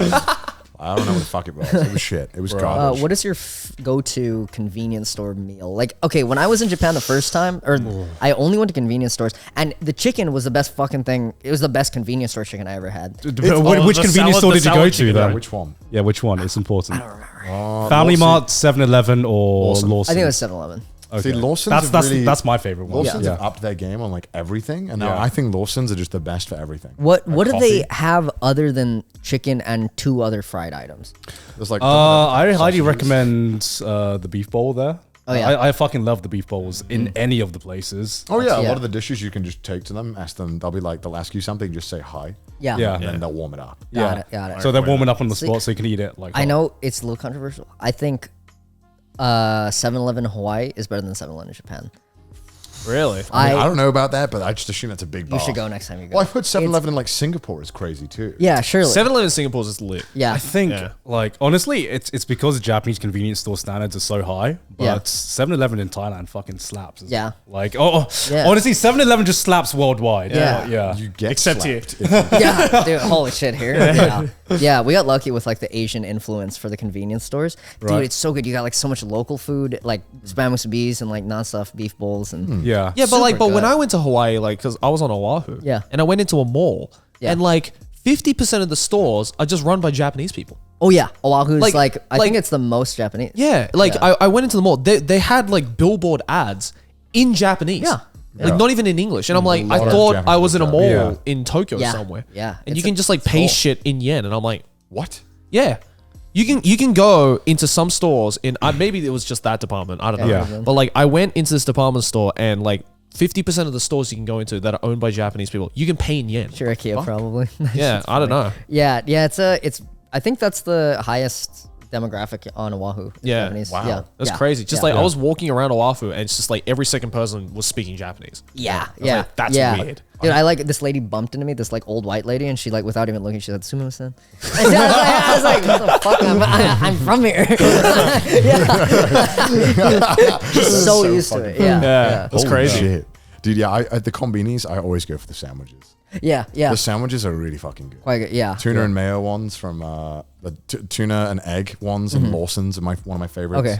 I don't know what the fuck it was. It was shit. It was garbage. What is your go-to convenience store meal? Like, okay, when I was in Japan the first time, or I only went to convenience stores, and the chicken was the best fucking thing. It was the best convenience store chicken I ever had. Which the convenience salad- store the did you go salad to chicken, though? Yeah, which one? Yeah, which one? It's important. I don't remember. Family Lawson. Mart, 7-Eleven, or Lawson. Lawson. I think it was 7-Eleven. Okay. See, Lawson's that's my favorite one. Lawson's have upped their game on like everything, and now I think Lawson's are just the best for everything. What do they have other than chicken and 2 other fried items? There's like I highly recommend the beef bowl there. Oh yeah, I fucking love the beef bowls in any of the places. Oh yeah, a lot of the dishes you can just take to them, ask them. They'll ask you something, just say hi. Yeah, Yeah. And then they'll warm it up. Got it. So they're warming up on the spot, so you can eat it. Like I know it's a little controversial. I think 7-Eleven in Hawaii is better than 7-Eleven in Japan. Really? I don't know about that, but I just assume that's a big bar. You should go next time you go. Well, I've heard 7-Eleven in like Singapore is crazy too. Yeah, surely. 7-Eleven in Singapore is lit. Yeah, I think, Yeah. like, honestly, it's because the Japanese convenience store standards are so high, but Yeah. 7-Eleven in Thailand fucking slaps. Yeah. Like, Yeah. honestly, 7-Eleven just slaps worldwide. Yeah. Yeah. You get Except slapped here. yeah, dude, holy shit here. Yeah, we got lucky with like the Asian influence for the convenience stores. Dude, Right. it's so good. You got like so much local food, like spam musubi's and like non-stuff beef bowls and Yeah. Yeah, but Super when good. I went to Hawaii, like, because I was on Oahu, Yeah. and I went into a mall, Yeah. and like 50% of the stores are just run by Japanese people. Oh yeah, Oahu's Like- like I like- think it's the most Japanese. Yeah, like Yeah. I went into the mall. They had like billboard ads in Japanese. Yeah. Like not even in English. And I'm like, I lot of thought Japanese I was in a mall Yeah. in Tokyo Yeah. somewhere. Yeah. And It's you can a- just like pay full. shit in yen. And I'm like, What? yeah. You can go into some stores in maybe it was just that department. I don't know. Yeah. But like I went into this department store and like 50% of the stores you can go into that are owned by Japanese people, you can pay in yen. Sure, IKEA probably. Yeah, I don't know. Yeah, it's I think that's the highest demographic on Oahu. is Yeah. Japanese. Wow. Yeah. That's yeah. crazy. Just yeah. like I was walking around Oahu and it's just like every second person was speaking Japanese. Yeah, was yeah, like, that's yeah. weird. Dude, I like this lady bumped into me, this like old white lady, and she like without even looking, she said "Sumo-san." And I was like, "What the fuck? I'm from here." She's so used to it. Yeah, Yeah, that's Holy crazy. shit. Dude, yeah, at the Combinis, I always go for the sandwiches. yeah. The sandwiches are really fucking good. Quite good. Yeah, Tuna and mayo ones from the tuna and egg ones and Lawson's are one of my favorites. Okay.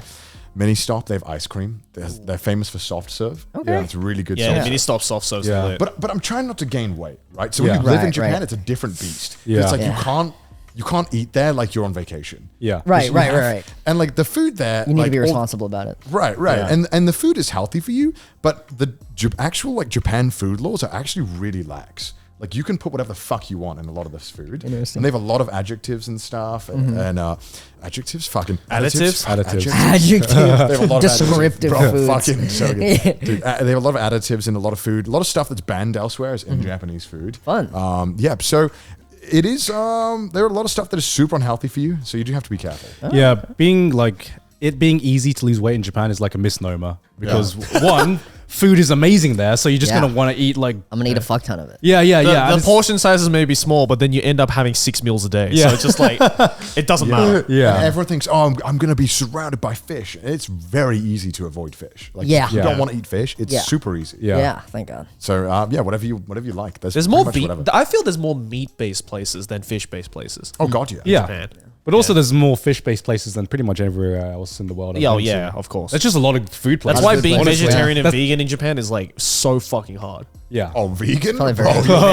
Mini Stop, they have ice cream. They're famous for soft serve. Okay. Yeah, it's really good. Yeah, soft the mini serve. stop soft serves Yeah. lit. But I'm trying not to gain weight, right? So Yeah. when you live in Right, Japan, right. it's a different beast. Yeah. It's like Yeah. you can't eat there like you're on vacation. Yeah. right. And like the food there, You need like, to be all- responsible about it. Right. Yeah. And the food is healthy for you, but the actual like Japan food laws are actually really lax. Like you can put whatever the fuck you want in a lot of this food, Interesting. and they have a lot of adjectives and stuff, and adjectives, fucking Additives? Additives. Adjective. They have a lot of Descriptive additives. Bro, foods. fucking so good. Dude, they have a lot of additives in a lot of food. A lot of stuff that's banned elsewhere is in Japanese food. Fun. Yeah. So it is. There are a lot of stuff that is super unhealthy for you, so you do have to be careful. Yeah, being easy to lose weight in Japan is like a misnomer because one, food is amazing there, so you're just Yeah. gonna want to eat like I'm gonna eat a fuck ton of it. yeah. The portion sizes may be small, but then you end up having 6 meals a day. Yeah. So it's just like, it doesn't matter. Yeah. And everyone thinks, oh, I'm going to be surrounded by fish. It's very easy to avoid fish. Like, Yeah. if you Yeah. don't want to eat fish, it's Yeah. super easy. Yeah. Yeah, thank God. So, yeah, whatever you like. There's pretty more much meat. whatever. I feel there's more meat-based places than fish-based places. Oh, God, yeah. Yeah. Japan. But also, there's more fish-based places than pretty much everywhere else in the world. I've Yeah, oh, been to. yeah, of course. There's just a lot of food places. That's why good being places. vegetarian and That's- vegan in Japan is like so fucking hard. Yeah. Oh, vegan? Probably very Oh, expensive.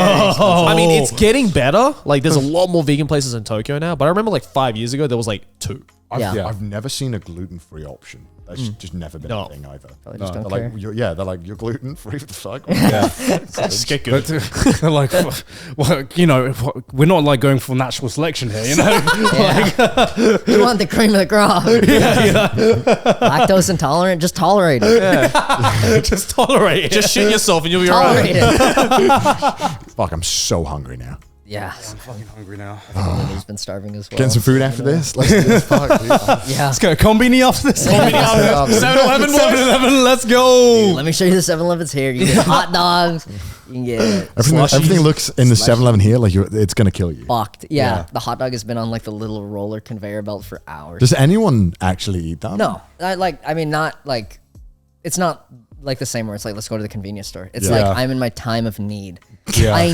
I mean, it's getting better. Like, there's a lot more vegan places in Tokyo now. But I remember like 5 years ago, there was like 2. Yeah. I've never seen a gluten-free option. That's just never been No. a thing either. Probably just don't They're care. like, you're gluten-free. What the fuck? Just get good. But they're like, well, you know, we're not like going for natural selection here, you know? You want the cream of the crop. Lactose intolerant, just tolerate it. Just tolerate it. Just shit yourself and you'll be Tolerate alright. it. Fuck, I'm so hungry now. Yeah. I'm fucking hungry now. He's been starving as well. Getting some food after this? Let's do this. Fuck, dude. Yeah. Let's go. Combini after this. 7-Eleven, 7-Eleven, let's go. Let me show you the 7-Elevens here. You can get hot dogs. You can get Everything looks in the 7-Eleven here like it's going to kill you. fucked. Yeah. Yeah. The hot dog has been on like the little roller conveyor belt for hours. Does anyone actually eat that? No. Not like, it's not like the same where it's like, let's go to the convenience store. It's Yeah. like, I'm in my time of need. I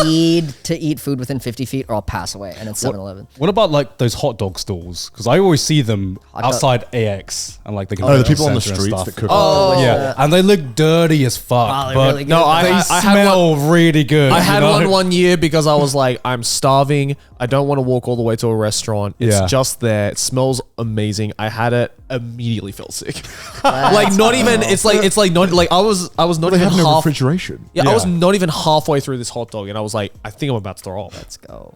need to eat food within 50 feet or I'll pass away. And it's 7-Eleven. What about like those hot dog stalls? Because I always see them outside AX and like the the people on the streets that cook. yeah, and they look dirty as fuck. Wow, really good. No, they smell really good. I had one year because I was like, I'm starving. I don't want to walk all the way to a restaurant. It's just there. It smells amazing. I had it, immediately felt sick. Like not even. It's like not like I was not They even have no half. refrigeration. Yeah, I was not even halfway through this hot dog, and I was like, I think I'm about to throw up. Let's go.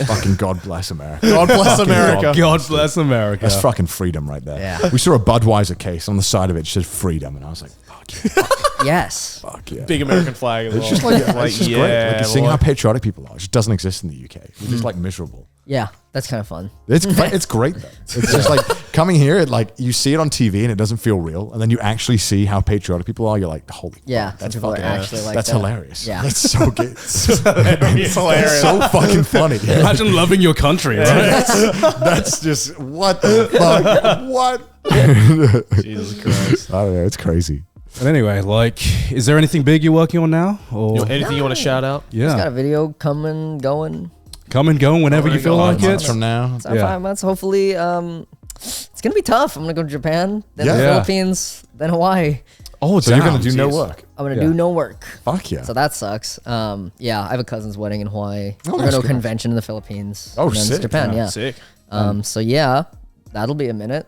Fucking God bless America. God bless America. God bless America. That's fucking freedom right there. Yeah. We saw a Budweiser case on the side of it. It said freedom, and I was like, fuck yeah. Yes. Fuck yeah. Big American flag as well. It's just like, it's just great. Like you're seeing boy. how patriotic people are. It just doesn't exist in the UK. We're just like miserable. Yeah, that's kind of fun. It's great though. It's just like coming here, like you see it on TV and it doesn't feel real, and then you actually see how patriotic people are. You're like, holy, Yeah, fuck, that's people are fucking, actually like that's that. hilarious. Yeah. That's so good. It's hilarious. It's so fucking funny. Imagine loving your country, right? That's just what the fuck. What? Jesus Christ. I don't know. It's crazy. But anyway, like, is there anything big you're working on now? Or Anything you want to shout out? Just got a yeah, video coming, going. come and go whenever you feel like Months it. from now. So Yeah. 5 months, hopefully. It's gonna be tough. I'm gonna go to Japan, then the Yeah. Philippines, then Hawaii. Oh, So you're gonna damn. do no work. I'm gonna Yeah. do no work. Fuck yeah. So that sucks. Yeah, I have a cousin's wedding in Hawaii. Oh, We're that's going to a good. convention in the Philippines. Oh, and then it's sick. Japan, yeah. Sick. So yeah, that'll be a minute.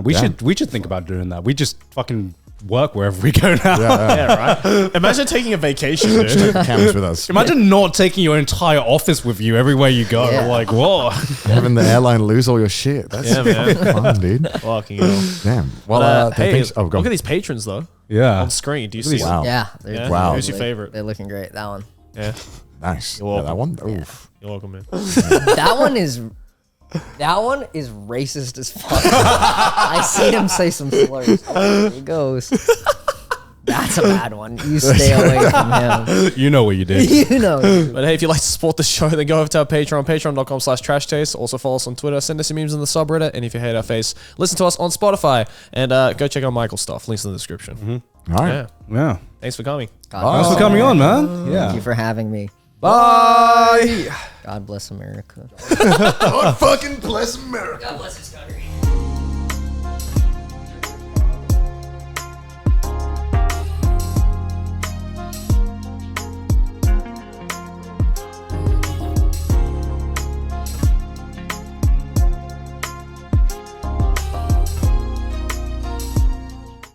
We should think about doing that. We just fucking work wherever we go now. Yeah, right. Imagine taking a vacation, dude. Take the cameras with us. Imagine not taking your entire office with you everywhere you go. Yeah. Like, whoa. Having the airline lose all your shit. That's Yeah, man. fun, dude. Fucking hell. Damn. Well, Hey, thanks. Oh, go. look at these patrons though Yeah. on screen. Do you see them? Wow. Yeah. Yeah? Wow. Who's your favorite? They're looking great. That one. Yeah. Nice. You're Yeah, that welcome. one. Oof. You're welcome, man. That one is racist as fuck. I seen him say some slurs. There he goes. That's a bad one. You stay away from him. You know what you did. You know. But hey, if you'd like to support the show, then go over to our Patreon, patreon.com/trashtaste. Also follow us on Twitter, send us your memes in the subreddit, and if you hate our face, listen to us on Spotify, and go check out Michael's stuff. Links in the description. All right. Yeah. Yeah. Thanks for coming. Thanks for coming on, man. Thank Yeah. you for having me. Bye. God bless America. God fucking bless America. God bless this country.